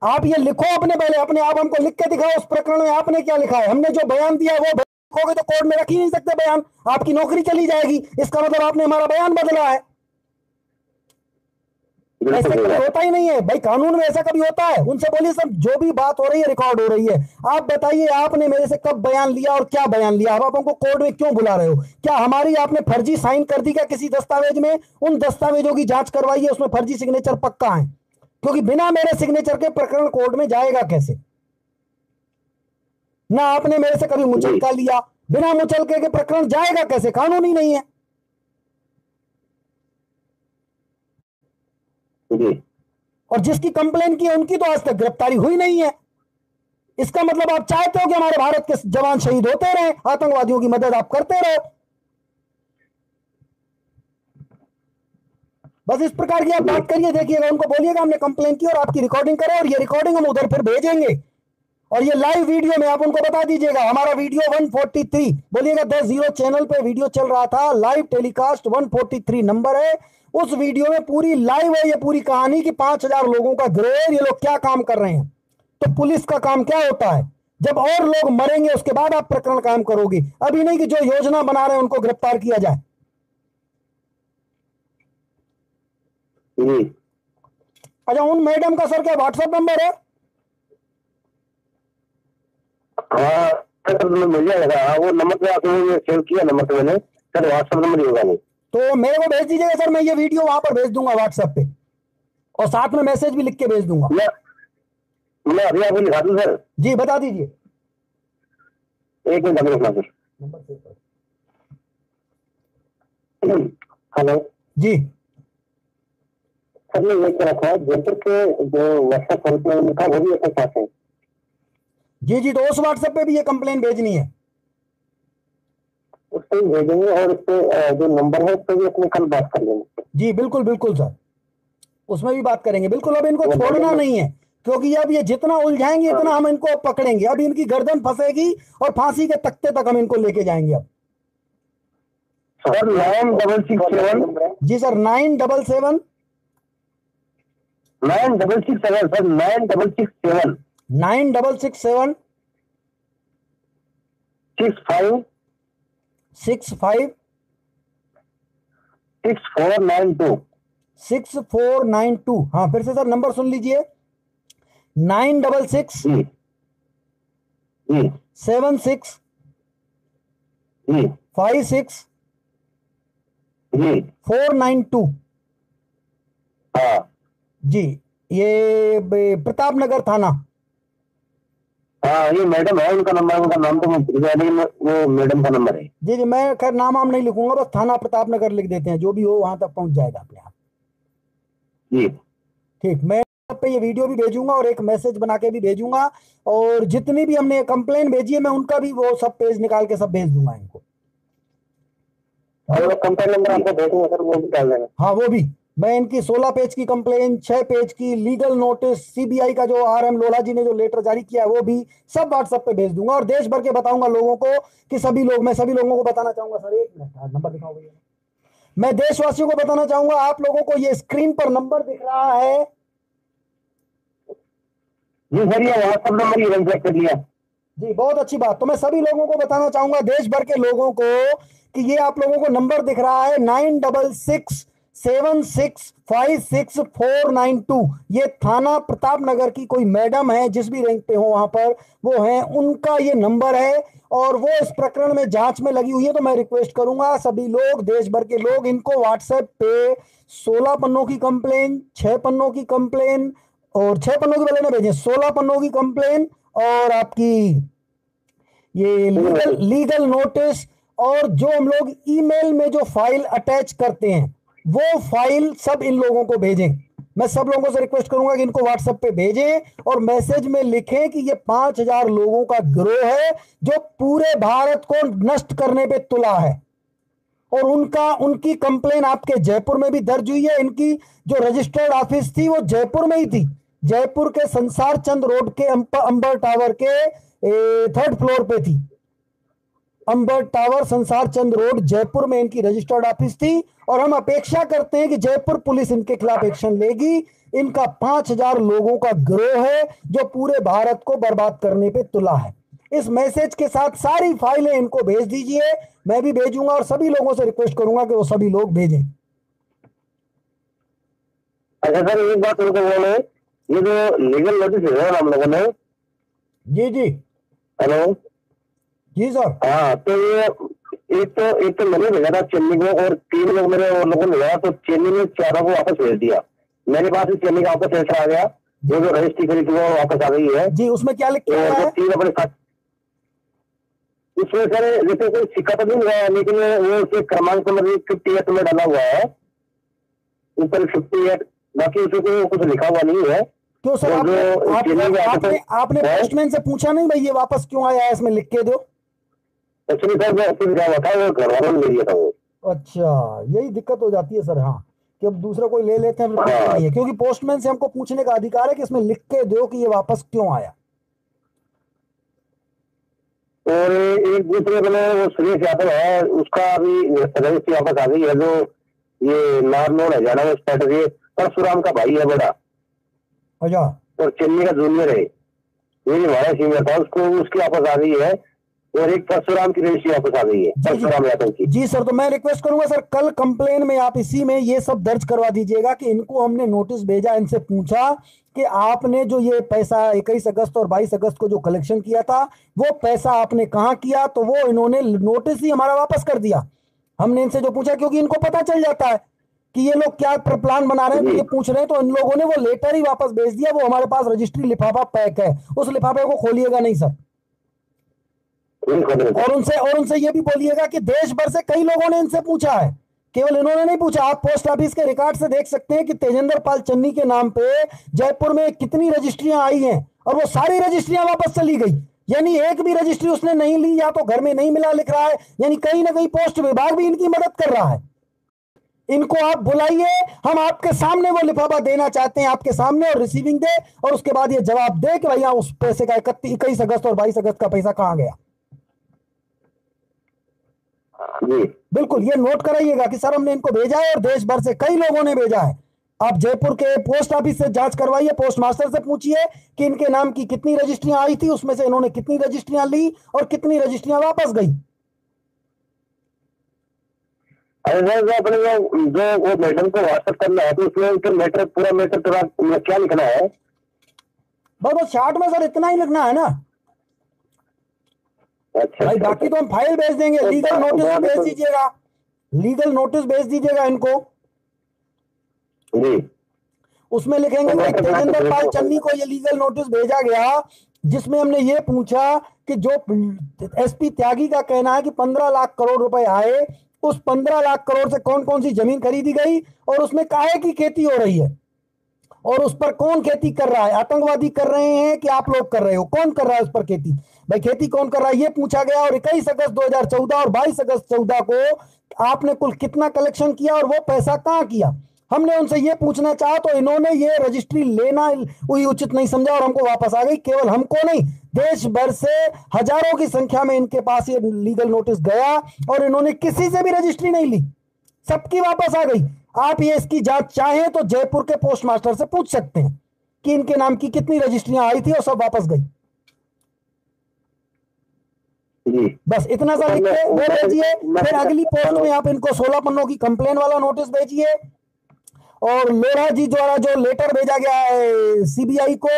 आप ये लिखो अपने, पहले अपने आप हमको लिख के दिखाओ उस प्रकरण में आपने क्या लिखा है। हमने जो बयान दिया वो लिखोगे तो कोर्ट में रख ही नहीं सकते बयान, आपकी नौकरी चली जाएगी। इसका मतलब आपने हमारा बयान बदला है। ऐसा कभी होता ही नहीं है भाई, कानून में ऐसा कभी होता है? उनसे बोलिए सब जो भी बात हो रही है रिकॉर्ड हो रही है। आप बताइए आपने मेरे से कब बयान लिया और क्या बयान लिया? आप हमको कोर्ट में क्यों बुला रहे हो? क्या हमारी आपने फर्जी साइन कर दी क्या किसी दस्तावेज में? उन दस्तावेजों की जांच करवाइए, उसमें फर्जी सिग्नेचर पक्का है, क्योंकि बिना मेरे सिग्नेचर के प्रकरण कोर्ट में जाएगा कैसे? ना आपने मेरे से कभी मुचलका लिया, बिना मुचलके के प्रकरण जाएगा कैसे? कानून ही नहीं है। और जिसकी कंप्लेन की है उनकी तो आज तक गिरफ्तारी हुई नहीं है। इसका मतलब आप चाहते हो कि हमारे भारत के जवान शहीद होते रहे, आतंकवादियों की मदद आप करते रहो। बस इस प्रकार की आप बात करिए, देखिएगा, उनको बोलिएगा हमने कंप्लेन की और आपकी रिकॉर्डिंग करें, और ये रिकॉर्डिंग हम उधर फिर भेजेंगे। और ये लाइव वीडियो में आप उनको बता दीजिएगा, हमारा वीडियो 143, बोलिएगा 10 चैनल पे वीडियो चल रहा था, लाइव टेलीकास्ट 143 नंबर है। उस वीडियो में पूरी लाइव है ये पूरी कहानी कि 5000 लोगों का गिरोह, ये लोग क्या काम कर रहे हैं। तो पुलिस का काम क्या होता है? जब और लोग मरेंगे उसके बाद आप प्रकरण कायम करोगे, अभी नहीं कि जो योजना बना रहे हैं उनको गिरफ्तार किया जाए। अच्छा, उन मैडम का सर क्या व्हाट्सएप नंबर है? हाँ सर, मिल जाएगा। वो नंबर पे आपने सेव किया नंबर पे मैंने, सर व्हाट्सएप नंबर ही होगा नहीं। तो मेरे को भेज दीजिएगा सर, मैं ये वीडियो वहां पर भेज दूंगा व्हाट्सएप पे, और साथ में मैसेज भी लिख के भेज दूंगा। मैं अभी आपको लिखा दूं सर? जी बता दीजिए। एक मिनट अभी रखना सर। हेलो जी सर, मैं ये कह रहा था जयपुर के जो व्हाट्सएप ग्रुप में लिखा वो भी अपने पास है? जी जी, तो उस व्हाट्सएप पे भी ये कंप्लेन भेजनी है? उस पर भेजेंगे, और उस पे जो नंबर है उस पर भी अपने कल बात कर लेंगे। जी बिल्कुल बिल्कुल सर, उसमें भी बात करेंगे बिल्कुल। अब इनको छोड़ना नहीं है, क्योंकि अब ये जितना उलझाएंगे इतना हम इनको पकड़ेंगे। अब इनकी गर्दन फंसेगी और फांसी के तख्ते तक हम इनको लेके जाएंगे। अब सर 9667। जी सर 977 9667 सर, 9667 9667 65 65 6492। 6492। हाँ फिर से सर नंबर सुन लीजिए, 966 जी जी 76 जी 56 जी 492। हाँ जी, ये प्रताप नगर थाना। हाँ, ये मैडम है, उनका नंबर, उनका नाम तो मैं भूल गया, लेकिन वो मैडम का नंबर है। जी जी, मैं खैर नाम वाम नहीं लिखूंगा, बस थाना प्रताप नगर लिख देते हैं, जो भी हो वहां तक पहुंच जाएगा अपने आप। जी ठीक, मैं आप पे ये वीडियो भी भेजूंगा और एक मैसेज बना के भी भेजूंगा, और जितनी भी हमने कंप्लेन भेजी है मैं उनका भी वो सब पेज निकाल के सब भेज दूंगा इनको। और कंप्लेन नंबर आपको भेजूंगा सर, वो भी डाल देना। हाँ वो भी, मैं इनकी 16 पेज की कंप्लेन, 6 पेज की लीगल नोटिस, सीबीआई का जो RM लोला जी ने जो लेटर जारी किया है वो भी सब व्हाट्सएप पे भेज दूंगा, और देश भर के बताऊंगा लोगों को कि सभी लोग, मैं सभी लोगों को बताना चाहूंगा सर, एक मिनट नंबर दिखाओ भैया। मैं देशवासियों को बताना चाहूंगा, आप लोगों को ये स्क्रीन पर नंबर दिख रहा है। जी सर, ये व्हाट्सएप नंबर ही चेक कर लिया। जी बहुत अच्छी बात। तो मैं सभी लोगों को बताना चाहूंगा, देश भर के लोगों को, कि ये आप लोगों को नंबर दिख रहा है 9667656492। ये थाना प्रताप नगर की कोई मैडम है, जिस भी रैंक पे हो वहां पर वो है, उनका ये नंबर है, और वो इस प्रकरण में जांच में लगी हुई है। तो मैं रिक्वेस्ट करूंगा सभी लोग, देश भर के लोग, इनको व्हाट्सएप पे 16 पन्नों की कंप्लेन, 6 पन्नों की कंप्लेन, और 6 पन्नों की वाले ने भेजे, 16 पन्नों की कंप्लेन, और आपकी ये लीगल नोटिस, और जो हम लोग ईमेल में जो फाइल अटैच करते हैं वो फाइल सब इन लोगों को भेजें। मैं सब लोगों से रिक्वेस्ट करूंगा कि इनको व्हाट्सएप पे भेजें, और मैसेज में लिखें कि ये 5000 लोगों का गिरोह है जो पूरे भारत को नष्ट करने पे तुला है, और उनकी कंप्लेन आपके जयपुर में भी दर्ज हुई है। इनकी जो रजिस्टर्ड ऑफिस थी वो जयपुर में ही थी, जयपुर के संसार चंद रोड के अंबर टावर के 3rd फ्लोर पे थी। अंबर टावर, संसार चंद रोड, जयपुर में इनकी रजिस्टर्ड ऑफिस थी, और हम अपेक्षा करते हैं कि जयपुर पुलिस इनके खिलाफ एक्शन लेगी। इनका 5000 लोगों का गिरोह है जो पूरे भारत को बर्बाद करने पे तुला है। इस मैसेज के साथ सारी फाइलें इनको भेज दीजिए, मैं भी भेजूंगा, और सभी लोगों से रिक्वेस्ट करूंगा कि वो सभी लोग भेजें। अच्छा सर, एक बात उनको बोले, ये जो लीगल नोटिस है हम लोगों ने। जी जी हेलो जी सर। हाँ, तो ये एक तो मैंने भेजा था चेन्नई को, और 3 लोग मेरे और लोगों ने भेजा, तो चेन्नई में 4 को वापस भेज दिया। मेरे पास चेन्नई का वापस आंसर आ गया, जो रजिस्ट्री करी थी वो वापस आ गई है। जी, उसमें क्या लिखा है? तो 3 अपने साथ, उसमें सर जैसे कोई सिक्का तो नहीं हुआ, लेकिन वो उसके क्रमांक नंबर 58 में डाला हुआ है, ऊपर 58, बाकी उसमें कुछ लिखा हुआ नहीं है। क्यों सर, आपने पोस्टमैन से पूछा नहीं भाई ये वापस क्यों आया है, इसमें लिख के दो? एक्चुअली सर मैं फिर क्या हुआ था, वो घर वालों ने ले लिया था वो। अच्छा, यही दिक्कत हो जाती है सर। हाँ, कि अब दूसरा कोई ले लेते हैं फिर पूछना नहीं है, क्योंकि पोस्टमैन से हमको पूछने का अधिकार है कि इसमें लिख के दो कि ये वापस क्यों आया। और एक दूसरे में वो सुरेश यादव है, उसका अभी रजिस्ट्री वापस आ गई है, जो ये नारनौल है जाना, वो परशुराम का भाई है बड़ा, अच्छा, और चेन्नई का जूनियर है। ये हमारा सीनियर था, उसको उसकी वापस आ गई है, और एक परशुराम की रजिस्ट्री वापस आ गई है, परशुराम यादव की। जी सर, तो मैं रिक्वेस्ट करूंगा सर, कल कंप्लेन में आप इसी में ये सब दर्ज करवा दीजिएगा कि इनको हमने नोटिस भेजा, इनसे पूछा कि आपने जो ये पैसा 21 अगस्त और 22 अगस्त को जो कलेक्शन किया था वो पैसा आपने कहाँ किया, तो वो इन्होंने नोटिस ही हमारा वापस कर दिया। हमने इनसे जो पूछा, क्योंकि इनको पता चल जाता है कि ये लोग क्या प्लान बना रहे हैं, तो ये पूछ रहे हैं, तो इन लोगों ने वो लेटर ही वापस भेज दिया। वो हमारे पास रजिस्ट्री लिफाफा पैक है, उस लिफाफे को खोलिएगा नहीं सर। और उनसे ये भी बोलिएगा कि देश भर से कई लोगों ने इनसे पूछा है, केवल इन्होंने नहीं पूछा। आप पोस्ट ऑफिस के रिकॉर्ड से देख सकते हैं कि तेजेंद्र पाल चन्नी के नाम पे जयपुर में कितनी रजिस्ट्रियां आई हैं, और वो सारी रजिस्ट्रियां वापस चली गई। यानी एक भी रजिस्ट्री उसने नहीं ली, या तो घर में नहीं मिला लिख रहा है, यानी कहीं ना कहीं पोस्ट विभाग भी इनकी मदद कर रहा है। इनको आप बुलाइए, हम आपके सामने वो लिफाफा देना चाहते हैं, आपके सामने, और रिसीविंग दे, और उसके बाद ये जवाब दे कि भैया उस पैसे का 21 अगस्त और 22 अगस्त का पैसा कहां गया। बिल्कुल, ये नोट कराइएगा कि सर हमने इनको भेजा है, और देश भर से कई लोगों ने भेजा है। आप जयपुर के पोस्ट ऑफिस से जांच करवाइए, पोस्ट मास्टर से पूछिए कि इनके नाम की कितनी रजिस्ट्रियां आई थी, उसमें से इन्होंने कितनी रजिस्ट्रियां ली और कितनी रजिस्ट्रियां वापस गई। अरे सर, अपने जो वो मैडम को व्हाट्सएप करना है, तो उसमें उनका मैटर, पूरा मैटर तो क्या लिखना है? बस शॉर्ट में सर इतना ही लिखना है ना। अच्छा भाई बाकी तो हम फाइल भेज देंगे, लीगल नोटिस भेज दीजिएगा, लीगल नोटिस भेज दीजिएगा इनको जी। उसमें लिखेंगे कि तेजेंद्र पाल चन्नी को ये लीगल नोटिस भेजा गया, जिसमें हमने ये पूछा कि जो एसपी त्यागी का कहना है कि 15 लाख करोड़ रुपए आए, उस 15 लाख करोड़ से कौन कौन सी जमीन खरीदी गई, और उसमें काहे की खेती हो रही है, और उस पर कौन खेती कर रहा है। आतंकवादी कर रहे हैं कि आप लोग कर रहे हो, कौन कर रहा है उस पर खेती, भाई खेती कौन कर रहा है, ये पूछा गया। और 21 अगस्त 2014 और 22 अगस्त 14 को आपने कुल कितना कलेक्शन किया और वो पैसा कहां किया। हमने उनसे ये पूछना चाहा, तो इन्होंने ये रजिस्ट्री लेना वही उचित नहीं समझा और हमको वापस आ गई। केवल हमको नहीं, देश भर से हजारों की संख्या में इनके पास ये लीगल नोटिस गया, और इन्होंने किसी से भी रजिस्ट्री नहीं ली, सबकी वापस आ गई। आप ये इसकी जांच चाहें तो जयपुर के पोस्ट मास्टर से पूछ सकते हैं कि इनके नाम की कितनी रजिस्ट्रियां आई थी और सब वापस गई। बस इतना सा लिख के वो भेजिए। फिर अगली पोस्ट में आप इनको 16 पन्नों की कंप्लेन वाला नोटिस भेजिए, और लोढ़ा जी द्वारा जो लेटर भेजा गया है सीबीआई को,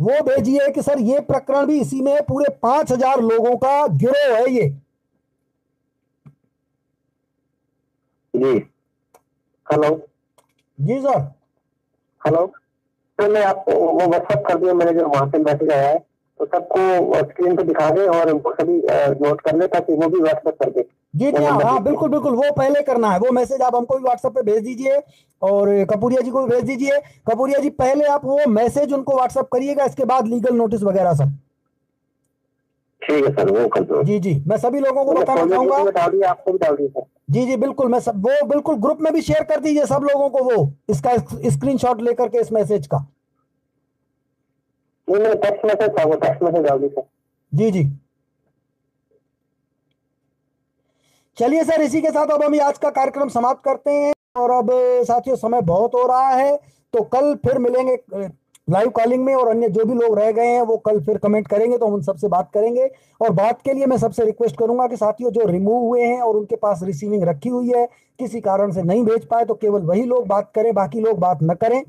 वो भेजिए कि सर ये प्रकरण भी इसी में पूरे 5000 लोगों का गिरोह है ये। जी हेलो। जी सर। हेलो, तो मैं आपको वो व्हाट्सएप कर दिया मैंने, जो वहां से मैसेज आया है, तो सबको स्क्रीन पे दिखा दे और उनको सभी नोट कर ले, ताकि वो भी व्हाट्सएप कर दे। जी जी हाँ, बिल्कुल बिल्कुल, वो पहले करना है। वो मैसेज आप हमको भी व्हाट्सएप पे भेज दीजिए, और कपूरिया जी को भी भेज दीजिए। कपूरिया जी पहले आप वो मैसेज उनको व्हाट्सएप करिएगा, इसके बाद लीगल नोटिस वगैरह सब। ठीक है सर, वो कर दो। जी जी, मैं सभी लोगों को बताना चाहूंगा। आपको भी डाल दिया। जी जी बिल्कुल, मैं सब वो बिल्कुल ग्रुप में भी शेयर कर दीजिए सब लोगों को, वो इसका स्क्रीनशॉट लेकर के इस मैसेज का। नहीं, टेक्स्ट मैसेज था, वो टेक्स्ट मैसेज डाल दीजिए। जी जी, चलिए सर, इसी के साथ अब हम आज का कार्यक्रम समाप्त करते हैं। और अब साथियों समय बहुत हो रहा है, तो कल फिर मिलेंगे लाइव कॉलिंग में, और अन्य जो भी लोग रह गए हैं वो कल फिर कमेंट करेंगे, तो हम उन सबसे बात करेंगे। और बात के लिए मैं सबसे रिक्वेस्ट करूंगा कि साथियों जो रिमूव हुए हैं और उनके पास रिसीविंग रखी हुई है, किसी कारण से नहीं भेज पाए, तो केवल वही लोग बात करें, बाकी लोग बात न करें,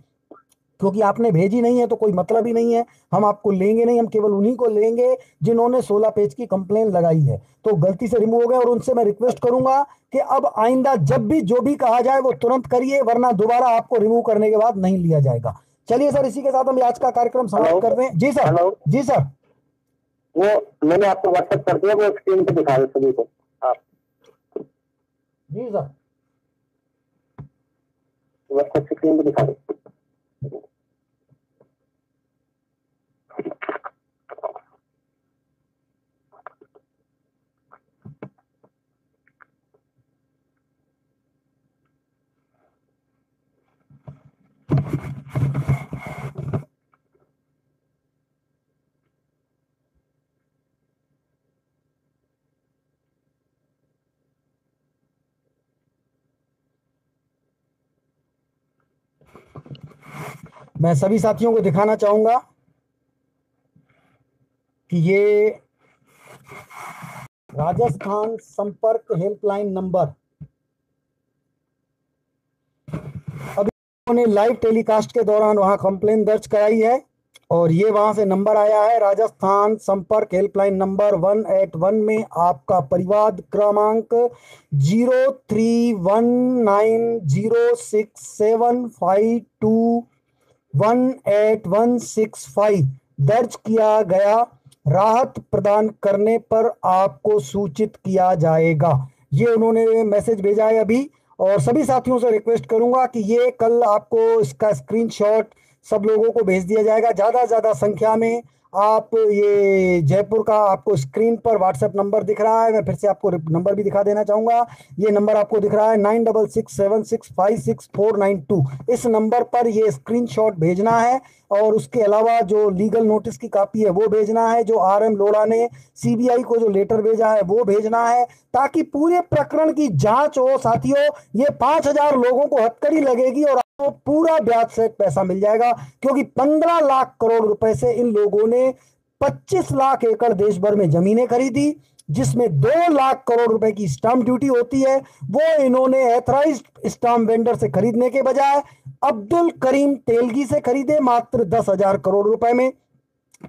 क्योंकि आपने भेजी नहीं है तो कोई मतलब ही नहीं है। हम आपको लेंगे नहीं, हम केवल उन्हीं को लेंगे जिन्होंने 16 पेज की कंप्लेन लगाई है। तो गलती से रिमूव हो गए, और उनसे मैं रिक्वेस्ट करूंगा कि अब आइंदा जब भी जो भी कहा जाए वो तुरंत करिए, वरना दोबारा आपको रिमूव करने के बाद नहीं लिया जाएगा। चलिए सर, इसी के साथ हम आज का कार्यक्रम समाप्त कर रहे हैं। जी सर। जी सर, वो मैंने आपको व्हाट्सएप कर दिया, वो स्क्रीन पे दिखा दो सभी को आप। जी सर, व्हाट्सएप स्क्रीन पे दिखा दो। मैं सभी साथियों को दिखाना चाहूंगा। कि ये राजस्थान संपर्क हेल्पलाइन नंबर अभी उन्होंने लाइव टेलीकास्ट के दौरान वहां कंप्लेन दर्ज कराई है और ये वहां से नंबर आया है। राजस्थान संपर्क हेल्पलाइन नंबर 181 में आपका परिवाद क्रमांक 03190675218165 दर्ज किया गया। राहत प्रदान करने पर आपको सूचित किया जाएगा। ये उन्होंने मैसेज भेजा है अभी। और सभी साथियों से रिक्वेस्ट करूंगा कि ये कल आपको इसका स्क्रीनशॉट सब लोगों को भेज दिया जाएगा। ज़्यादा संख्या में आप ये जयपुर का आपको स्क्रीन पर व्हाट्सएप नंबर दिख रहा है, मैं फिर से आपको नंबर भी दिखा देना चाहूँगा। ये नंबर आपको दिख रहा है 9667656492। इस नंबर पर ये स्क्रीनशॉट भेजना है और उसके अलावा जो लीगल नोटिस की कॉपी है वो भेजना है, जो RM लोढ़ा ने CBI को जो लेटर भेजा है वो भेजना है, ताकि पूरे प्रकरण की जांच हो। साथियों, ये 5000 लोगों को हथकड़ी लगेगी और आपको पूरा ब्याज सहित पैसा मिल जाएगा, क्योंकि 15 लाख करोड़ रुपए से इन लोगों ने 25 लाख एकड़ देश भर में जमीनें खरीदी, जिसमें 2 लाख करोड़ रुपए की स्टाम्प ड्यूटी होती है। वो इन्होंने एथराइज्ड स्टाम्प वेंडर से खरीदने के बजाय अब्दुल करीम तेलगी से खरीदे मात्र 10,000 करोड़ रुपए में,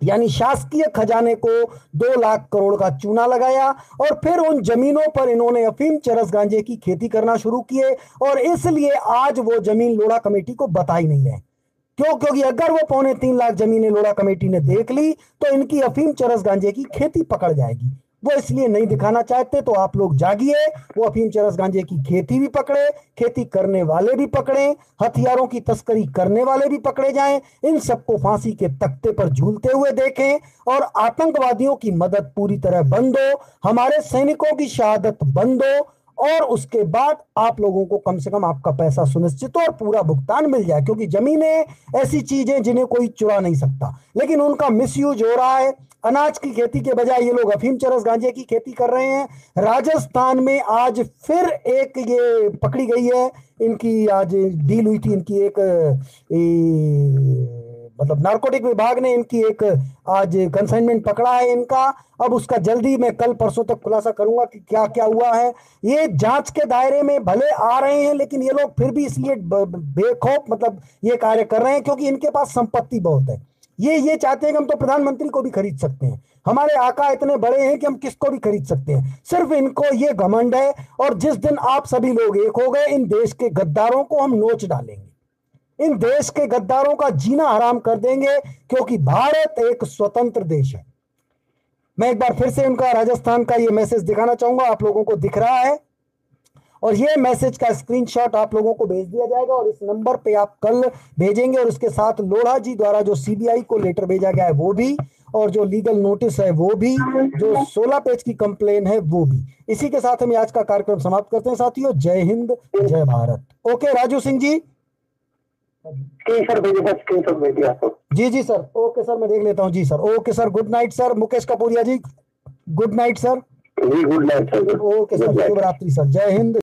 यानी शासकीय खजाने को 2 लाख करोड़ का चूना लगाया। और फिर उन जमीनों पर इन्होंने अफीम चरस गांजे की खेती करना शुरू किए और इसलिए आज वो जमीन लोढ़ा कमेटी को बता ही नहीं रहे। क्योंकि अगर वो 3.25 लाख जमीनें लोढ़ा कमेटी ने देख ली तो इनकी अफीम चरस गांजे की खेती पकड़ जाएगी। वो इसलिए नहीं दिखाना चाहते। तो आप लोग जागिए, वो अफीम चरस गांजे की खेती भी पकड़े, खेती करने वाले भी पकड़े, हथियारों की तस्करी करने वाले भी पकड़े जाएं, इन सबको फांसी के तख्ते पर झूलते हुए देखें और आतंकवादियों की मदद पूरी तरह बंद हो, हमारे सैनिकों की शहादत बंद हो और उसके बाद आप लोगों को कम से कम आपका पैसा सुनिश्चित और पूरा भुगतान मिल जाए। क्योंकि जमीनें ऐसी चीजें जिन्हें कोई चुरा नहीं सकता, लेकिन उनका मिसयूज हो रहा है। अनाज की खेती के बजाय ये लोग अफीम चरस गांजे की खेती कर रहे हैं। राजस्थान में आज फिर एक ये पकड़ी गई है, इनकी आज डील हुई थी, इनकी एक मतलब नारकोटिक विभाग ने इनकी एक आज कंसाइनमेंट पकड़ा है इनका। अब उसका जल्दी मैं कल परसों तक खुलासा करूंगा कि क्या क्या हुआ है। ये जांच के दायरे में भले आ रहे हैं, लेकिन ये लोग फिर भी इसलिए बेखौफ मतलब ये कार्य कर रहे हैं क्योंकि इनके पास संपत्ति बहुत है। ये चाहते हैं कि हम तो प्रधानमंत्री को भी खरीद सकते हैं, हमारे आका इतने बड़े हैं कि हम किसको भी खरीद सकते हैं। सिर्फ इनको ये घमंड है। और जिस दिन आप सभी लोग एक हो गए, इन देश के गद्दारों को हम नोच डालेंगे, इन देश के गद्दारों का जीना हराम कर देंगे, क्योंकि भारत एक स्वतंत्र देश है। मैं एक बार फिर से उनका राजस्थान का ये मैसेज दिखाना चाहूंगा, आप लोगों को दिख रहा है और ये मैसेज का स्क्रीनशॉट आप लोगों को भेज दिया जाएगा और इस नंबर पे आप कल भेजेंगे और उसके साथ लोढ़ा जी द्वारा जो CBI को लेटर भेजा गया है वो भी, और जो लीगल नोटिस है वो भी, जो 16 पेज की कंप्लेन है वो भी। इसी के साथ हम आज का कार्यक्रम समाप्त करते हैं साथियों। जय हिंद, जय भारत। ओके राजू सिंह जी। जी सर, ओके सर, मैं देख लेता हूँ। जी sir, okay sir, good night sir. Mukesh Kapuriya ji, good night sir. Good night sir. Okay sir, शुभ रात्रि सर। जय हिंद।